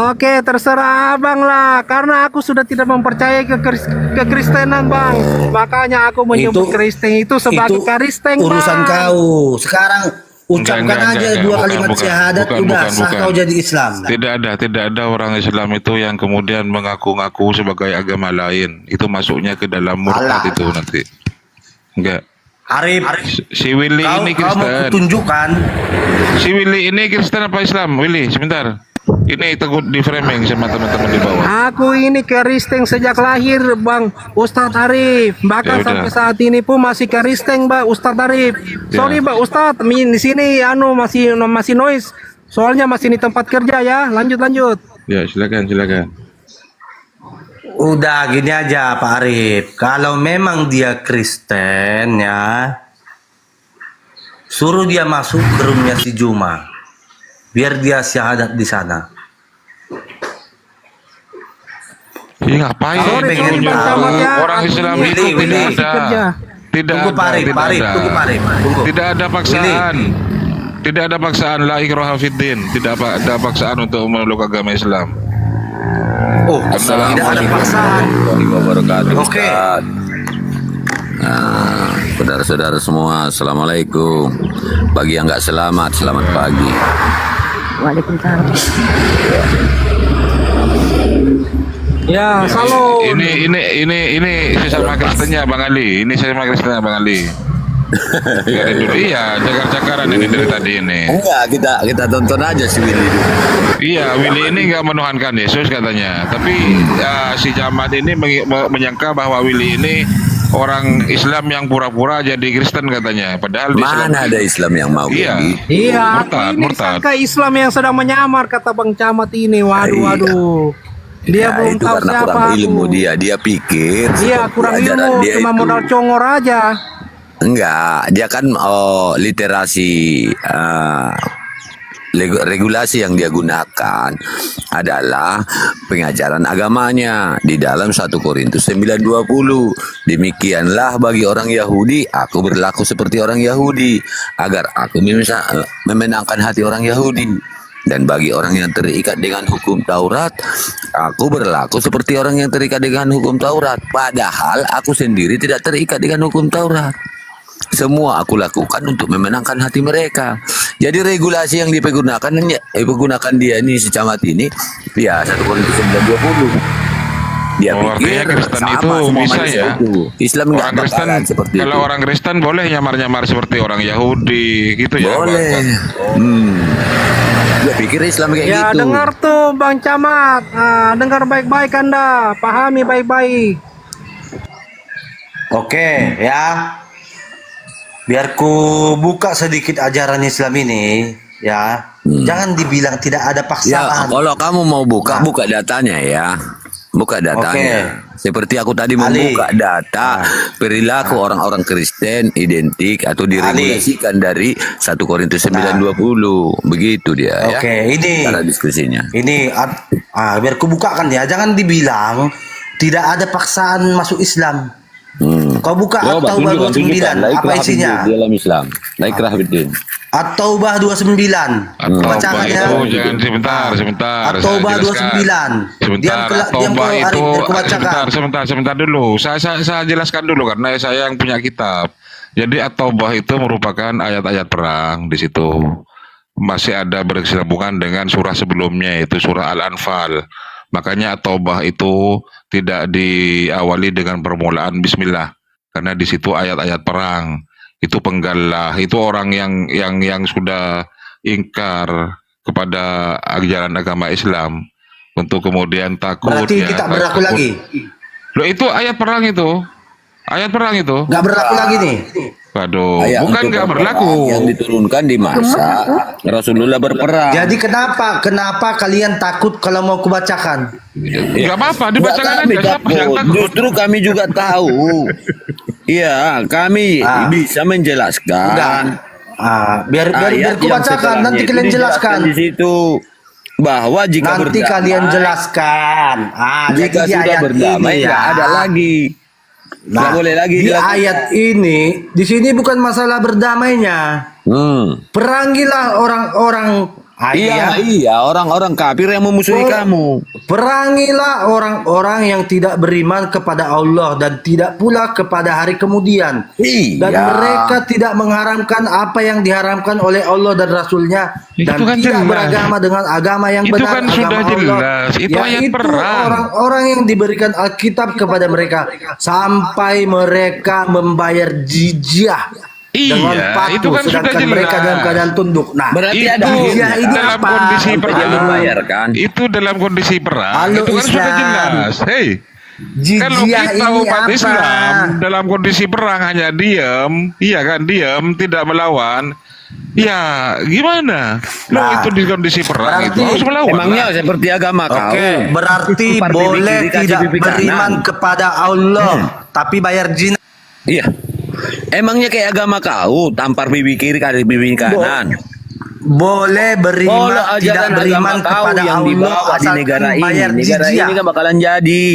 Speaker 4: Oke, terserah abang lah. Karena aku sudah tidak mempercayai kekristenan, bang. Makanya aku menyebut Kristen itu sebagai Kristen, bang.
Speaker 13: Urusan kau. Sekarang ucapkan aja dua kalimat syahadat, udah sah kau jadi Islam.
Speaker 9: Tidak ada orang Islam itu yang kemudian mengaku-ngaku sebagai agama lain. Itu masuknya ke dalam murtad itu nanti. Enggak.
Speaker 13: Arif,
Speaker 9: si Willy ini
Speaker 13: kau mau
Speaker 9: Kristen.
Speaker 13: kutunjukkan.
Speaker 9: Si Willy ini Kristen apa Islam? Willy, sebentar. Ini takut di framing sama teman-teman di bawah.
Speaker 4: Aku ini Kristen sejak lahir, bang Ustadz Arif. Bahkan
Speaker 9: Ya
Speaker 4: sampai
Speaker 9: udah.
Speaker 4: saat ini pun masih Kristen, bang Ustadz Arif. Sorry, bang Ustadz, di sini masih noise. Soalnya masih di tempat kerja ya. Lanjut.
Speaker 9: Ya, silakan.
Speaker 13: Udah gini aja Pak Arif, kalau memang dia Kristen ya, suruh dia masuk ke roomnya si Juma, biar dia syahadat di sana.
Speaker 9: Iya, ngapain?
Speaker 13: Sorry,
Speaker 9: Pengen
Speaker 13: Bang
Speaker 9: tahu.
Speaker 13: Camat ya,
Speaker 9: Orang Islam
Speaker 13: Willy,
Speaker 9: itu
Speaker 13: Willy.
Speaker 9: tidak
Speaker 13: Tunggu, Pak Arif,
Speaker 9: tidak
Speaker 13: Pak Arif,
Speaker 9: ada.
Speaker 13: tunggu, Pak Arif, tunggu.
Speaker 9: Tidak ada paksaan. Tidak ada paksaan la ikraha fiddin. Tidak ada paksaan untuk memeluk agama Islam.
Speaker 13: Oh, tidak ada paksaan.
Speaker 14: Oke. Nah, saudara-saudara semua, assalamualaikum. Bagi yang nggak selamat, selamat pagi.
Speaker 10: Waalaikumsalam.
Speaker 4: Ya, salam.
Speaker 9: Ini sesama Kristennya Bang Ali. Ini sesama Kristennya Bang Ali. Dari dulu iya, cakar-cakaran ini dari tadi ini.
Speaker 14: Enggak, kita tonton aja si Willy dulu.
Speaker 9: Iya, Willy ini nggak menuhankan Yesus katanya. Tapi si Camat ini menyangka bahwa Willy ini orang Islam yang pura-pura jadi Kristen katanya. Padahal di
Speaker 14: Mana ada Islam yang mau
Speaker 9: Iya.
Speaker 4: Iya, ini
Speaker 9: Murtad.
Speaker 4: sangka Islam yang sedang menyamar, kata Bang Camat ini. Waduh. Dia
Speaker 14: Ya,
Speaker 4: belum
Speaker 14: itu
Speaker 4: tahu
Speaker 14: karena
Speaker 4: siapa
Speaker 14: kurang
Speaker 4: aku.
Speaker 14: ilmu dia pikir
Speaker 4: Iya,
Speaker 14: seperti
Speaker 4: kurang
Speaker 14: ajaran
Speaker 4: ilmu,
Speaker 14: dia
Speaker 4: cuma
Speaker 14: itu.
Speaker 4: modal congor aja.
Speaker 14: Enggak, dia kan literasi regulasi yang dia gunakan adalah pengajaran agamanya di dalam 1 Korintus 9:20. Demikianlah bagi orang Yahudi, aku berlaku seperti orang Yahudi agar aku bisa memenangkan hati orang Yahudi. Dan bagi orang yang terikat dengan hukum Taurat, aku berlaku seperti orang yang terikat dengan hukum Taurat. Padahal aku sendiri tidak terikat dengan hukum Taurat. Semua aku lakukan untuk memenangkan hati mereka. Jadi regulasi yang dipergunakan dia ini si Camat ini, ya 1 Korintus 9:20. Dia
Speaker 9: artinya Kristen itu bisa ya.
Speaker 14: Islam
Speaker 9: orang Kristen
Speaker 14: seperti
Speaker 9: kalau
Speaker 14: itu.
Speaker 9: orang Kristen boleh nyamar-nyamar seperti orang Yahudi gitu ya.
Speaker 14: Boleh. Dia pikir Islam kayak
Speaker 4: Ya,
Speaker 14: gitu.
Speaker 4: dengar tuh Bang Camat. Dengar baik-baik Anda, pahami baik-baik.
Speaker 13: Oke ya, biar ku buka sedikit ajaran Islam ini ya. Jangan dibilang tidak ada
Speaker 14: Ya,
Speaker 13: paksaan.
Speaker 14: kalau kamu mau buka datanya ya. Buka datanya. Seperti aku tadi membuka data perilaku orang-orang Kristen identik atau diregulasikan dari 1 Korintus 9:20. Begitu dia ya.
Speaker 13: Oke, ini
Speaker 14: cara diskusinya.
Speaker 13: Ini biar ku bukakan ya. Jangan dibilang tidak ada paksaan masuk Islam. Kau buka At-Taubah 29, apa isinya?
Speaker 14: Di dalam Islam. La ikraha fiddin.
Speaker 13: At-Taubah 29.
Speaker 9: At-Taubah itu jangan sebentar.
Speaker 13: At-Taubah
Speaker 9: saya jelaskan.
Speaker 13: 29. Diam
Speaker 9: At-Taubah
Speaker 13: kau,
Speaker 9: itu
Speaker 13: Arif, biar ku bacakan.
Speaker 9: sebentar dulu. Saya jelaskan dulu karena saya yang punya kitab. Jadi At-Taubah itu merupakan ayat-ayat perang di situ. Masih ada berkesinambungan dengan surah sebelumnya yaitu surah Al-Anfal. Makanya At-Taubah itu tidak diawali dengan permulaan bismillah karena di situ ayat-ayat perang. Itu penggalah, itu orang yang sudah ingkar kepada ajaran agama Islam untuk kemudian takut.
Speaker 13: Berarti tidak berlaku lagi.
Speaker 9: Loh, itu ayat perang itu. Ayat perang itu.
Speaker 13: Nggak berlaku lagi nih.
Speaker 9: Waduh,
Speaker 14: Ayat
Speaker 9: bukan
Speaker 14: untuk
Speaker 9: nggak
Speaker 14: perang
Speaker 9: berlaku.
Speaker 14: yang diturunkan di masa Rasulullah berperang.
Speaker 13: Jadi kenapa kalian takut kalau mau kubacakan?
Speaker 9: Nggak apa-apa, dibacakan
Speaker 14: Kami
Speaker 9: aja. Siapa yang
Speaker 14: takut.
Speaker 9: takut?
Speaker 14: Justru kami juga tahu. Iya, kami bisa menjelaskan.
Speaker 13: Biar
Speaker 14: ayat yang
Speaker 13: kubacakan,
Speaker 14: setelahnya
Speaker 13: nanti
Speaker 14: itu
Speaker 13: kalian jelaskan.
Speaker 14: di situ bahwa jika
Speaker 13: Nanti
Speaker 14: berdamai,
Speaker 13: kalian jelaskan.
Speaker 14: jika
Speaker 13: Jadi di
Speaker 14: sudah
Speaker 13: ayat
Speaker 14: berdamai
Speaker 13: ini
Speaker 14: nggak
Speaker 13: ya.
Speaker 14: ada lagi Nggak boleh lagi
Speaker 13: di
Speaker 14: dilakukan.
Speaker 13: ayat ini, di sini bukan masalah berdamainya. Perangilah orang-orang
Speaker 14: Iya, orang-orang kafir yang memusuhi kamu.
Speaker 13: Perangilah orang-orang yang tidak beriman kepada Allah dan tidak pula kepada hari kemudian. Dan mereka tidak mengharamkan apa yang diharamkan oleh Allah dan Rasulnya, dan
Speaker 9: kan
Speaker 13: tidak
Speaker 9: jelas.
Speaker 13: beragama dengan agama yang
Speaker 9: Itu
Speaker 13: benar,
Speaker 9: kan
Speaker 13: agama
Speaker 9: sudah
Speaker 13: Allah.
Speaker 9: jelas. Itu ayat
Speaker 13: Yaitu
Speaker 9: perang.
Speaker 13: orang-orang yang diberikan Alkitab kepada mereka sampai mereka membayar jizyah. Dengan
Speaker 9: Iya,
Speaker 13: patuh,
Speaker 9: itu kan sudah
Speaker 13: sedangkan
Speaker 9: jelas.
Speaker 13: mereka dalam keadaan tunduk. Nah,
Speaker 14: Berarti
Speaker 9: itu
Speaker 14: ada
Speaker 13: jizyah ini
Speaker 9: dalam
Speaker 13: apa?
Speaker 9: kondisi perang.
Speaker 14: membayarkan.
Speaker 9: Itu dalam kondisi perang.
Speaker 13: Halo,
Speaker 9: itu kan sudah
Speaker 13: Islam.
Speaker 9: jelas. Hei, kalau
Speaker 13: Jizyah
Speaker 9: kita
Speaker 13: ini
Speaker 9: umat
Speaker 13: apa?
Speaker 9: Islam dalam kondisi perang hanya diam, iya kan, diam, tidak melawan. Ya, gimana?
Speaker 13: Nah,
Speaker 9: itu di kondisi perang itu
Speaker 13: berarti-
Speaker 9: harus melawan.
Speaker 14: Emangnya
Speaker 9: lah.
Speaker 14: seperti agama kau?
Speaker 13: Berarti
Speaker 14: Tampar pipi
Speaker 13: boleh
Speaker 14: kiri, kasih
Speaker 13: tidak
Speaker 14: pipi
Speaker 13: beriman
Speaker 14: kanan.
Speaker 13: kepada Allah, tapi bayar jinak.
Speaker 14: Iya. Emangnya kayak agama kau, tampar pipi kiri, kasih pipi kanan.
Speaker 13: Boleh beriman,
Speaker 14: Kalau
Speaker 13: tidak
Speaker 14: ajaran
Speaker 13: beriman
Speaker 14: agama kau
Speaker 13: kepada
Speaker 14: yang
Speaker 13: Allah
Speaker 14: dibawa di
Speaker 13: asalkan
Speaker 14: negara
Speaker 13: bayar
Speaker 14: ini, negara
Speaker 13: jizyah.
Speaker 14: ini kan bakalan jadi.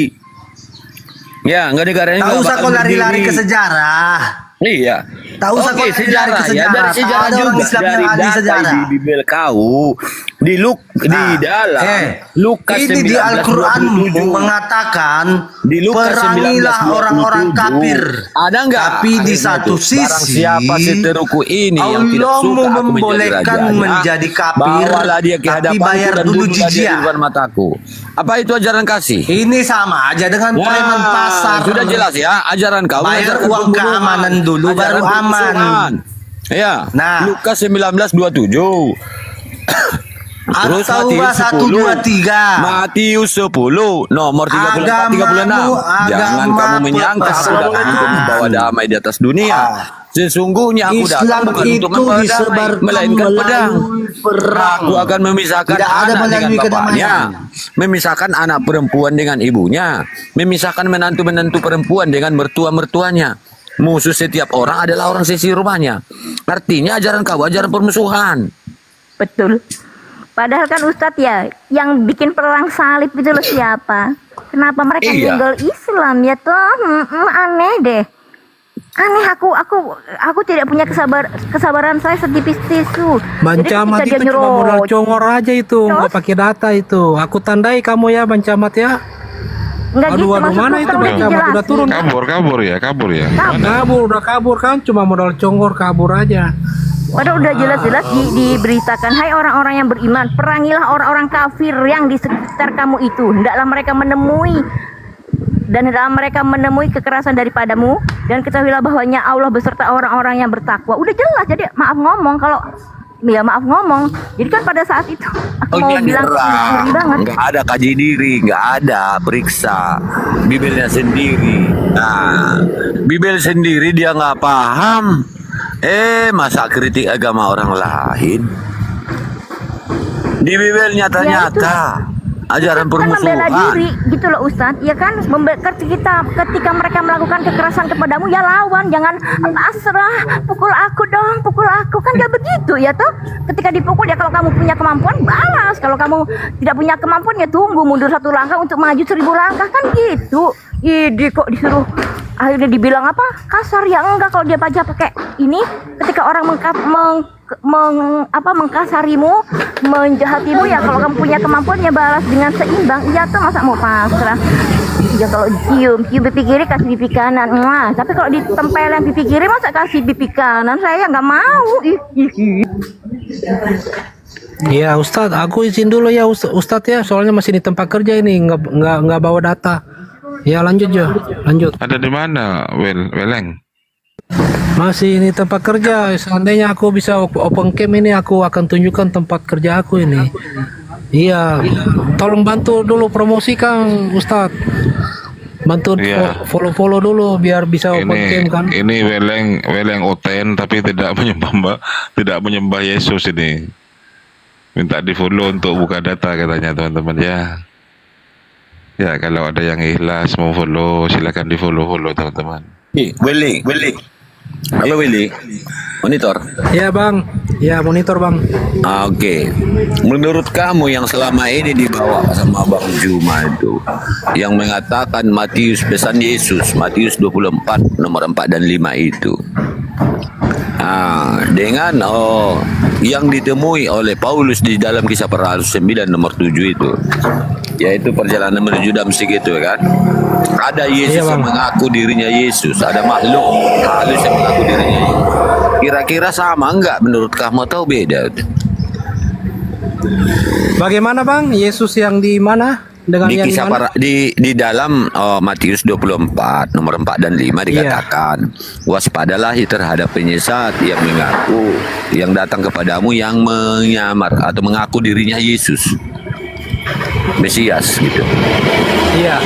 Speaker 14: Ya, enggak negara ini
Speaker 13: Tak
Speaker 14: nggak
Speaker 13: usah
Speaker 14: bakal
Speaker 13: kau lari-lari
Speaker 14: berdiri.
Speaker 13: ke sejarah.
Speaker 14: Iya.
Speaker 13: Tak usah kau
Speaker 14: Oke,
Speaker 13: lari-lari
Speaker 14: sejarah
Speaker 13: ke
Speaker 14: ya,
Speaker 13: sejarah.
Speaker 14: dari
Speaker 13: Tak
Speaker 14: sejarah
Speaker 13: ada orang
Speaker 14: juga,
Speaker 13: Islam yang
Speaker 14: dari
Speaker 13: ahli
Speaker 14: data
Speaker 13: sejarah.
Speaker 14: di Bibel kau, di dalam Lukas
Speaker 13: Ini di
Speaker 14: 19:27.
Speaker 13: Al-Quran mengatakan
Speaker 14: Di Lukas
Speaker 13: perangilah
Speaker 14: 19:27.
Speaker 13: orang-orang kafir.
Speaker 14: Ada enggak?
Speaker 13: Tapi di satu
Speaker 14: Barang
Speaker 13: sisi
Speaker 14: siapa seteruku ini yang tidak
Speaker 13: Allah
Speaker 14: suka aku
Speaker 13: membolehkan
Speaker 14: menjadi
Speaker 13: menjadi kafir,
Speaker 14: bawalah dia ke
Speaker 13: tapi
Speaker 14: hadapanku
Speaker 13: bayar
Speaker 14: dan
Speaker 13: dulu
Speaker 14: bunuhlah dia di
Speaker 13: jizyah.
Speaker 14: depan mataku. Apa itu ajaran kasih?
Speaker 13: Ini sama aja dengan preman pasar.
Speaker 14: Sudah jelas ya, ajaran kau
Speaker 13: Bayar
Speaker 14: mengajarkan
Speaker 13: uang
Speaker 14: pembunuhan.
Speaker 13: keamanan dulu,
Speaker 14: Ajaran
Speaker 13: baru aman.
Speaker 14: permusuhan. Ya,
Speaker 13: Nah.
Speaker 14: Lukas 19:27. Terus
Speaker 13: At-Taubah 123.
Speaker 14: Matius 10 nomor 34 36. Jangan kamu menyangka aku datang untuk membawa damai di atas dunia. Sesungguhnya aku datang
Speaker 13: Islam
Speaker 14: bukan untuk
Speaker 13: itu
Speaker 14: membawa damai,
Speaker 13: disebarkan
Speaker 14: melainkan pedang.
Speaker 13: melalui perang.
Speaker 14: Aku akan memisahkan
Speaker 13: Tidak ada
Speaker 14: anak dengan
Speaker 13: melalui
Speaker 14: bapaknya,
Speaker 13: kedamaian.
Speaker 14: memisahkan anak perempuan dengan ibunya, memisahkan menantu-menantu perempuan dengan mertua-mertuanya. Musuh setiap orang adalah orang sisi rumahnya. Artinya ajaran kau ajaran permusuhan.
Speaker 10: Betul. Padahal kan Ustadz ya, yang bikin perang salib itu loh siapa? Kenapa mereka
Speaker 14: Iya.
Speaker 10: nyenggol Islam ya toh? Aneh deh. Aneh aku tidak punya kesabaran saya setipis tisu.
Speaker 4: Bancamat
Speaker 10: Jadi ketika
Speaker 4: itu
Speaker 10: dia
Speaker 4: cuma modal
Speaker 10: nyerocos,
Speaker 4: congor aja itu, nggak pakai data itu. Aku tandai kamu ya Bancamat ya.
Speaker 10: Enggak gitu,
Speaker 4: Aduh,
Speaker 10: maksudku
Speaker 4: mana
Speaker 10: kan
Speaker 4: itu
Speaker 10: udah
Speaker 4: Bancamat udah
Speaker 10: dijelasin.
Speaker 4: turun.
Speaker 9: Kabur ya. Mana?
Speaker 4: Udah kabur kan, cuma modal congor kabur aja.
Speaker 10: Padahal udah jelas-jelas diberitakan, hai orang-orang yang beriman, perangilah orang-orang kafir yang di sekitar kamu itu. Hendaklah mereka menemui kekerasan daripadamu, dan ketahuilah bahwanya Allah beserta orang-orang yang bertakwa. Udah jelas, jadi maaf ngomong. Jadi kan pada saat itu aku mau bilang ngeri banget.
Speaker 14: Nggak ada kaji diri, nggak ada periksa Bibelnya sendiri. Nah, Bibel sendiri dia nggak paham. Masa kritik agama orang lain? Di Bibel nyata-nyata ajaran
Speaker 10: Kan membela
Speaker 14: permusuhan.
Speaker 10: diri gitu loh Ustadz, ya kan? Ketika mereka melakukan kekerasan kepadamu, ya lawan, jangan pasrah, pukul aku dong, pukul aku, kan gak begitu ya toh? Ketika dipukul ya, kalau kamu punya kemampuan balas, kalau kamu tidak punya kemampuan ya tunggu mundur 1 langkah untuk maju 1000 langkah, kan gitu. Ide kok disuruh akhirnya dibilang apa? Kasar ya enggak, kalau dia baca pakai ini, ketika orang mengkasarimu, menjahatimu, ya kalau kamu punya kemampuan ya balas dengan seimbang. Iya tuh, masa mau pasrah? Ya kalau cium pipi kiri kasih pipi kanan. Nah, tapi kalau ditempelin pipi kiri masa kasih pipi kanan? Saya nggak mau.
Speaker 4: Ya Ustadz, aku izin dulu ya Ustadz ya, soalnya masih di tempat kerja ini, nggak bawa data. Ya lanjut.
Speaker 9: Ada di mana, Weleng?
Speaker 4: Masih ini tempat kerja. Seandainya aku bisa open cam ini, aku akan tunjukkan tempat kerja aku ini. Iya, tolong bantu dulu promosikan Ustadz. Bantu
Speaker 9: Iya.
Speaker 4: follow dulu biar bisa open cam kan.
Speaker 9: Ini Weleng Oten tapi tidak menyembah Yesus ini. Minta di follow untuk buka data katanya teman-teman ya. Ya kalau ada yang ikhlas mau follow silakan di follow teman-teman.
Speaker 14: Welling. Halo Willy, monitor.
Speaker 4: Ya bang, ya monitor bang.
Speaker 14: Oke, menurut kamu yang selama ini dibawa sama Bang Juma itu, yang mengatakan Matius pesan Yesus, Matius 24 nomor 4 dan 5 itu, dengan yang ditemui oleh Paulus di dalam Kisah Para Rasul 9 nomor 7 itu, yaitu perjalanan menuju Damsyik itu kan, ada Yesus yang mengaku dirinya Yesus, ada makhluk halus yang mengaku dirinya Yesus. Kira-kira sama enggak menurut kamu atau beda?
Speaker 4: Bagaimana bang? Yesus yang di mana? Dengan
Speaker 14: Di
Speaker 4: yang
Speaker 14: kisah
Speaker 4: mana?
Speaker 14: di dalam Matius 24 nomor 4 dan 5 dikatakan, waspadalah terhadap penyesat yang mengaku yang datang kepadamu yang menyamar atau mengaku dirinya Yesus, Mesias gitu.
Speaker 4: Iya.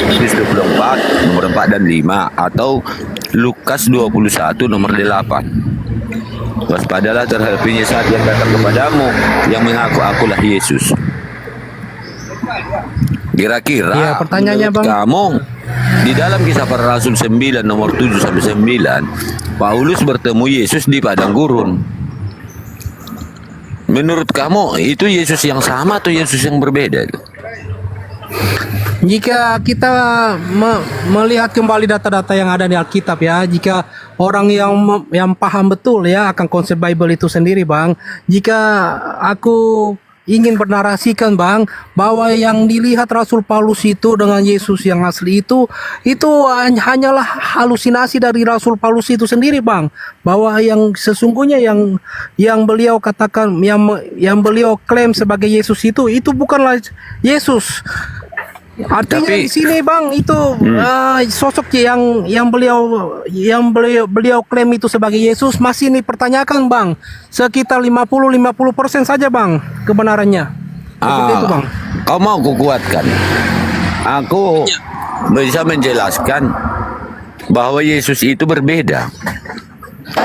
Speaker 14: Matius 24 nomor 4 dan 5 atau Lukas 21 nomor 8. Waspadalah terhadap penyesat yang datang kepadamu yang mengaku akulah Yesus. Kira-kira
Speaker 4: Iya, pertanyaannya
Speaker 14: menurut
Speaker 4: bang.
Speaker 14: kamu di dalam Kisah Para Rasul 9 nomor 7 sampai 9, Paulus bertemu Yesus di padang gurun. Menurut kamu itu Yesus yang sama atau Yesus yang berbeda?
Speaker 4: Jika kita melihat kembali data-data yang ada di Alkitab ya, jika orang yang paham betul ya akan konsep Bible itu sendiri bang, jika aku ingin bernarasikan bang, bahwa yang dilihat Rasul Paulus itu dengan Yesus yang asli itu hanyalah halusinasi dari Rasul Paulus itu sendiri bang, bahwa yang sesungguhnya yang beliau katakan, yang beliau klaim sebagai Yesus itu bukanlah Yesus. Artinya di sini bang itu sosok yang beliau klaim itu sebagai Yesus masih dipertanyakan bang, sekitar 50% saja bang kebenarannya. Seperti itu bang.
Speaker 14: Kau mau kukuatkan? Aku bisa menjelaskan bahwa Yesus itu berbeda.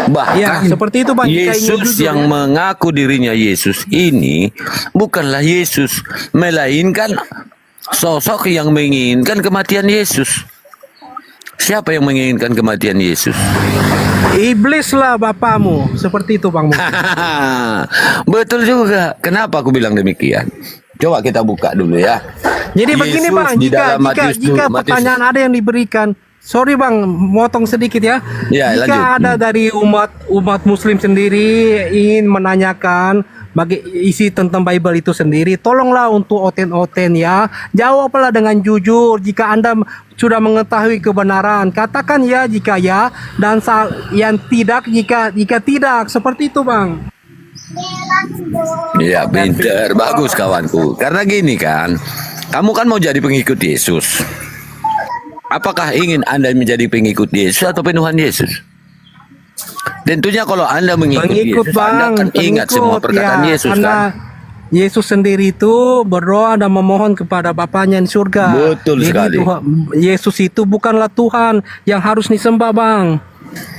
Speaker 14: Bahkan
Speaker 4: Ya, seperti itu bang. Jika ingin
Speaker 14: Yesus
Speaker 4: jujur,
Speaker 14: yang
Speaker 4: ya.
Speaker 14: mengaku dirinya Yesus ini bukanlah Yesus, melainkan sosok yang menginginkan kematian Yesus. Siapa yang menginginkan kematian Yesus?
Speaker 4: Iblis lah bapamu. Seperti itu bang.
Speaker 14: Betul juga. Kenapa aku bilang demikian? Coba kita buka dulu ya.
Speaker 4: Jadi begini
Speaker 14: Yesus
Speaker 4: bang,
Speaker 14: di dalam Matius
Speaker 4: jika
Speaker 14: Matius-
Speaker 4: pertanyaan ada yang diberikan, sorry bang, motong sedikit ya.
Speaker 14: Ya,
Speaker 4: Jika
Speaker 14: lanjut.
Speaker 4: ada dari umat Muslim sendiri ingin menanyakan bagi isi tentang Bible itu sendiri, tolonglah untuk oten-oten ya, jawablah dengan jujur. Jika Anda sudah mengetahui kebenaran, katakan ya jika ya, dan yang tidak jika tidak. Seperti itu bang.
Speaker 14: Ya pinter, bagus kawanku. Karena gini kan, kamu kan mau jadi pengikut Yesus. Apakah ingin Anda menjadi pengikut Yesus atau penuhan Yesus? Tentunya kalau Anda mengikut
Speaker 4: Pengikut
Speaker 14: Yesus, Anda
Speaker 4: bang,
Speaker 14: akan ingat semua perkataan
Speaker 4: ya,
Speaker 14: Yesus
Speaker 4: karena
Speaker 14: kan?
Speaker 4: Yesus sendiri itu berdoa dan memohon kepada Bapaknya di surga.
Speaker 14: Betul
Speaker 4: Jadi
Speaker 14: sekali.
Speaker 4: Yesus itu bukanlah Tuhan yang harus disembah bang.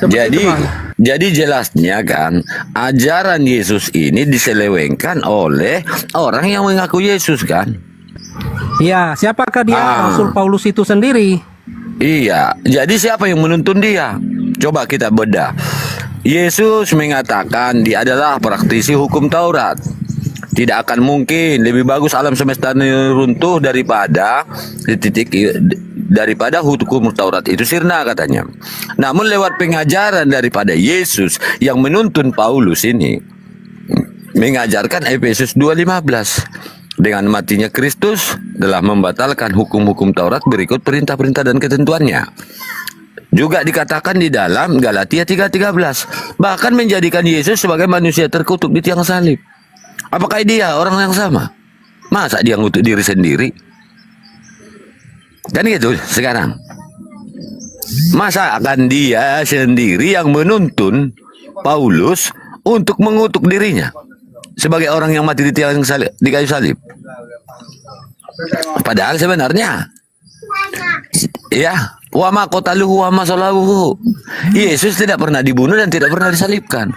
Speaker 4: Seperti itu, Bang.
Speaker 14: Jadi jelasnya kan, ajaran Yesus ini diselewengkan oleh orang yang mengaku Yesus kan?
Speaker 4: Ya, siapakah dia? Rasul Paulus itu sendiri.
Speaker 14: Iya, jadi siapa yang menuntun dia? Coba kita bedah. Yesus mengatakan dia adalah praktisi hukum Taurat. Tidak akan mungkin, lebih bagus alam semesta ini runtuh daripada hukum Taurat itu sirna katanya. Namun lewat pengajaran daripada Yesus yang menuntun Paulus ini mengajarkan Efesus 2:15. Dengan matinya Kristus telah membatalkan hukum-hukum Taurat berikut perintah-perintah dan ketentuannya. Juga dikatakan di dalam Galatia 3:13, bahkan menjadikan Yesus sebagai manusia terkutuk di tiang salib. Apakah dia orang yang sama? Masa dia ngutuk diri sendiri? Kan gitu sekarang. Masa akan dia sendiri yang menuntun Paulus untuk mengutuk dirinya sebagai orang yang mati di tiang salib, di kayu salib? Padahal sebenarnya ya, wa ma qataluhu wa ma salabuhu. Yesus tidak pernah dibunuh dan tidak pernah disalibkan.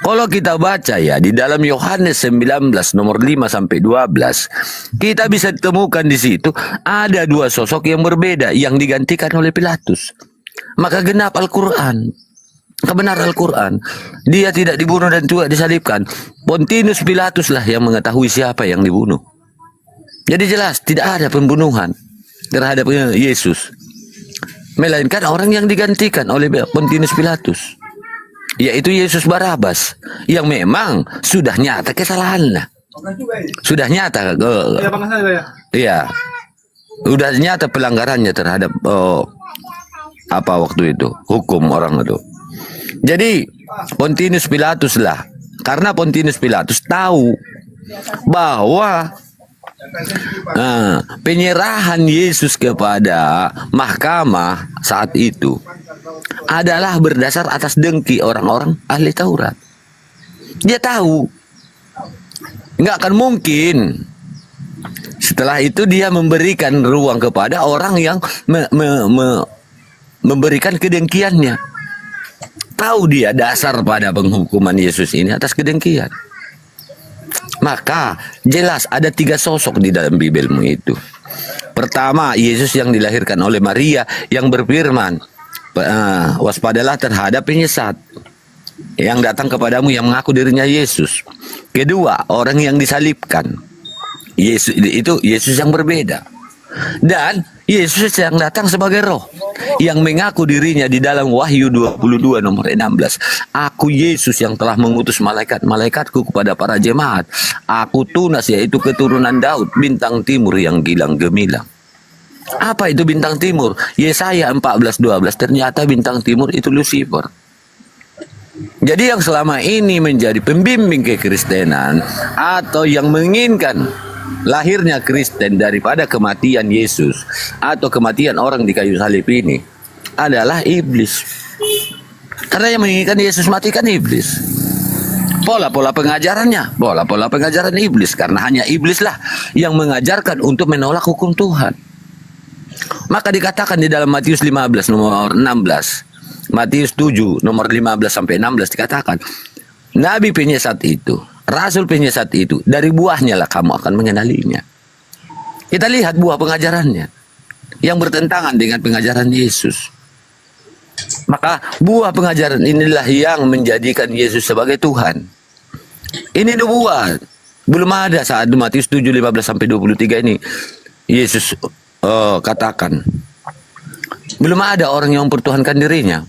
Speaker 14: Kalau kita baca ya di dalam Yohanes 19 nomor 5 sampai 12, kita bisa temukan di situ ada dua sosok yang berbeda yang digantikan oleh Pilatus. Maka genap Al-Qur'an. kebenar Al-Quran. Dia tidak dibunuh dan juga disalibkan. Pontius Pilatus lah yang mengetahui siapa yang dibunuh. Jadi jelas tidak ada pembunuhan terhadap Yesus, melainkan orang yang digantikan oleh Pontius Pilatus, yaitu Yesus Barabas, yang memang sudah nyata kesalahannya. Sudah nyata iya, sudah nyata pelanggarannya terhadap apa waktu itu, hukum orang itu. Jadi Pontius Pilatus lah, karena Pontius Pilatus tahu bahwa penyerahan Yesus kepada mahkamah saat itu adalah berdasar atas dengki orang-orang ahli Taurat. Dia tahu nggak akan mungkin setelah itu dia memberikan ruang kepada orang yang memberikan kedengkiannya. Tahu dia dasar pada penghukuman Yesus ini atas kedengkian. Maka jelas ada 3 sosok di dalam Bibelmu itu. Pertama, Yesus yang dilahirkan oleh Maria yang berfirman, waspadalah terhadap penyesat yang datang kepadamu yang mengaku dirinya Yesus. Kedua, orang yang disalibkan. Yesus itu Yesus yang berbeda. Dan Yesus yang datang sebagai roh yang mengaku dirinya di dalam Wahyu 22 nomor 16. Aku Yesus yang telah mengutus malaikat-malaikatku kepada para jemaat. Aku Tunas, yaitu keturunan Daud, bintang timur yang gilang gemilang. Apa itu bintang timur? Yesaya 14:12. Ternyata bintang timur itu Lucifer. Jadi yang selama ini menjadi pembimbing kekristenan atau yang menginginkan lahirnya Kristen daripada kematian Yesus atau kematian orang di kayu salib ini adalah iblis. Karena yang menginginkan Yesus mati kan iblis. Pola-pola pengajarannya, pola-pola pengajaran iblis, karena hanya iblislah yang mengajarkan untuk menolak hukum Tuhan. Maka dikatakan di dalam Matius 15 nomor 16, Matius 7 nomor 15 sampai 16 dikatakan, nabi penyesat itu, rasul penyesat itu, dari buahnya lah kamu akan mengenalinya. Kita lihat buah pengajarannya yang bertentangan dengan pengajaran Yesus. Maka buah pengajaran inilah yang menjadikan Yesus sebagai Tuhan. Ini nubuat. Belum ada saat Matius 7 15 sampai 23 ini Yesus katakan belum ada orang yang mempertuhankan dirinya.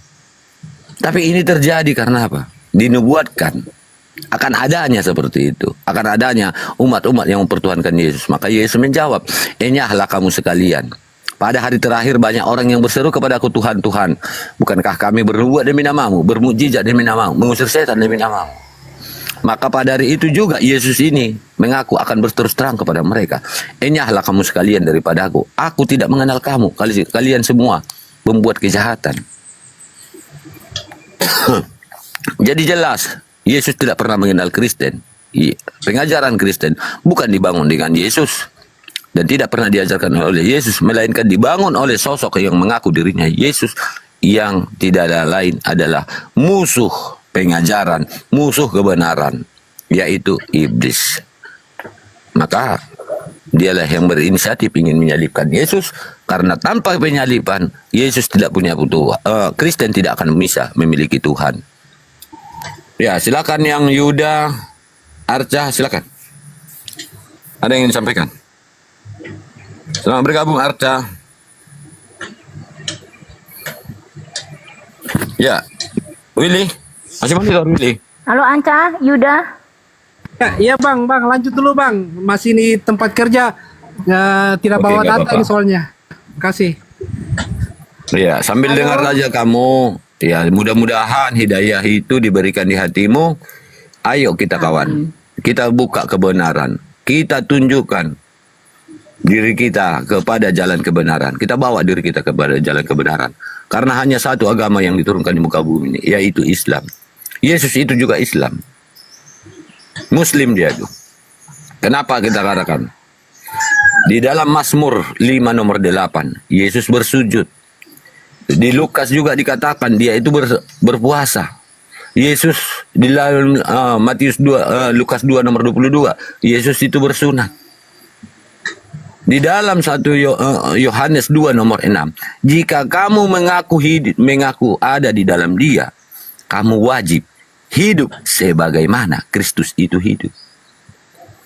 Speaker 14: Tapi ini terjadi karena apa? Dinubuatkan akan adanya seperti itu, akan adanya umat-umat yang mempertuhankan Yesus. Maka Yesus menjawab, enyahlah kamu sekalian, pada hari terakhir banyak orang yang berseru kepadaku, Tuhan, Tuhan, bukankah kami bernubuat demi namamu, bermukjizat demi namamu, mengusir setan demi namamu? Maka pada hari itu juga Yesus ini mengaku akan berterus terang kepada mereka, enyahlah kamu sekalian daripadaku, aku tidak mengenal kamu, kalian semua membuat kejahatan. Jadi jelas Yesus tidak pernah mengenal Kristen. Pengajaran Kristen bukan dibangun dengan Yesus dan tidak pernah diajarkan oleh Yesus, melainkan dibangun oleh sosok yang mengaku dirinya Yesus, yang tidak ada lain adalah musuh pengajaran, musuh kebenaran, yaitu iblis. Maka dialah yang berinisiatif ingin menyalibkan Yesus, karena tanpa penyaliban Yesus tidak punya Kristen tidak akan bisa memiliki Tuhan. Ya, silakan yang Yuda, Arca, silakan. Ada yang ingin disampaikan? Selamat bergabung Arca. Ya, Willy, masih mana Willy?
Speaker 10: Halo Anca, Yuda.
Speaker 4: Ya bang, lanjut dulu bang. Masih di tempat kerja, tidak
Speaker 14: Oke,
Speaker 4: bawa
Speaker 14: nggak
Speaker 4: data
Speaker 14: apa-apa.
Speaker 4: ini soalnya. Kasih.
Speaker 14: Ya, sambil dengar saja kamu. Ya, mudah-mudahan hidayah itu diberikan di hatimu. Ayo kita kawan, kita buka kebenaran, kita tunjukkan diri kita kepada jalan kebenaran. Kita bawa diri kita kepada jalan kebenaran. Karena hanya satu agama yang diturunkan di muka bumi ini, yaitu Islam. Yesus itu juga Islam. Muslim dia itu. Kenapa kita katakan? Di dalam Mazmur 5 nomor 8, Yesus bersujud. Di Lukas juga dikatakan dia itu berpuasa. Yesus di dalam Lukas 2 nomor 22, Yesus itu bersunat. Di dalam 1 Yohanes 2 nomor 6, jika kamu mengaku ada di dalam dia, kamu wajib hidup sebagaimana Kristus itu hidup.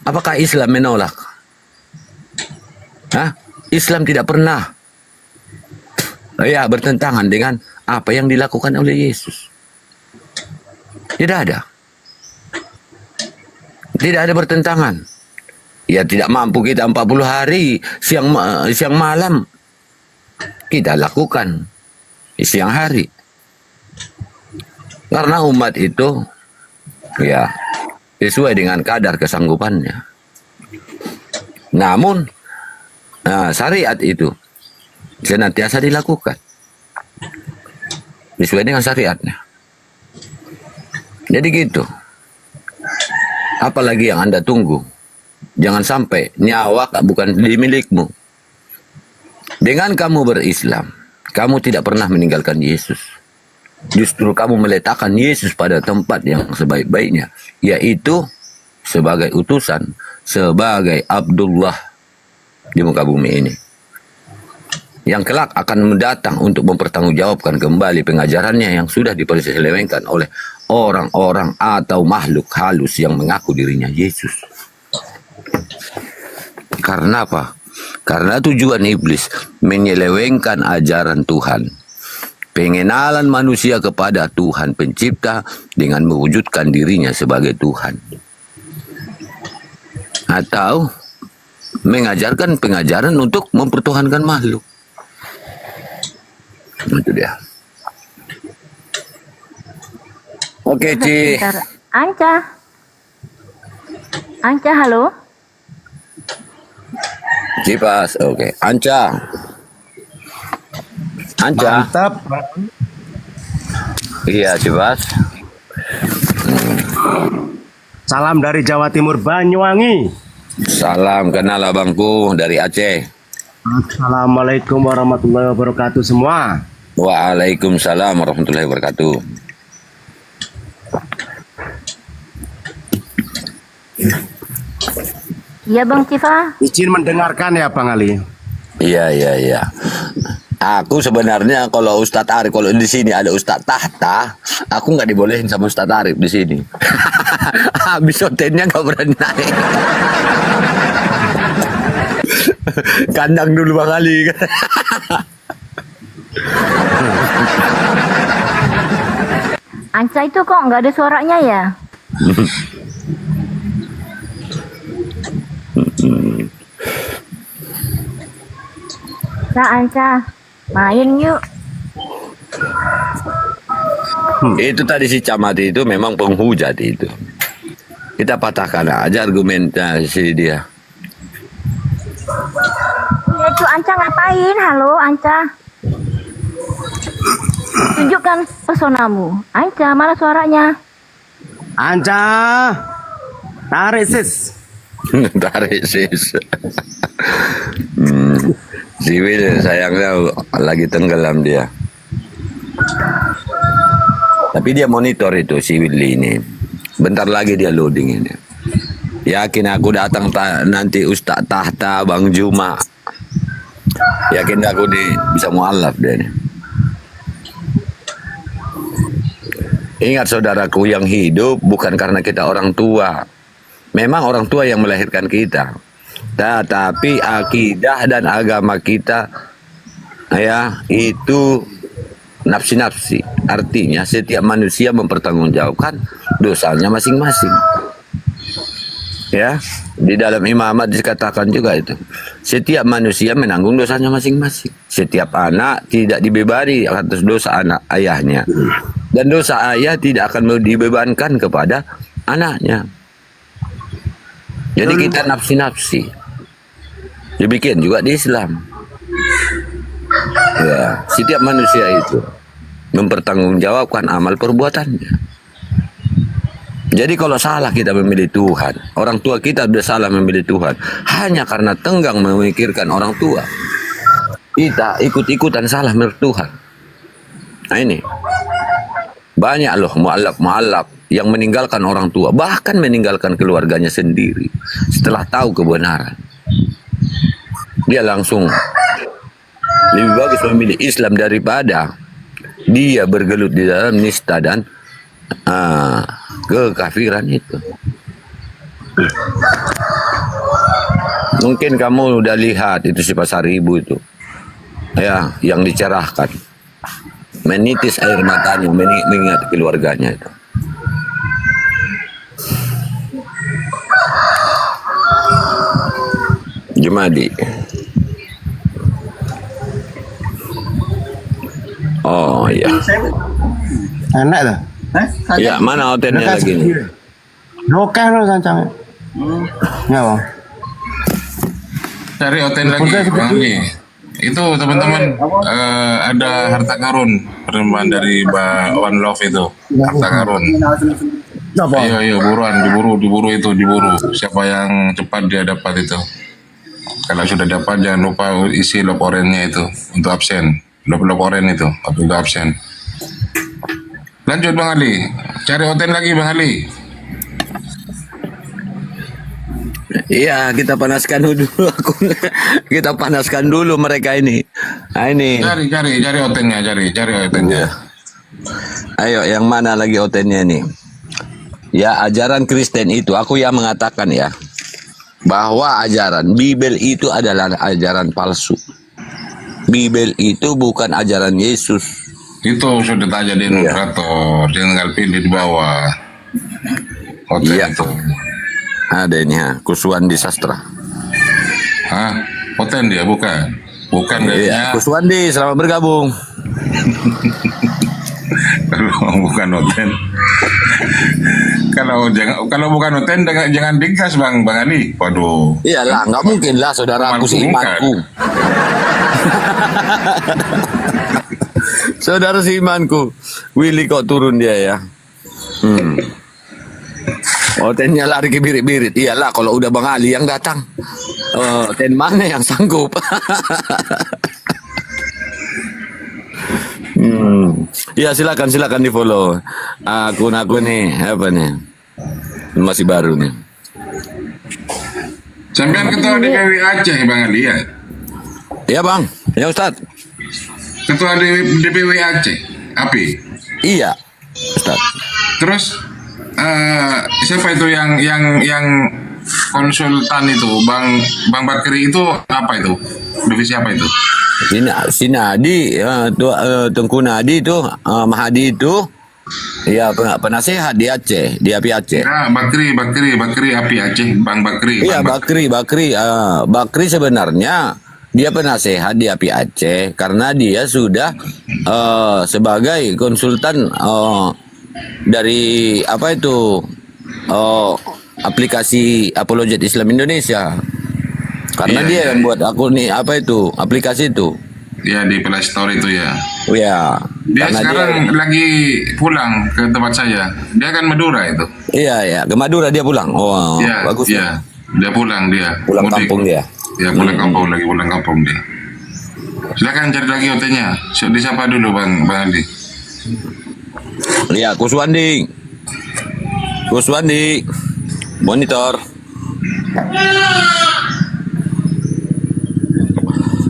Speaker 14: Apakah Islam menolak? Hah? Islam tidak pernah bertentangan dengan apa yang dilakukan oleh Yesus. Tidak ada. Tidak ada bertentangan. Ya tidak mampu kita 40 hari siang malam kita lakukan siang hari. Karena umat itu ya sesuai dengan kadar kesanggupannya. Namun syariat itu senantiasa dilakukan sesuai dengan syariatnya. Jadi gitu. Apalagi yang Anda tunggu? Jangan sampai nyawa bukan milikmu. Dengan kamu berislam, kamu tidak pernah meninggalkan Yesus. Justru kamu meletakkan Yesus pada tempat yang sebaik-baiknya, yaitu sebagai utusan, sebagai Abdullah di muka bumi ini. Yang kelak akan mendatang untuk mempertanggungjawabkan kembali pengajarannya yang sudah diperselewengkan oleh orang-orang atau makhluk halus yang mengaku dirinya Yesus. Karena apa? Karena tujuan iblis menyelewengkan ajaran Tuhan. Pengenalan manusia kepada Tuhan pencipta dengan mewujudkan dirinya sebagai Tuhan. Atau mengajarkan pengajaran untuk mempertuhankan makhluk. Itu dia. Oke, Ci.
Speaker 10: Anca, halo.
Speaker 14: Cipas, oke. Anca.
Speaker 13: Mantap.
Speaker 14: Iya, Cipas.
Speaker 13: Salam dari Jawa Timur, Banyuwangi.
Speaker 14: Salam kenal abangku dari Aceh.
Speaker 13: Assalamualaikum warahmatullahi wabarakatuh semua.
Speaker 14: Waalaikumsalam warahmatullahi wabarakatuh.
Speaker 10: Iya Bang Civa.
Speaker 13: Izin mendengarkan ya Bang Ali.
Speaker 14: Iya. Aku sebenarnya kalau Ustadz Arif, kalau di sini ada Ustadz Tahta, aku nggak dibolehin sama Ustadz Arif di sini. Habis hotelnya nggak berani naik. Kandang dulu Bang Ali.
Speaker 10: Anca itu kok nggak ada suaranya ya? Nah Anca, main yuk.
Speaker 14: Itu tadi si Camati itu memang penghujat itu. Kita patahkan aja argumentasi dia.
Speaker 10: Ya itu Anca ngapain? Halo Anca. Tunjukkan pesonamu. Anca, mana suaranya?
Speaker 13: Anca, tarik sis.
Speaker 14: Tarik sis. Si Will sayangnya lagi tenggelam dia. Tapi dia monitor itu si Willy ini. Bentar lagi dia loading ini. Yakin aku datang nanti Ustadz Tahta, Bang Juma. Yakin aku bisa mualaf dia ini. Ingat saudaraku, yang hidup bukan karena kita orang tua. Memang orang tua yang melahirkan kita. Tetapi akidah dan agama kita ya itu nafsi-nafsi. Artinya setiap manusia mempertanggungjawabkan dosanya masing-masing. Ya, di dalam imamat dikatakan juga itu. Setiap manusia menanggung dosanya masing-masing. Setiap anak tidak dibebani atas dosa anak ayahnya. Dan dosa ayah tidak akan dibebankan kepada anaknya. Jadi kita nafsi-nafsi. Demikian juga di Islam. Ya, setiap manusia itu mempertanggungjawabkan amal perbuatannya. Jadi kalau salah kita memilih Tuhan, orang tua kita sudah salah memilih Tuhan, hanya karena tenggang memikirkan orang tua, kita ikut-ikutan salah memilih Tuhan. Nah ini, banyak loh mu'alaf yang meninggalkan orang tua, bahkan meninggalkan keluarganya sendiri setelah tahu kebenaran. Dia langsung lebih bagus memilih Islam daripada dia bergelut di dalam nista dan kekafiran itu. Mungkin kamu udah lihat itu si Pasar Ibu itu, ya, yang dicerahkan, menitis air matanya mengingat keluarganya itu. Jumadi. Oh iya.
Speaker 13: Enak dah.
Speaker 14: Ya, mana hotelnya lagi nih?
Speaker 13: Lokal lo sancang. Ya bang.
Speaker 9: Cari hotel lagi, Bang Ali. Itu teman-teman ada harta karun perempuan dari One Love itu, harta karun. Ayo buruan, diburu itu, diburu. Siapa yang cepat dia dapat itu. Kalau sudah dapat jangan lupa isi laporannya itu untuk absen. Laporan itu untuk absen. Lanjut Bang Ali, cari hotel lagi Bang Ali.
Speaker 14: Iya, kita panaskan dulu. Kita panaskan dulu mereka ini. Nah, ini.
Speaker 9: Cari hotelnya, cari hotelnya.
Speaker 14: Ayo, yang mana lagi hotelnya nih? Ya, ajaran Kristen itu aku yang mengatakan ya, bahwa ajaran Bible itu adalah ajaran palsu. Bible itu bukan ajaran Yesus.
Speaker 9: Itu sudah tanya di moderator, dia tinggal pilih di bawah. Hotel itu.
Speaker 14: Ada ini ya, Kuswandi Sastra.
Speaker 9: Hah? Hotel dia bukan? Bukan
Speaker 14: Iya, Kuswandi, selamat bergabung.
Speaker 9: Kalau bukan hotel. Kalau bukan hotel jangan digas Bang Ali. Waduh.
Speaker 14: Iyalah, nggak mungkin lah saudaraku seimanku. Saudara seimanku. Willy kok turun dia ya. Hotelnya lari ke birit-birit. Iyalah kalau udah Bang Ali yang datang. Hotel mana yang sanggup? Ya silakan di follow akun nih apa nih, masih baru nih.
Speaker 9: Sampai ketua DPW Aceh Bang Ali ya?
Speaker 14: Iya Bang, ya Ustad.
Speaker 9: Ketua DPW Aceh, Api?
Speaker 14: Iya Ustad.
Speaker 9: Terus siapa itu yang konsultan itu Bang Bakri itu apa itu? Divisi apa itu?
Speaker 14: Sinadi, Tengku Nadi itu, Mahadi itu, ya penasehat di Aceh, di API Aceh.
Speaker 9: Nah, Bakri API Aceh, Bang Bakri.
Speaker 14: Iya Bakri sebenarnya dia penasehat di API Aceh karena dia sudah sebagai konsultan dari apa itu aplikasi Apologet Islam Indonesia. Karena dia yang buat akun nih apa itu aplikasi itu.
Speaker 9: Ya di Play Store itu ya.
Speaker 14: Oh ya.
Speaker 9: Dia sekarang lagi pulang ke tempat saya. Dia kan Madura itu.
Speaker 14: Iya ke Madura dia pulang. Oh
Speaker 9: ya,
Speaker 14: bagus.
Speaker 9: Iya. Dia pulang dia.
Speaker 14: Pulang kampung dia.
Speaker 9: Ya pulang kampung lagi pulang kampung dia. Silakan cari lagi hotelnya. Disapa dulu Bang Ali.
Speaker 14: Iya Kuswandi monitor.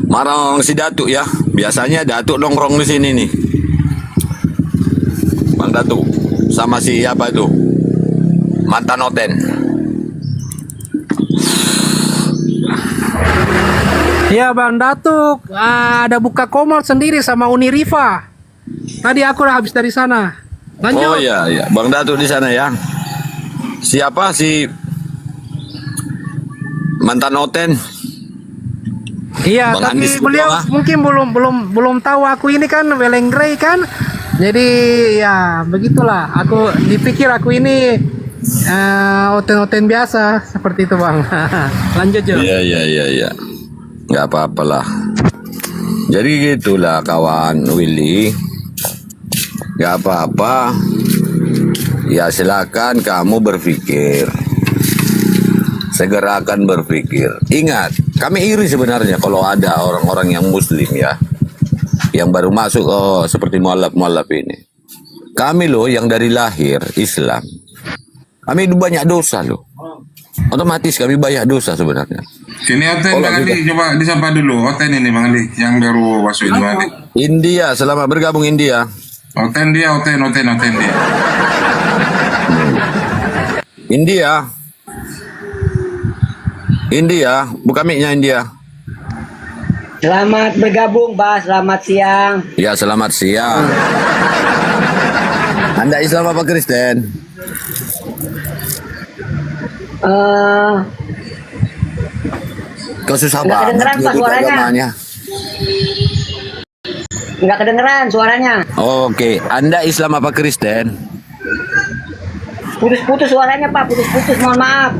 Speaker 14: Marang si Datuk ya. Biasanya Datuk nongkrong di sini nih. Bang Datuk sama si apa itu? Mantan Oten.
Speaker 4: Ya Bang Datuk, ada buka komor sendiri sama Uniriva. Tadi aku udah habis dari sana. Lanjut.
Speaker 14: Oh iya, Bang Datuk di sana ya. Siapa si mantan Oten?
Speaker 4: Iya,
Speaker 14: Bang
Speaker 4: tapi
Speaker 14: Andis
Speaker 4: beliau
Speaker 14: Butuanga.
Speaker 4: mungkin belum tahu aku ini kan Welenggrey kan. Jadi ya begitulah. Aku dipikir aku ini oten-oten biasa seperti itu Bang. Lanjut Jo.
Speaker 14: Iya. Nggak apa-apalah. Jadi gitulah kawan Willy. Nggak apa-apa. Ya silakan kamu berpikir. Segerakan berpikir. Ingat, kami iri sebenarnya kalau ada orang-orang yang muslim ya. Yang baru masuk seperti mualaf-mualaf ini. Kami loh yang dari lahir Islam. Kami banyak dosa loh. Otomatis kami banyak dosa sebenarnya.
Speaker 9: Sini hotel Bang Ali, coba disapa dulu. Hotel ini Bang Ali, yang baru masuk itu Bang Ali.
Speaker 14: India, selamat bergabung India.
Speaker 9: Hotel dia.
Speaker 14: India, buka mic-nya India.
Speaker 12: Selamat bergabung, Bah. Selamat siang.
Speaker 14: Ya, selamat siang. Anda Islam apa Kristen? Kok susah
Speaker 12: Nggak
Speaker 14: banget
Speaker 12: kedengeran, Pak,
Speaker 14: nyebut
Speaker 12: suaranya.
Speaker 14: agamanya.
Speaker 12: Nggak kedengeran suaranya.
Speaker 14: Oke, Anda Islam apa Kristen?
Speaker 12: Putus-putus suaranya, Pak. Putus-putus. Mohon maaf.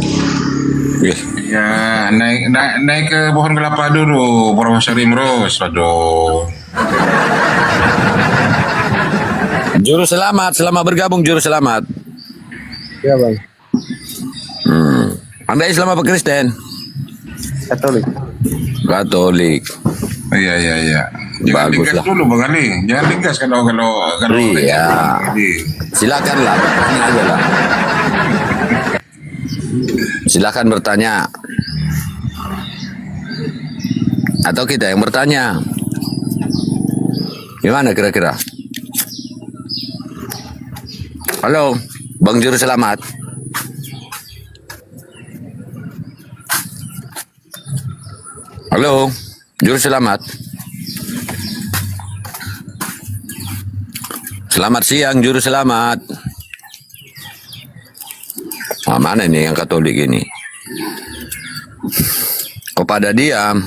Speaker 9: Ya, naik ke pohon kelapa dulu, Profesor Imros. Aduh.
Speaker 14: Juru selamat bergabung juru selamat.
Speaker 4: Ya, Bang.
Speaker 14: Anda Islam apa Kristen?
Speaker 4: Katolik.
Speaker 14: Katolik.
Speaker 9: Iya. Jangan
Speaker 14: Bagus
Speaker 9: digas
Speaker 14: lah.
Speaker 9: dulu Bang Ali. Jangan digas kalau
Speaker 14: Iya. Silakanlah bertanya aja lah. Silakan bertanya. Atau kita yang bertanya. Gimana kira-kira? Halo, Bang Juru Selamat. Halo, Juru Selamat. Selamat siang, Juru Selamat. Mana ini yang Katolik ini? Kok pada diam?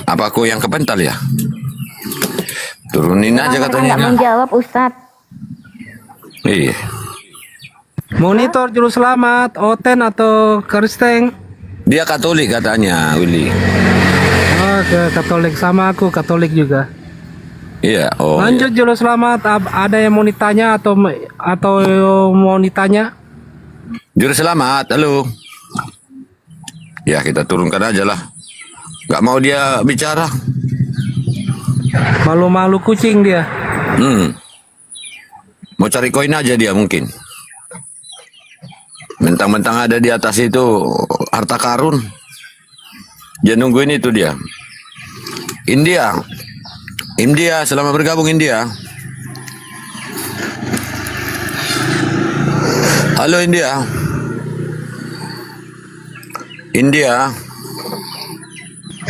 Speaker 14: Apa aku yang kepental ya? Turunin aja katanya.
Speaker 10: Nggak menjawab, Ustadz.
Speaker 14: Iya.
Speaker 4: Monitor juru selamat, Oten atau Kristen?
Speaker 14: Dia Katolik katanya, Willy.
Speaker 4: Oh, Katolik sama aku, Katolik juga.
Speaker 14: Iya, oh.
Speaker 4: Lanjut juru selamat, ada yang mau ditanya atau mau ditanya?
Speaker 14: Juru Selamat, halo. Ya, kita turunkan aja lah. Gak mau dia bicara.
Speaker 4: Malu-malu kucing dia.
Speaker 14: Mau cari koin aja dia mungkin. Mentang-mentang ada di atas itu harta karun. Dia nungguin itu dia. India, selamat bergabung India. Halo India.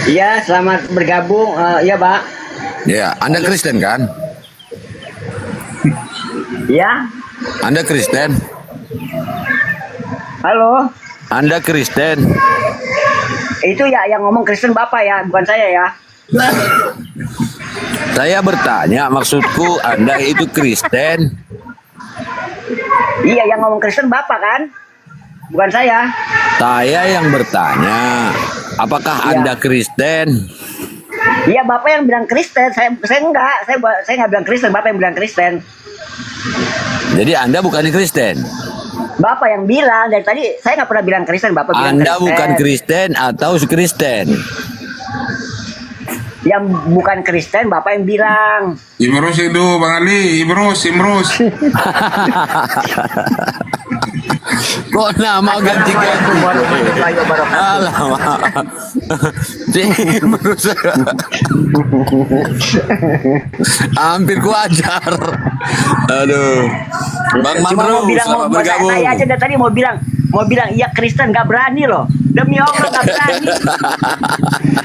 Speaker 12: Iya, selamat bergabung. Iya, Pak.
Speaker 14: Ya, Anda Kristen kan?
Speaker 12: Iya.
Speaker 14: Anda Kristen?
Speaker 12: Halo.
Speaker 14: Anda Kristen?
Speaker 12: Itu ya yang ngomong Kristen Bapak ya, bukan saya ya.
Speaker 14: Saya bertanya, maksudku Anda itu Kristen?
Speaker 12: Iya, yang ngomong Kristen Bapak kan? Bukan saya.
Speaker 14: Saya yang bertanya, apakah Anda Kristen?
Speaker 12: Iya, Bapak yang bilang Kristen. Saya enggak. Saya nggak bilang Kristen. Bapak yang bilang Kristen.
Speaker 14: Jadi Anda bukan Kristen?
Speaker 12: Bapak yang bilang dari tadi. Saya nggak pernah bilang Kristen. Bapak bilang
Speaker 14: Anda
Speaker 12: Kristen.
Speaker 14: bukan Kristen atau Kristen?
Speaker 12: Yang bukan Kristen, Bapak yang bilang.
Speaker 9: Imros itu Bang Ali, Imros.
Speaker 14: Kok nama ganti-ganti? Alamak. Imros. Hampir ku ajar. Aduh. Bang Mandro, selamat bergabung.
Speaker 12: Saya aja dari tadi mau bilang iya Kristen, nggak berani loh. Demi Allah nggak berani.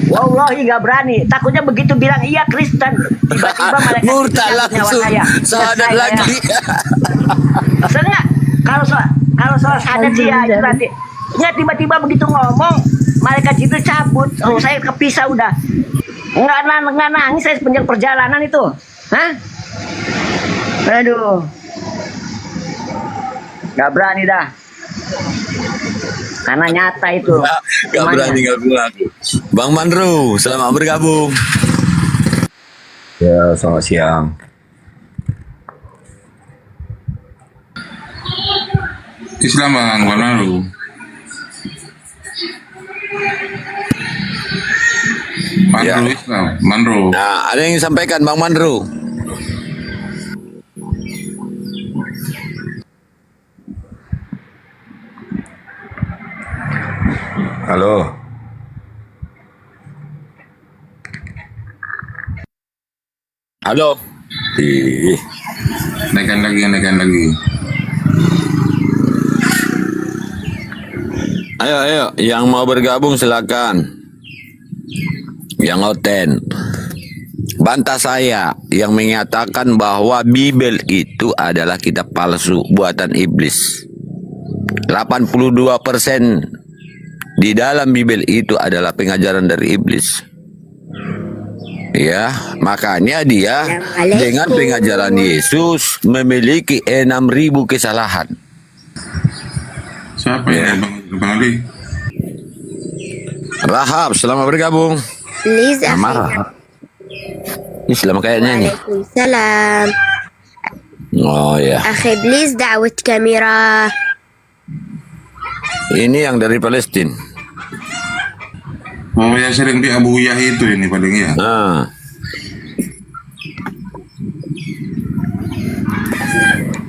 Speaker 12: Wallahi nggak berani. Takutnya begitu bilang iya Kristen, tiba-tiba malaikat
Speaker 14: murtad langsung sahadat lagi.
Speaker 12: Maksudnya kalau soal sahadat sih ya itu nanti. Ya tiba-tiba begitu ngomong malaikat itu cabut. Oh, saya kepisah udah. Nggak nangis saya sepanjang perjalanan itu. Hah? Aduh. Nggak berani dah. Karena nyata itu.
Speaker 14: Gak berani ngaku-ngaku. Bang Mandro, selamat bergabung.
Speaker 15: Ya, selamat siang.
Speaker 9: Islam Bang Mandro. Islam, Mandro.
Speaker 14: Nah, ada yang disampaikan Bang Mandro.
Speaker 15: Halo.
Speaker 14: Halo.
Speaker 9: Naikkan lagi.
Speaker 14: Ayo, yang mau bergabung silakan. Yang Oten. Bantah saya yang menyatakan bahwa Bible itu adalah kitab palsu buatan iblis. 82% di dalam Bible itu adalah pengajaran dari iblis. Ya, makanya dia dengan pengajaran Yesus memiliki 6.000 kesalahan.
Speaker 7: Siapa ya, Bang Ali?
Speaker 14: Rahab, selamat bergabung.
Speaker 16: Please,
Speaker 14: Marah. Ini selama kayaknya nih.
Speaker 16: Waalaikumsalam.
Speaker 14: Oh ya.
Speaker 16: Akhi, please da'wat kamera.
Speaker 14: Ini yang dari Palestina.
Speaker 7: Oh ya, sering di Abu Yah itu ini paling ya.
Speaker 14: Nah.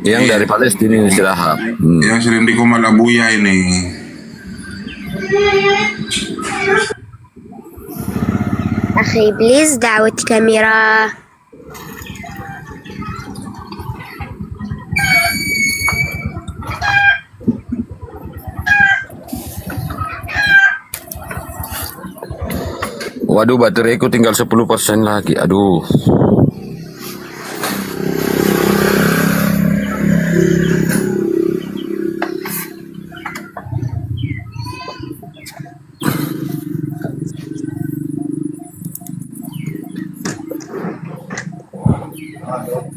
Speaker 14: Yang dari Palestina ini si Rahab.
Speaker 7: Yang sering di Komal Abu Yah ini.
Speaker 16: Akhi, please da'wat kamera.
Speaker 14: Waduh, bateraiku tinggal 10% lagi. Aduh.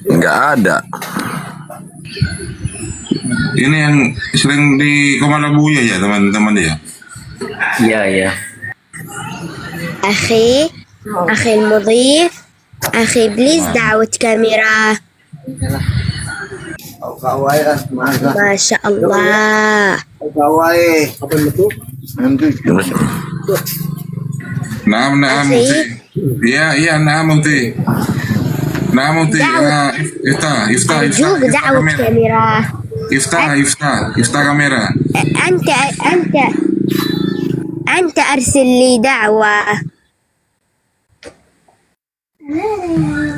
Speaker 14: Enggak ada.
Speaker 7: Ini yang sering di Komal Abu Yah ya teman-teman ya.
Speaker 5: Iya.
Speaker 16: أخي المضيف أخي بليز دعوة كاميرا ما شاء الله
Speaker 7: Naam, iya, naam Uti. Iftah
Speaker 16: أرجوك دعوة كاميرا
Speaker 7: Iftah kamera.
Speaker 16: أنت أرسل لي دعوة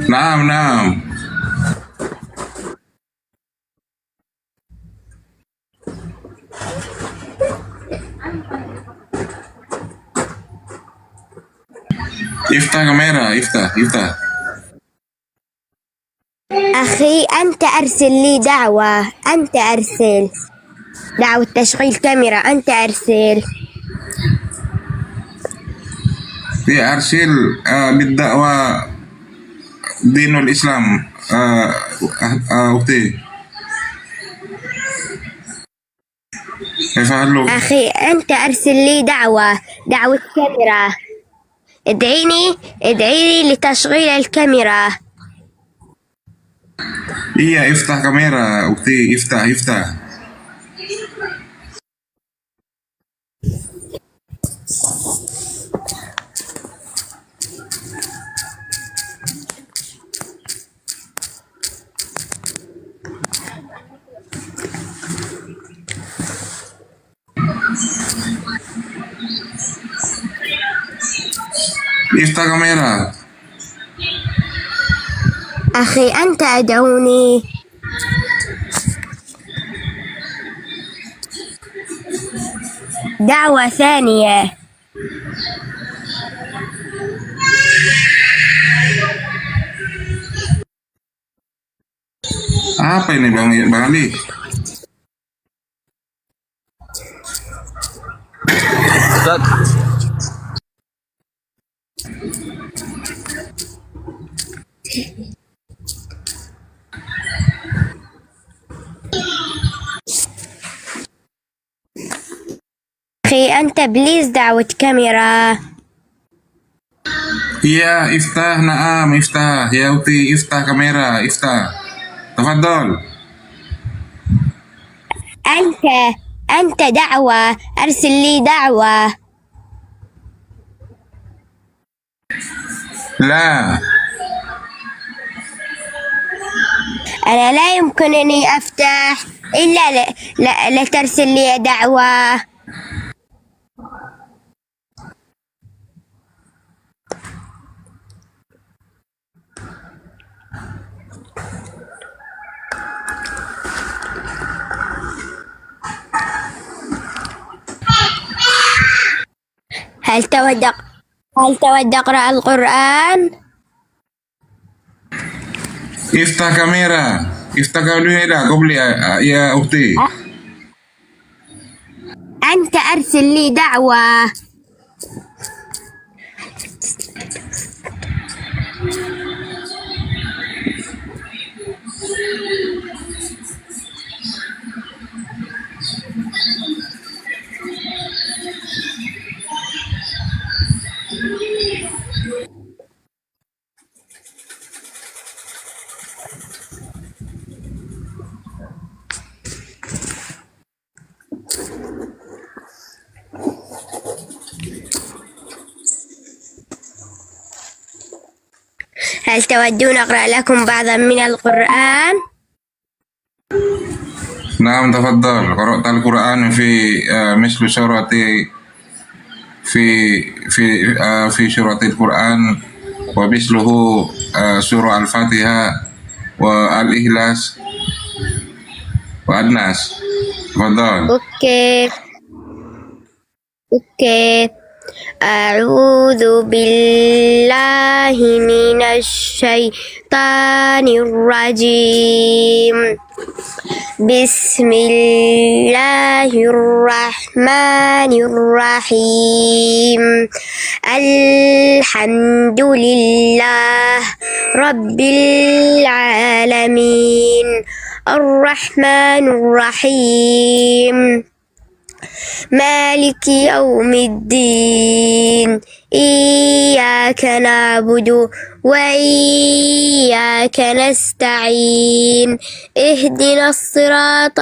Speaker 7: Naam. Iftah kamera, iftah.
Speaker 16: أخي أنت أرسل لي دعوة أنت أرسل دعوة تشغيل كاميرا أنت أرسل
Speaker 7: Ya, arsil bid'awa dinul Islam. Ukti. كيف حالك؟
Speaker 16: أخي أنت أرسل لي دعوة كاميرا ادعي لي لتشغيل الكاميرا.
Speaker 7: Iya, iftah kamera, Ukti, iftah. Iftah kamera.
Speaker 16: أخي أنت أدعوني دعوة ثانية.
Speaker 7: Apa ini Bang Ali?
Speaker 14: Ustaz.
Speaker 16: أخي أنت بليز دعوة كاميرا.
Speaker 7: Iya, iftah, naam, iftah. Ya Uti, iftah kamera, iftah. Tafadhol.
Speaker 16: أنت دعوة أرسل لي دعوة.
Speaker 7: لا.
Speaker 16: أنا لا يمكنني أفتح إلا لا ترسل لي دعوة. هل تود أقرأ القرآن؟
Speaker 7: Iftah kamera. Iftah kamera. Kau beli ya ukti.
Speaker 16: أنت أرسل لي دعوة. هل تودون أقرأ لكم بعضا من القرآن؟
Speaker 7: نعم تفضل. قرأت القرآن في مثل سورة في سورة القرآن ومثله سورة الفاتحة والإخلاص والناس. تفضل.
Speaker 16: أوكي. أعوذ بالله من الشيطان الرجيم. بسم الله الرحمن الرحيم. الحمد لله رب العالمين الرحمن الرحيم مالك يوم الدين إياك نعبد وإياك نستعين اهدنا الصراط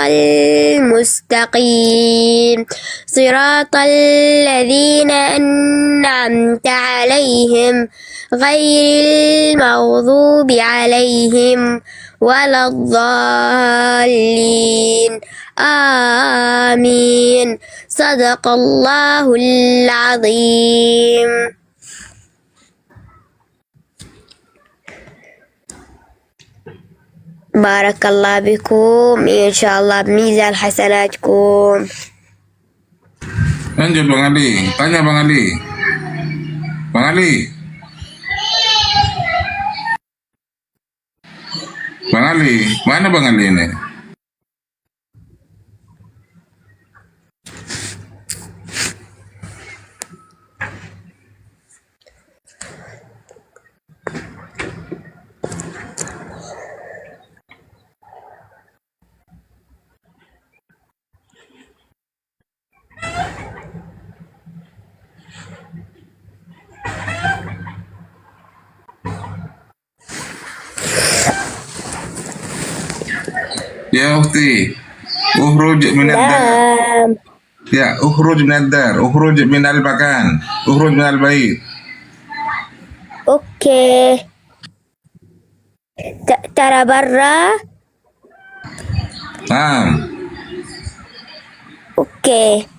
Speaker 16: المستقيم صراط الذين أنعمت عليهم غير المغضوب عليهم ولا الضالين آمين صدق الله العظيم. بارك الله بكم إن شاء الله بميزان حسناتكم.
Speaker 7: Lanjut Bang Ali. Tanya Bang Ali. Bang Ali. Bang Ali. Mana Bang Ali ini? Ya ukhti, ukhruj minad dar. Ya, ukhruj minad dar, ukhruj minal makan, ukhruj minal bait.
Speaker 16: أوكي. ترى برا.
Speaker 7: Naam.
Speaker 16: أوكي.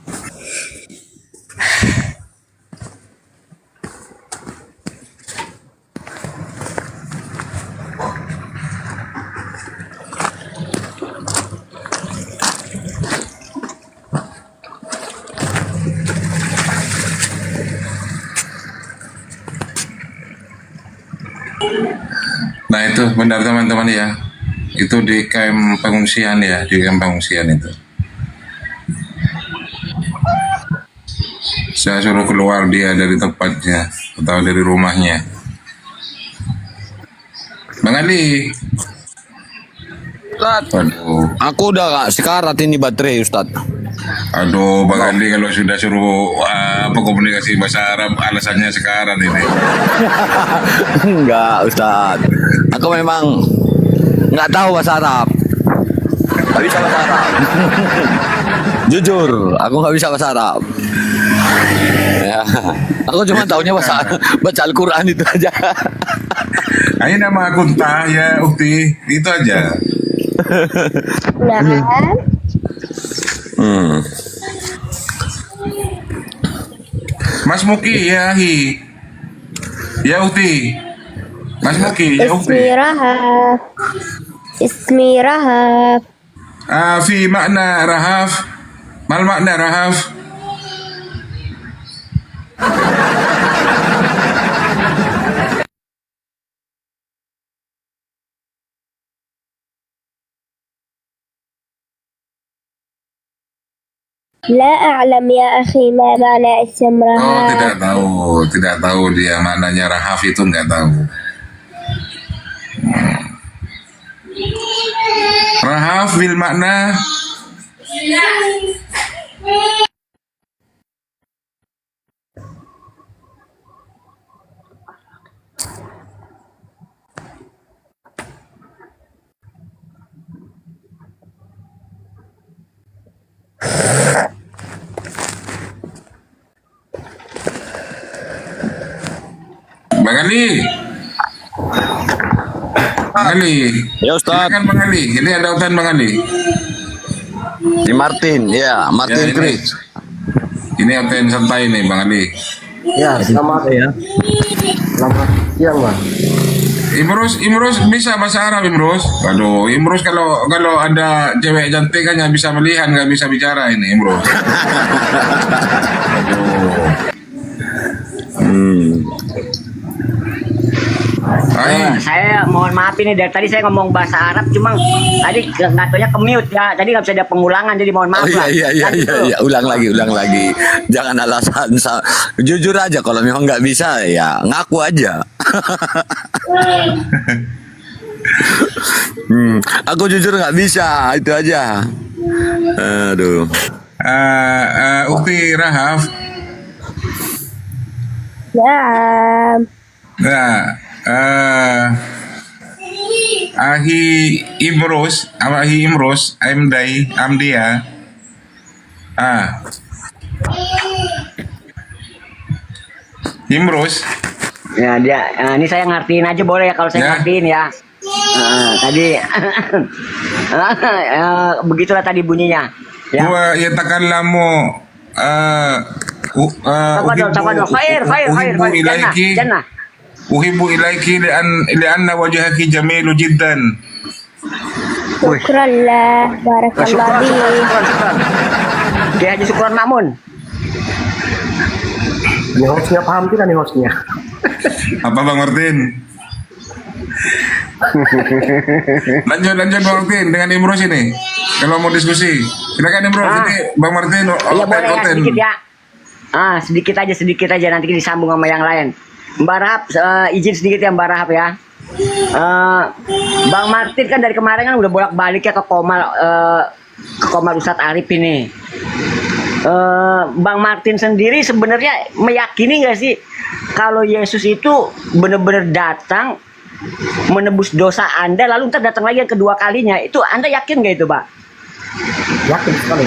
Speaker 7: Nah itu benar teman-teman ya. Itu di camp pengungsian ya, di camp pengungsian itu. Saya suruh keluar dia dari tempatnya atau dari rumahnya. Bang Ali.
Speaker 14: Ustaz, aku udah gak sekarat ini baterai Ustaz.
Speaker 7: Aduh Bang Ali kalau sudah suruh komunikasi bahasa Arab alasannya sekarang ini.
Speaker 14: Enggak Ustaz, aku memang nggak tahu bahasa Arab. Gak bisa bahasa Arab. Jujur, aku nggak bisa bahasa Arab. Ya, aku cuma taunya baca Al-Quran itu aja.
Speaker 7: Ini nama Kunta ya Ukti, itu aja. Mas Muki ya Hi. Ya Ukti. Mas Muki ya Ukti.
Speaker 16: اسمي رهف.
Speaker 7: في معنى رهف. ما المعنى رهف؟
Speaker 16: لا أعلم يا أخي ما معنى اسم
Speaker 7: Oh,
Speaker 16: رهاب.
Speaker 7: tidak tahu dia mananya rahaf itu nggak tahu. Rahaf bil makna Bang Ali. Bang Ali.
Speaker 14: Ya Ustaz.
Speaker 7: Silakan Bang Ali. Ini ada utan Bang Ali.
Speaker 14: Di Martin, ya, Martin
Speaker 7: Ya, ini.
Speaker 14: Chris.
Speaker 7: Ini utan santai nih Bang Ali.
Speaker 13: Ya, selamat ya. Selamat siang, Bang.
Speaker 7: Imrus bisa bahasa Arab Imrus. Aduh, Imrus kalau ada cewek cantik kan nggak bisa melihat, nggak bisa bicara ini Imrus.
Speaker 12: Saya mohon maaf ini dari tadi saya ngomong bahasa Arab cuma tadi nggak taunya ke-mute ya. Tadi nggak bisa ada pengulangan jadi mohon maaf
Speaker 14: Oh
Speaker 12: lah.
Speaker 14: iya, ulang lagi. Jangan alasan jujur aja kalau memang nggak bisa ya ngaku aja. Aku jujur nggak bisa, itu aja. Aduh.
Speaker 7: Ukti Rahaf.
Speaker 16: نعم.
Speaker 7: Nah, Ahi Imrus, Amdia. Imrus.
Speaker 12: Ya dia ini saya ngertiin aja boleh ya kalau saya ngertiin ya. Tadi begitulah tadi bunyinya. Ya.
Speaker 7: Huwa yatakallamu
Speaker 12: Tafadhol. Khair. Jannah.
Speaker 7: Uhibbu ilaiki li'anna wajhaki jamilu jiddan.
Speaker 16: شكرا له بارك الله
Speaker 12: Syukran. Dia Haji Syukron Makmun.
Speaker 13: Ini hostnya paham tidak nih hostnya?
Speaker 7: Apa Bang Martin? lanjut Bang Martin dengan Imrus ini. Kalau mau diskusi, silakan Imrus. Ini Bang Martin.
Speaker 12: Iya boleh ya, sedikit ya. Sedikit aja nanti disambung sama yang lain. Mbak Rahab, izin sedikit ya Mbak Rahab ya. Bang Martin kan dari kemarin kan udah bolak-balik ya ke Komal Ustadz Arif ini. Bang Martin sendiri sebenarnya meyakini nggak sih kalau Yesus itu benar-benar datang menebus dosa Anda lalu ntar datang lagi yang kedua kalinya? Itu Anda yakin nggak itu, Pak?
Speaker 13: Yakin sekali.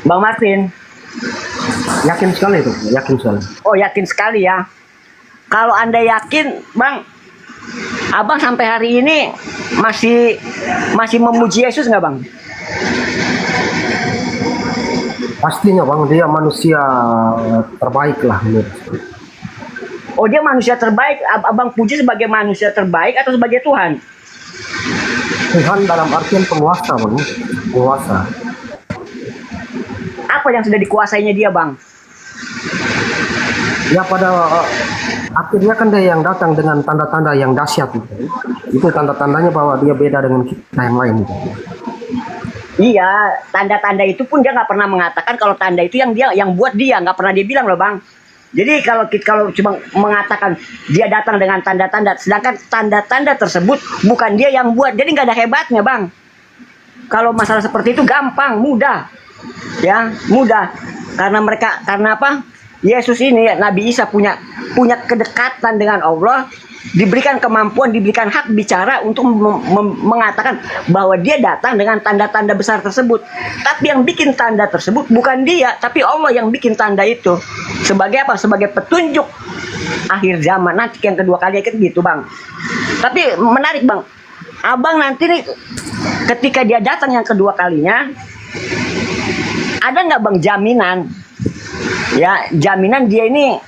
Speaker 12: Bang Martin.
Speaker 13: Yakin sekali itu, yakin sekali.
Speaker 12: Oh, yakin sekali ya. Kalau Anda yakin, Bang, Abang sampai hari ini masih memuji Yesus nggak, Bang?
Speaker 13: Pastinya Bang, dia manusia terbaik lah menurut.
Speaker 12: Oh, dia manusia terbaik. Abang puji sebagai manusia terbaik atau sebagai Tuhan?
Speaker 13: Tuhan dalam artian penguasa Bang, penguasa.
Speaker 12: Apa yang sudah dikuasainya dia, Bang?
Speaker 13: Ya pada akhirnya kan dia yang datang dengan tanda-tanda yang dahsyat itu. Itu tanda-tandanya bahwa dia beda dengan kita yang lain.
Speaker 12: Iya, tanda-tanda itu pun dia nggak pernah mengatakan kalau tanda itu yang buat dia, nggak pernah dia bilang loh, Bang. Jadi kalau cuma mengatakan dia datang dengan tanda-tanda, sedangkan tanda-tanda tersebut bukan dia yang buat, jadi nggak ada hebatnya, Bang. Kalau masalah seperti itu gampang, mudah, ya mudah. Karena apa? Yesus ini, Nabi Isa punya kedekatan dengan Allah, diberikan kemampuan, diberikan hak bicara untuk mengatakan bahwa dia datang dengan tanda-tanda besar tersebut. Tapi yang bikin tanda tersebut bukan dia, tapi Allah yang bikin tanda itu. Sebagai apa? Sebagai petunjuk akhir zaman nanti yang kedua kali gitu, Bang. Tapi menarik, Bang. Abang nanti nih ketika dia datang yang kedua kalinya, ada nggak, Bang, jaminan? Ya, jaminan dia ini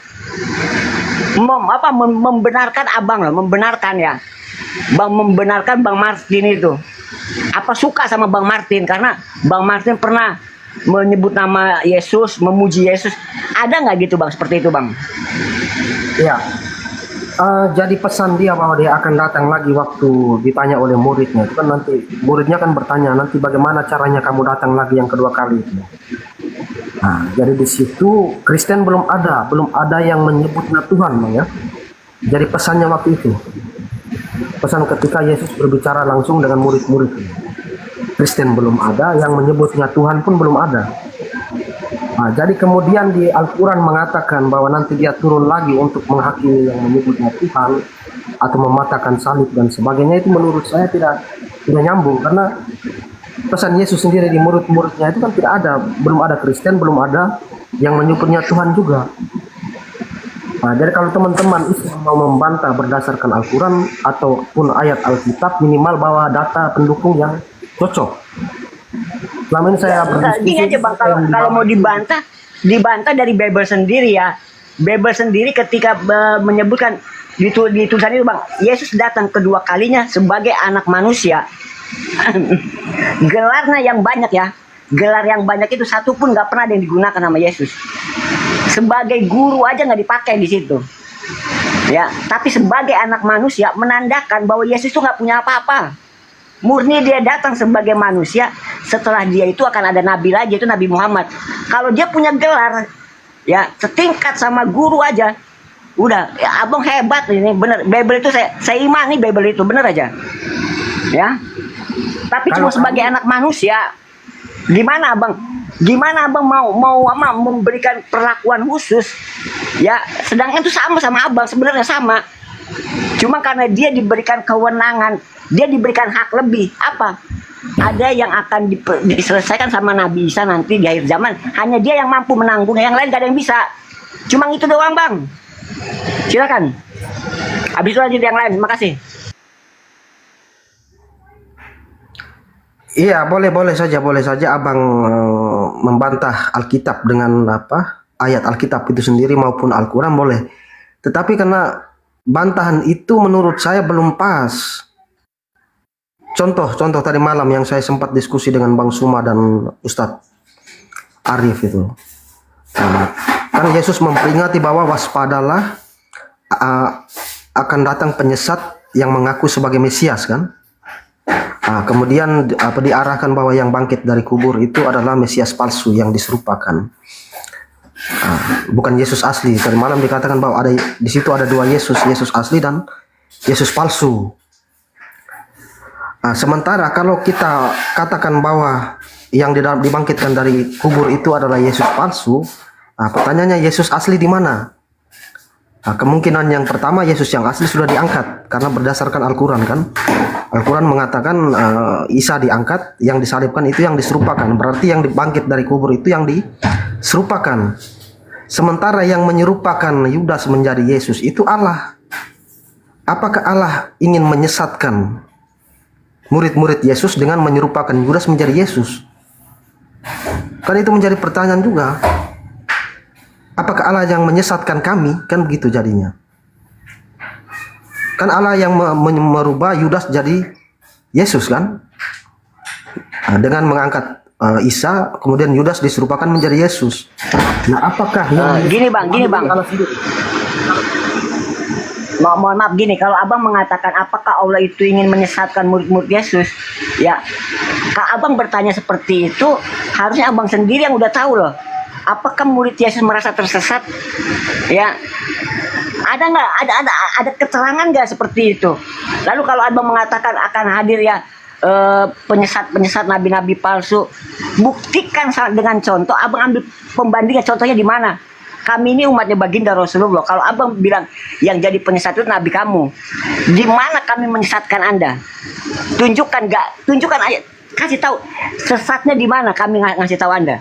Speaker 12: membenarkan Abang loh, membenarkan ya. Membenarkan Bang Martin itu. Apa suka sama Bang Martin karena Bang Martin pernah menyebut nama Yesus, memuji Yesus. Ada nggak gitu, Bang, seperti itu, Bang?
Speaker 13: Ya.
Speaker 17: Jadi pesan dia bahwa dia akan datang lagi waktu ditanya oleh muridnya. Itu kan nanti muridnya kan bertanya, nanti bagaimana caranya kamu datang lagi yang kedua kali itu. Nah, jadi di situ Kristen belum ada yang menyebutnya Tuhan, Bang, ya. Jadi pesannya waktu itu, pesan ketika Yesus berbicara langsung dengan murid-murid. Kristen belum ada, yang menyebutnya Tuhan pun belum ada. Nah, jadi kemudian di Al-Quran mengatakan bahwa nanti dia turun lagi untuk menghakimi yang menyebutnya Tuhan atau mematahkan salib dan sebagainya. Itu menurut saya tidak nyambung, karena pesan Yesus sendiri di murid-muridnya itu kan tidak ada, belum ada Kristen, belum ada yang menyebutnya Tuhan juga. Nah, jadi kalau teman-teman Islam mau membantah berdasarkan Al-Quran ataupun ayat Alkitab, minimal bawa data pendukung yang cocok. Selama ini saya berdiskusi.
Speaker 12: Gini aja Bang, kalau mau dibantah dari Bible sendiri ya. Bible sendiri ketika menyebutkan di tulisan itu Bang, Yesus datang kedua kalinya sebagai anak manusia. Gelarnya yang banyak ya. Gelar yang banyak itu satu pun nggak pernah ada yang digunakan sama Yesus. Sebagai guru aja nggak dipakai di situ. Ya, tapi sebagai anak manusia menandakan bahwa Yesus itu nggak punya apa-apa. Murni dia datang sebagai manusia. Setelah dia itu akan ada nabi lagi, itu Nabi Muhammad. Kalau dia punya gelar ya setingkat sama guru aja, udah ya, abang hebat ini, bener. Bible itu saya imani, Bible itu bener aja ya. Tapi cuma sebagai anak manusia, gimana abang mau memberikan perlakuan khusus ya, sedangkan itu sama abang, sebenarnya sama, cuma karena dia diberikan kewenangan, dia diberikan hak lebih. Apa? Ada yang akan diselesaikan sama Nabi Isa nanti di akhir zaman. Hanya dia yang mampu menanggung, yang lain gak ada yang bisa. Cuma itu doang Bang. Silakan. Habis itu lanjut yang lain. Terima kasih.
Speaker 17: Iya, boleh saja abang membantah Alkitab dengan ayat Alkitab itu sendiri maupun Al-Quran boleh. Tetapi karena bantahan itu menurut saya belum pas. Contoh tadi malam yang saya sempat diskusi dengan Bang Suma dan Ustadz Arif itu. Kan Yesus memperingati bahwa waspadalah, akan datang penyesat yang mengaku sebagai Mesias kan. Kemudian diarahkan bahwa yang bangkit dari kubur itu adalah Mesias palsu yang diserupakan. Bukan Yesus asli. Tadi malam dikatakan bahwa di situ ada dua Yesus, Yesus asli dan Yesus palsu. Sementara kalau kita katakan bahwa yang dibangkitkan dari kubur itu adalah Yesus palsu, pertanyaannya Yesus asli di mana? Kemungkinan yang pertama Yesus yang asli sudah diangkat, karena berdasarkan Al-Quran kan. Al-Quran mengatakan Isa diangkat, yang disalibkan itu yang diserupakan. Berarti yang dibangkit dari kubur itu yang diserupakan. Sementara yang menyerupakan Yudas menjadi Yesus itu Allah. Apakah Allah ingin menyesatkan murid-murid Yesus dengan menyerupakan Yudas menjadi Yesus? Kan itu menjadi pertanyaan juga. Apakah Allah yang menyesatkan kami? Kan begitu jadinya. Kan Allah yang merubah Yudas jadi Yesus kan? Dengan mengangkat Isa, kemudian Yudas diserupakan menjadi Yesus. Nah, apakah yang
Speaker 12: gini bang. Mohon maaf gini, kalau abang mengatakan apakah Allah itu ingin menyesatkan murid-murid Yesus, ya kalau abang bertanya seperti itu, harusnya abang sendiri yang udah tahu loh. Apakah murid Yesus merasa tersesat? Ya, ada keterangan nggak seperti itu? Lalu kalau abang mengatakan akan hadir ya penyesat nabi-nabi palsu, buktikan dengan contoh. Abang ambil pembandingnya, contohnya di mana? Kami ini umatnya baginda Rasulullah. Kalau abang bilang yang jadi penyesat itu nabi kamu, di mana kami menyesatkan Anda? Tunjukkan aja, kasih tahu sesatnya di mana, kami ngasih tahu Anda.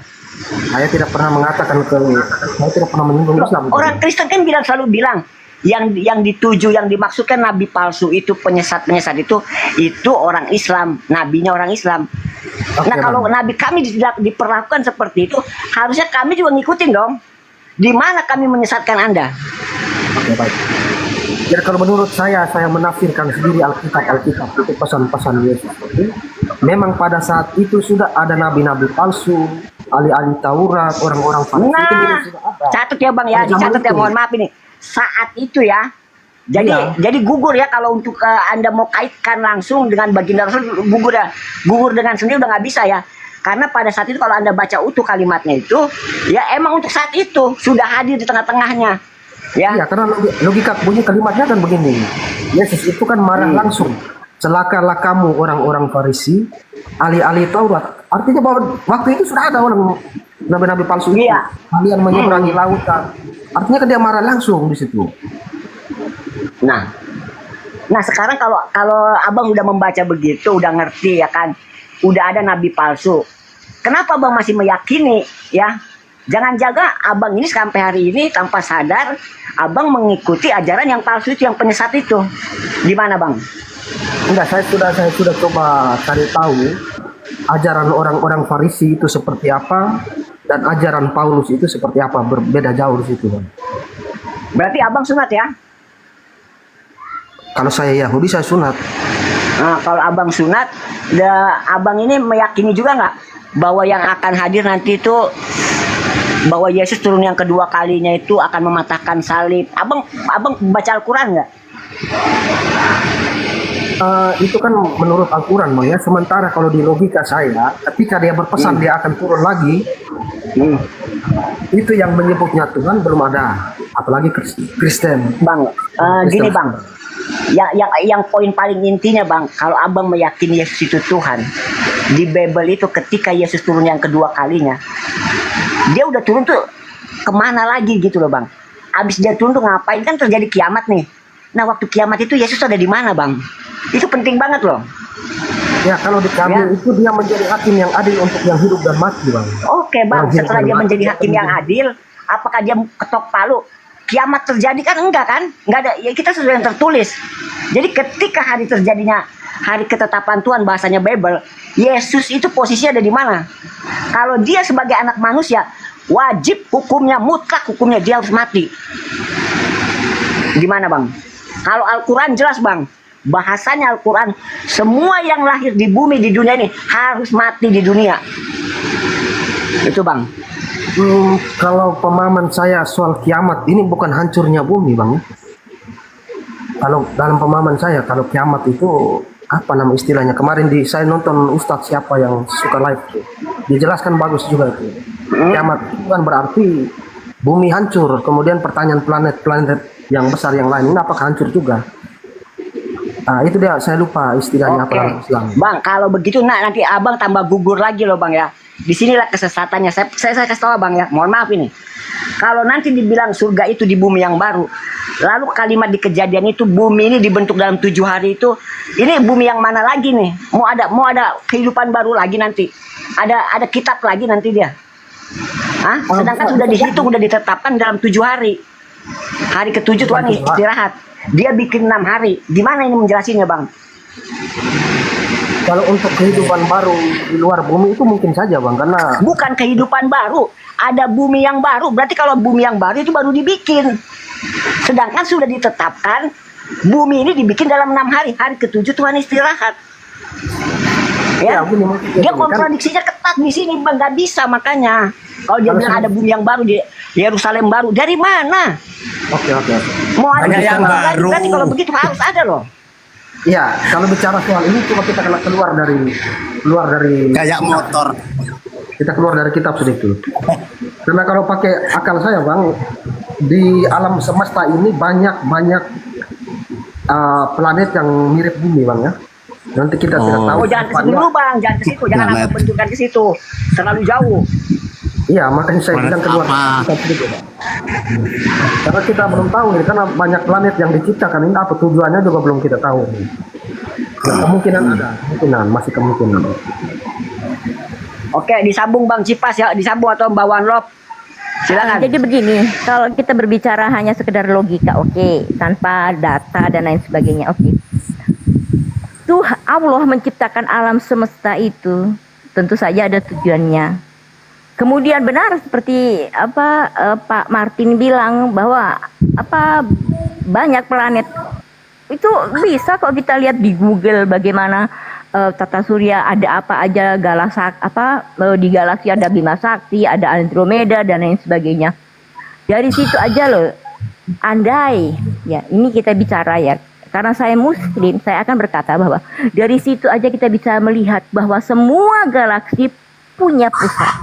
Speaker 17: Saya tidak pernah mengatakan saya tidak pernah menyinggung Islam.
Speaker 12: Orang Kristen kan selalu bilang yang dituju, yang dimaksudkan nabi palsu itu, penyesat itu orang Islam, nabinya orang Islam. Nah, kalau nabi kami diperlakukan seperti itu, harusnya kami juga ngikutin dong. Di mana kami menyesatkan Anda?
Speaker 17: Oke, baik. Jadi kalau menurut saya menafsirkan sendiri Alkitab itu pesan-pesan Yesus itu, memang pada saat itu sudah ada nabi-nabi palsu, ahli-ahli Taurat, orang-orang Farisi itu sudah ada.
Speaker 12: Catat ya bang ya, dicatat ya, mohon maaf ini. Saat itu ya, Jadi gugur ya kalau untuk Anda mau kaitkan langsung dengan baginda Rasul, gugur ya. Gugur dengan sendiri udah nggak bisa ya. Karena pada saat itu kalau Anda baca utuh kalimatnya itu, ya emang untuk saat itu sudah hadir di tengah-tengahnya. Ya.
Speaker 17: Iya, karena logika bunyi kalimatnya kan begini. Yesus itu kan marah langsung. Celakalah kamu orang-orang Farisi, ahli-ahli Taurat. Artinya bahwa waktu itu sudah ada orang nabi-nabi palsu itu. Kalian menyeberangi lautan. Artinya kan dia marah langsung di situ.
Speaker 12: Nah sekarang kalau abang udah membaca begitu, udah ngerti ya kan, udah ada nabi palsu. Kenapa abang masih meyakini ya? Jangan jaga abang ini sampai hari ini tanpa sadar abang mengikuti ajaran yang palsu itu, yang penyesat itu. Gimana bang?
Speaker 17: Enggak, saya sudah coba cari tahu ajaran orang-orang Farisi itu seperti apa dan ajaran Paulus itu seperti apa, berbeda jauh di situ, Bang.
Speaker 12: Berarti abang sunat ya?
Speaker 17: Kalau saya Yahudi saya sunat.
Speaker 12: Nah, kalau abang sunat, abang ini meyakini juga nggak bahwa yang akan hadir nanti itu, bahwa Yesus turun yang kedua kalinya itu akan mematahkan salib. Abang baca Al-Quran nggak?
Speaker 17: Itu kan menurut Al-Quran, Bang ya. Sementara kalau di logika saya, ketika dia berpesan dia akan turun lagi, itu yang menyebutnya Tuhan belum ada, apalagi Kristen.
Speaker 12: Bang, gini bang, yang poin paling intinya bang, kalau abang meyakini Yesus itu Tuhan, di Bible itu ketika Yesus turun yang kedua kalinya, dia udah turun tuh kemana lagi gitu loh bang. Abis dia turun tuh ngapain, kan terjadi kiamat nih. Nah waktu kiamat itu Yesus ada di mana bang? Itu penting banget loh.
Speaker 17: Ya kalau di kami itu dia menjadi hakim yang adil untuk yang hidup dan mati, Bang.
Speaker 12: Oke bang, setelah dia menjadi hakim yang adil, apakah dia ketok palu? Kiamat terjadi kan enggak kan? Enggak ada. Ya kita sudah yang tertulis. Jadi ketika hari terjadinya hari ketetapan Tuhan, bahasanya Bible, Yesus itu posisinya ada di mana? Kalau dia sebagai anak manusia, wajib hukumnya, mutlak hukumnya dia harus mati. Gimana bang? Kalau Al-Quran jelas bang, bahasanya Al-Quran, semua yang lahir di bumi di dunia ini harus mati di dunia. Itu bang.
Speaker 17: Kalau pemahaman saya soal kiamat ini bukan hancurnya bumi, Bang. Kalau dalam pemahaman saya, kalau kiamat itu apa nama istilahnya? Kemarin saya nonton Ustadz siapa yang suka live tuh, dijelaskan bagus juga itu. Kiamat itu bukan berarti bumi hancur, kemudian pertanyaan planet-planet yang besar yang lain ini apakah hancur juga? Nah, itu dia, saya lupa istilahnya apa Islam.
Speaker 12: Bang, kalau begitu nanti abang tambah gugur lagi loh bang ya. Disinilah kesesatannya. Saya kasih tahu bang ya, mohon maaf ini. Kalau nanti dibilang surga itu di bumi yang baru, lalu kalimat di Kejadian itu bumi ini dibentuk dalam 7 hari itu, ini bumi yang mana lagi nih? Mau ada kehidupan baru lagi nanti? Ada kitab lagi nanti dia? Hah? Sedangkan sudah dihitung, sudah ditetapkan dalam 7 hari. Hari ke-7 Tuhan istirahat. Dia bikin 6 hari. Gimana ini menjelasinnya bang?
Speaker 17: Kalau untuk kehidupan baru di luar bumi itu mungkin saja bang, karena
Speaker 12: bukan kehidupan baru, ada bumi yang baru. Berarti kalau bumi yang baru itu baru dibikin. Sedangkan sudah ditetapkan bumi ini dibikin dalam 6 hari. Hari ke-7 Tuhan istirahat. Ya, dia kontradiksinya ketat di sini bang, nggak bisa makanya. Kalau dia bilang ada bumi yang baru di Yerusalem baru, dari mana?
Speaker 17: Oke.
Speaker 12: Mau ada yang baru? Berarti kalau begitu harus ada loh.
Speaker 17: Iya, kalau bicara soal ini coba kita keluar dari
Speaker 5: kayak motor.
Speaker 17: Kita keluar dari kitab sedikit. Karena kalau pakai akal saya bang, di alam semesta ini banyak planet yang mirip bumi bang ya. Nanti kita tidak tahu.
Speaker 12: Oh jangan ke situ dulu bang, jangan ke situ, jangan abang benturkan ke situ, terlalu jauh.
Speaker 17: Iya, makanya saya bilang keluar kitab sedikit bang. Karena kita belum tahu nih, karena banyak planet yang diciptakan ini apa tujuannya juga belum kita tahu. Kemungkinan ada, masih kemungkinan.
Speaker 12: Oke, disambung Bang Cipas ya, disambung atau Mbak Lop. Silakan.
Speaker 10: Jadi begini, kalau kita berbicara hanya sekedar logika, oke, tanpa data dan lain sebagainya, oke. Tuh Allah menciptakan alam semesta itu tentu saja ada tujuannya. Kemudian benar seperti Pak Martin bilang bahwa banyak planet itu bisa kok kita lihat di Google bagaimana tata surya ada apa aja, di galaksi ada Bima Sakti, ada Andromeda dan lain sebagainya. Dari situ aja loh andai ya ini kita bicara ya, karena saya muslim, saya akan berkata bahwa dari situ aja kita bisa melihat bahwa semua galaksi punya pusat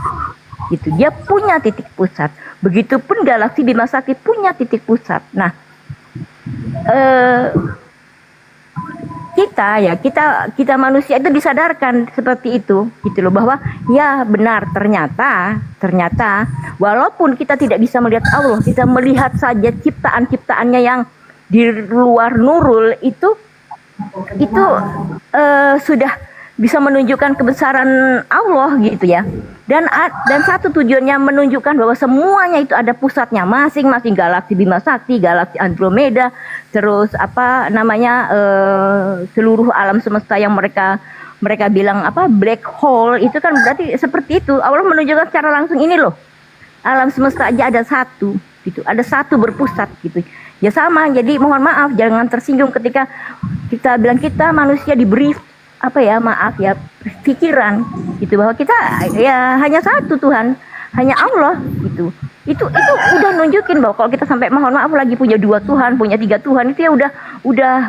Speaker 10: gitu, dia punya titik pusat. Begitupun galaksi Bima Sakti punya titik pusat. Nah, kita manusia itu disadarkan seperti itu gitu loh, bahwa ya benar, ternyata walaupun kita tidak bisa melihat Allah, kita melihat saja ciptaan-ciptaannya yang di luar nurul itu sudah bisa menunjukkan kebesaran Allah gitu ya. Dan satu tujuannya menunjukkan bahwa semuanya itu ada pusatnya masing-masing, galaksi Bima Sakti, galaksi Andromeda, terus seluruh alam semesta yang mereka bilang black hole, itu kan berarti seperti itu. Allah menunjukkan secara langsung ini loh, alam semesta aja ada satu gitu, ada satu berpusat gitu. Ya sama, jadi mohon maaf jangan tersinggung ketika kita bilang kita manusia diberi pikiran gitu, bahwa kita ya hanya satu Tuhan, hanya Allah gitu. Itu udah nunjukin bahwa kalau kita sampai mohon maaf lagi punya 2 Tuhan, punya 3 Tuhan, itu ya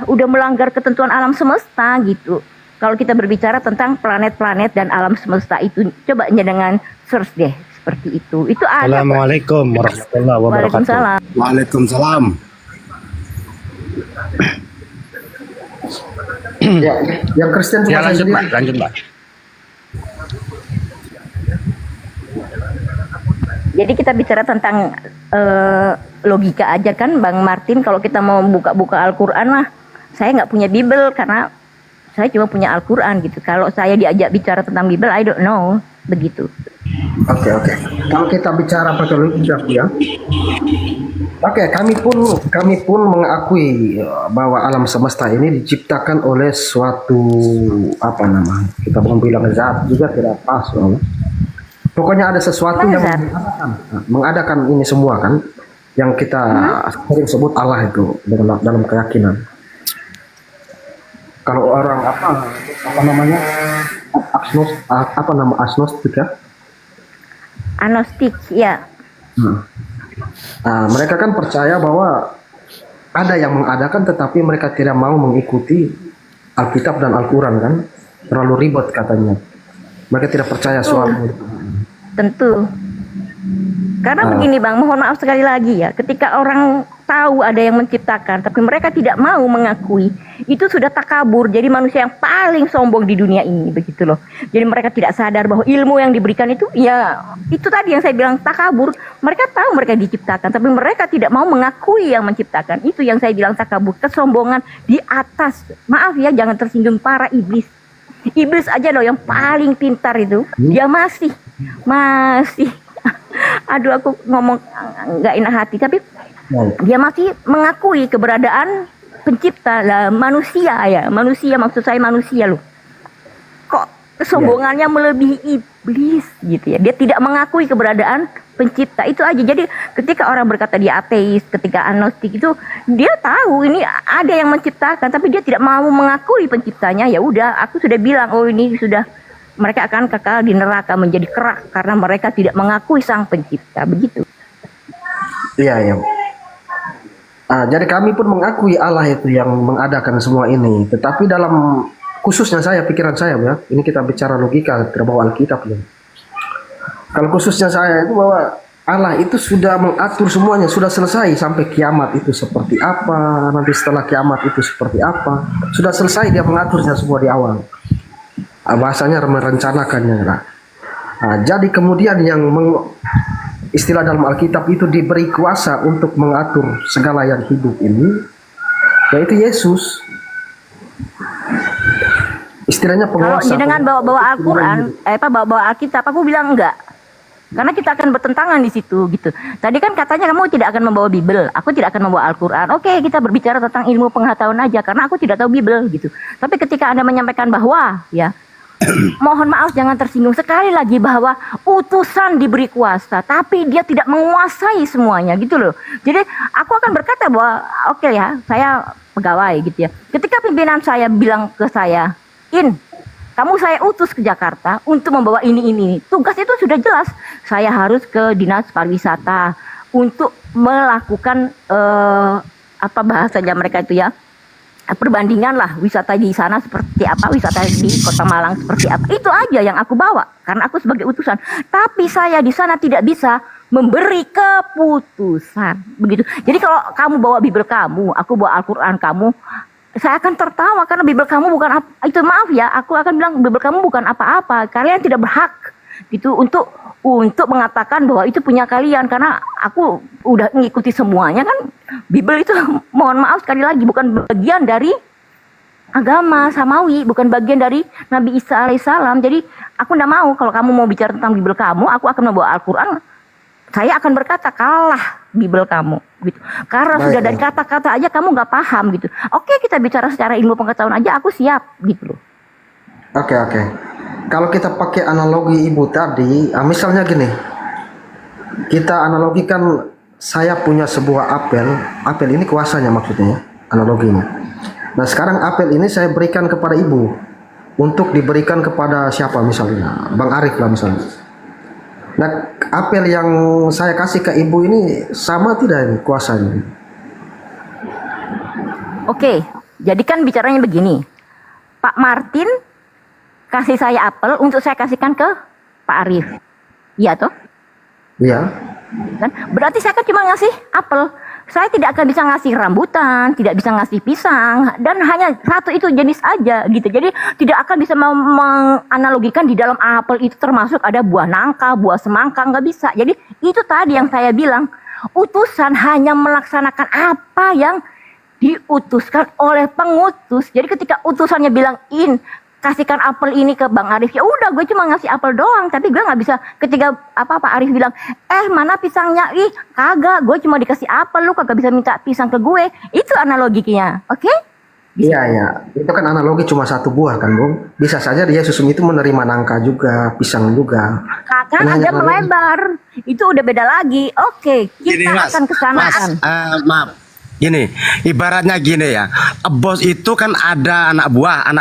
Speaker 10: udah melanggar ketentuan alam semesta gitu. Kalau kita berbicara tentang planet-planet dan alam semesta itu, coba dengan search deh seperti itu. Itu ada.
Speaker 17: Assalamualaikum warahmatullahi wabarakatuh.
Speaker 10: Waalaikumsalam.
Speaker 17: Waalaikumsalam. Ya, yang Kristen
Speaker 6: Ya
Speaker 17: cuma
Speaker 6: lanjut
Speaker 17: sendiri.
Speaker 6: Pak, lanjut Pak.
Speaker 10: Jadi kita bicara tentang logika aja kan Bang Martin. Kalau kita mau buka-buka Al-Quran mah, saya nggak punya Bible karena saya cuma punya Al-Quran gitu. Kalau saya diajak bicara tentang Bible, I don't know, begitu.
Speaker 17: Oke. Kalau kita bicara pakai logika ya. Oke, kami pun mengakui bahwa alam semesta ini diciptakan oleh suatu kita mau bilang zat juga tidak pas. Pokoknya ada sesuatu yang mengadakan ini semua kan, yang kita sering sebut Allah itu dalam keyakinan. Kalau orang agnostik ya?
Speaker 10: Agnostik ya.
Speaker 17: Nah, mereka kan percaya bahwa ada yang mengadakan, tetapi mereka tidak mau mengikuti Alkitab dan Al-Quran kan, terlalu ribet katanya. Mereka tidak percaya soal itu.
Speaker 10: Tentu. Karena begini Bang, mohon maaf sekali lagi ya, ketika orang tahu ada yang menciptakan, tapi mereka tidak mau mengakui, itu sudah takabur. Jadi manusia yang paling sombong di dunia ini, begitu loh. Jadi mereka tidak sadar bahwa ilmu yang diberikan itu, ya itu tadi yang saya bilang takabur. Mereka tahu mereka diciptakan, tapi mereka tidak mau mengakui yang menciptakan. Itu yang saya bilang takabur, kesombongan di atas. Maaf ya, jangan tersinggung para iblis. Iblis aja loh yang paling pintar itu, dia masih aduh aku ngomong nggak enak hati, tapi dia masih mengakui keberadaan pencipta lah, manusia maksud saya manusia loh. Kok kesombongannya melebihi iblis gitu ya, dia tidak mengakui keberadaan pencipta, itu aja. Jadi ketika orang berkata dia ateis, ketika agnostik itu dia tahu ini ada yang menciptakan, tapi dia tidak mau mengakui penciptanya. Ya udah, aku sudah bilang, oh ini sudah, mereka akan kekal di neraka menjadi kerak karena mereka tidak mengakui sang pencipta, begitu.
Speaker 17: Iya. Jadi kami pun mengakui Allah itu yang mengadakan semua ini. Tetapi dalam khususnya pikiran saya ya, ini kita bicara logika terbawa Alkitab ya. Kalau khususnya saya itu bahwa Allah itu sudah mengatur semuanya, sudah selesai sampai kiamat itu seperti apa, nanti setelah kiamat itu seperti apa, sudah selesai dia mengaturnya semua di awal. Bahasanya merencanakannya lah. Jadi kemudian yang istilah dalam Alkitab itu diberi kuasa untuk mengatur segala yang hidup ini, yaitu Yesus. Istilahnya penguasa.
Speaker 10: Kalau dengan bawa Al-Quran, bawa Alkitab, aku bilang enggak. Karena kita akan bertentangan di situ gitu. Tadi kan katanya kamu tidak akan membawa Bible, aku tidak akan membawa Al-Quran. Oke, kita berbicara tentang ilmu pengetahuan aja, karena aku tidak tahu Bible gitu. Tapi ketika Anda menyampaikan bahwa ya mohon maaf jangan tersinggung sekali lagi bahwa utusan diberi kuasa, tapi dia tidak menguasai semuanya gitu loh. Jadi aku akan berkata bahwa oke ya, saya pegawai gitu ya. Ketika pimpinan saya bilang ke saya, kamu saya utus ke Jakarta untuk membawa ini. Tugas itu sudah jelas. Saya harus ke dinas pariwisata untuk melakukan apa bahasanya mereka itu ya, perbandingan lah wisata di sana seperti apa, wisata di Kota Malang seperti apa. Itu aja yang aku bawa karena aku sebagai utusan. Tapi saya di sana tidak bisa memberi keputusan begitu. Jadi kalau kamu bawa Bible kamu, aku bawa Al-Quran kamu, saya akan tertawa karena Bible kamu bukan apa, itu maaf ya, aku akan bilang Bible kamu bukan apa-apa. Kalian tidak berhak gitu untuk mengatakan bahwa itu punya kalian karena aku udah ngikuti semuanya kan. Bible itu mohon maaf sekali lagi bukan bagian dari agama samawi, bukan bagian dari Nabi Isa alaihissalam. Jadi aku nggak mau kalau kamu mau bicara tentang Bible kamu, aku akan membawa Al-Quran. Saya akan berkata kalah Bible kamu gitu. Karena sudah dari kata-kata aja kamu nggak paham gitu. Oke, kita bicara secara ilmu pengetahuan aja, aku siap gitu loh.
Speaker 17: Oke. Kalau kita pakai analogi ibu tadi, misalnya gini, kita analogikan saya punya sebuah apel ini kuasanya maksudnya ya, analoginya. Nah sekarang apel ini saya berikan kepada ibu, untuk diberikan kepada siapa misalnya, Bang Arif lah misalnya. Nah apel yang saya kasih ke ibu ini sama tidak ini kuasanya?
Speaker 10: Oke, jadi kan bicaranya begini, Pak Martin kasih saya apel untuk saya kasihkan ke Pak Arif, iya toh?
Speaker 17: Iya.
Speaker 10: Kan? Berarti saya kan cuma ngasih apel. Saya tidak akan bisa ngasih rambutan, tidak bisa ngasih pisang, dan hanya satu itu jenis aja gitu. Jadi tidak akan bisa menganalogikan di dalam apel itu termasuk ada buah nangka, buah semangka, nggak bisa. Jadi itu tadi yang saya bilang, utusan hanya melaksanakan apa yang diutuskan oleh pengutus. Jadi ketika utusannya bilang kasihkan apel ini ke Bang Arif, ya udah gue cuma ngasih apel doang, tapi gue nggak bisa ketika Pak Arif bilang mana pisangnya, kagak, gue cuma dikasih apel, lu kagak bisa minta pisang ke gue. Itu analoginya, oke?
Speaker 17: Iya, itu kan analogi cuma satu buah kan Bung, bisa saja Yesus itu menerima nangka juga, pisang juga.
Speaker 10: Kan ada melebar, itu udah beda lagi. Oke, kita akan kesanaan.
Speaker 18: Maaf, gini, ibaratnya gini ya, bos itu kan ada anak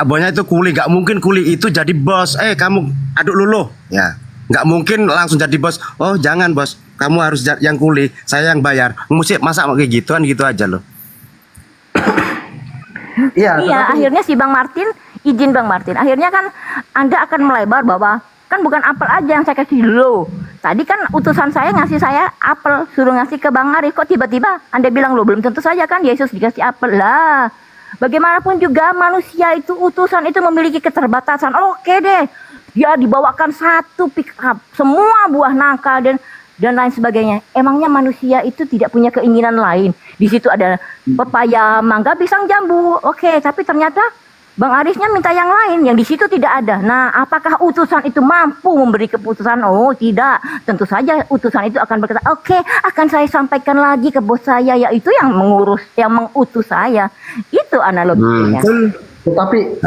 Speaker 18: buahnya itu kuli, nggak mungkin kuli itu jadi bos. Kamu aduk luluh, ya, nggak mungkin langsung jadi bos. Oh jangan bos, kamu harus yang kuli, saya yang bayar. Masa kayak gituan gitu aja loh.
Speaker 10: Iya, akhirnya si Bang Martin, izin Bang Martin, akhirnya kan Anda akan melebar bahwa kan bukan apel aja yang saya kasih lo. Tadi kan utusan saya ngasih saya apel, suruh ngasih ke Bang Arif. Kok tiba-tiba Anda bilang lo belum tentu saja kan Yesus dikasih apel lah. Bagaimanapun juga manusia itu utusan itu memiliki keterbatasan. Oke deh, dia dibawakan satu pick up, semua buah nangka dan lain sebagainya. Emangnya manusia itu tidak punya keinginan lain? Di situ ada pepaya, mangga, pisang, jambu. Oke, tapi ternyata Bang Arifnya minta yang lain, yang di situ tidak ada. Nah, apakah utusan itu mampu memberi keputusan? Oh, tidak. Tentu saja utusan itu akan berkata, oke, akan saya sampaikan lagi ke bos saya, yaitu yang mengurus, yang mengutus saya. Itu analoginya.
Speaker 17: Tetapi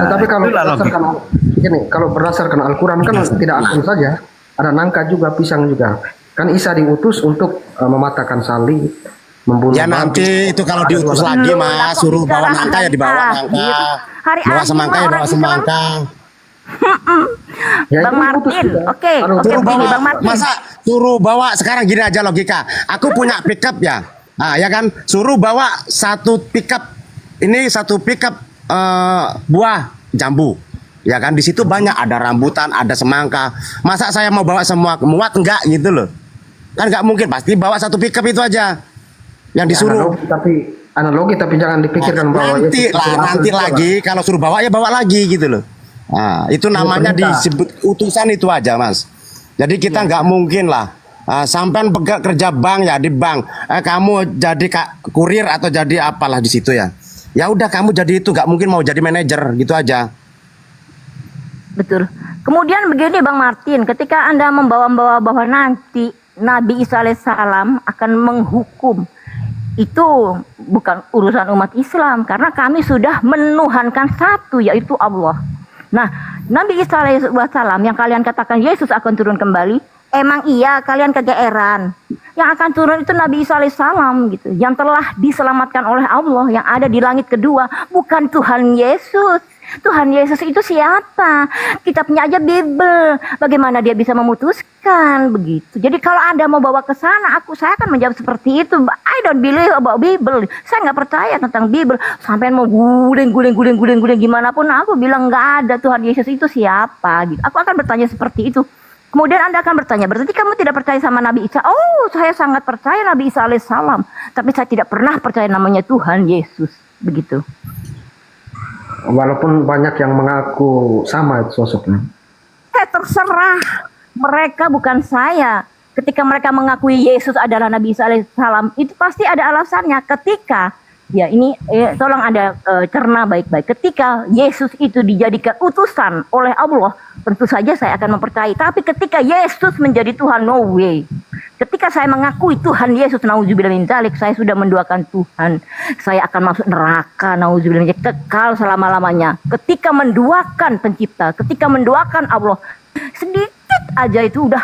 Speaker 17: kalau berdasarkan Al-Quran kan tidak akan saja, ada nangka juga, pisang juga. Kan Isa diutus untuk mematahkan salib, membunuh.
Speaker 18: Ya nanti itu kalau diutus lagi Mas, suruh bawa nangka ya dibawa nangka. Bawa semangka ya bawa semangka.
Speaker 10: Bang Martin, oke, begini Bang Martin.
Speaker 18: Masa suruh bawa sekarang gini aja logika. Aku punya pickup ya. Nah, ya kan, suruh bawa satu pickup. Ini satu pickup buah jambu. Ya kan, di situ banyak ada rambutan, ada semangka. Masa saya mau bawa semua, muat enggak gitu loh. Kan nggak mungkin, pasti bawa satu pickup itu aja yang disuruh.
Speaker 17: Analogi tapi jangan dipikirkan bahwa
Speaker 18: nanti lagi kalau suruh bawa ya bawa lagi gitu loh. Nah, itu namanya disebut utusan itu aja Mas. Jadi kita nggak mungkin lah sampai kerja bank ya di bank, kamu jadi kurir atau jadi apalah di situ ya. Ya udah kamu jadi itu, nggak mungkin mau jadi manajer gitu aja.
Speaker 10: Betul. Kemudian begini Bang Martin, ketika Anda membawa-bawa bahwa nanti Nabi Isa alaihissalam akan menghukum, itu bukan urusan umat Islam karena kami sudah menuhankan satu, yaitu Allah. Nah, Nabi Isa alaihissalam yang kalian katakan Yesus akan turun kembali, emang iya kalian kegeeran. Yang akan turun itu Nabi Isa alaihissalam gitu, yang telah diselamatkan oleh Allah, yang ada di langit kedua, bukan Tuhan Yesus. Tuhan Yesus itu siapa? Kitabnya aja Bible. Bagaimana dia bisa memutuskan begitu? Jadi kalau Anda mau bawa ke sana, saya akan menjawab seperti itu. I don't believe about Bible. Saya nggak percaya tentang Bible. Sampai mau guling gimana pun, aku bilang nggak ada. Tuhan Yesus itu siapa? Gitu. Aku akan bertanya seperti itu. Kemudian Anda akan bertanya, berarti kamu tidak percaya sama Nabi Isa? Oh, saya sangat percaya Nabi Isa alaihissalam. Tapi saya tidak pernah percaya namanya Tuhan Yesus. Begitu.
Speaker 17: Walaupun banyak yang mengaku sama sosoknya.
Speaker 10: Terserah. Mereka bukan saya. Ketika mereka mengakui Yesus adalah Nabi Isa alaihissalam, itu pasti ada alasannya. Ketika, ya ini tolong Anda cerna baik-baik. Ketika Yesus itu dijadikan utusan oleh Allah, tentu saja saya akan mempercayai. Tapi ketika Yesus menjadi Tuhan, no way. Ketika saya mengakui Tuhan Yesus, nauzubillah min dzalik, saya sudah mendoakan Tuhan, saya akan masuk neraka, nauzubillah min dzalik, kekal selama-lamanya. Ketika mendoakan pencipta, ketika mendoakan Allah, sedikit aja itu udah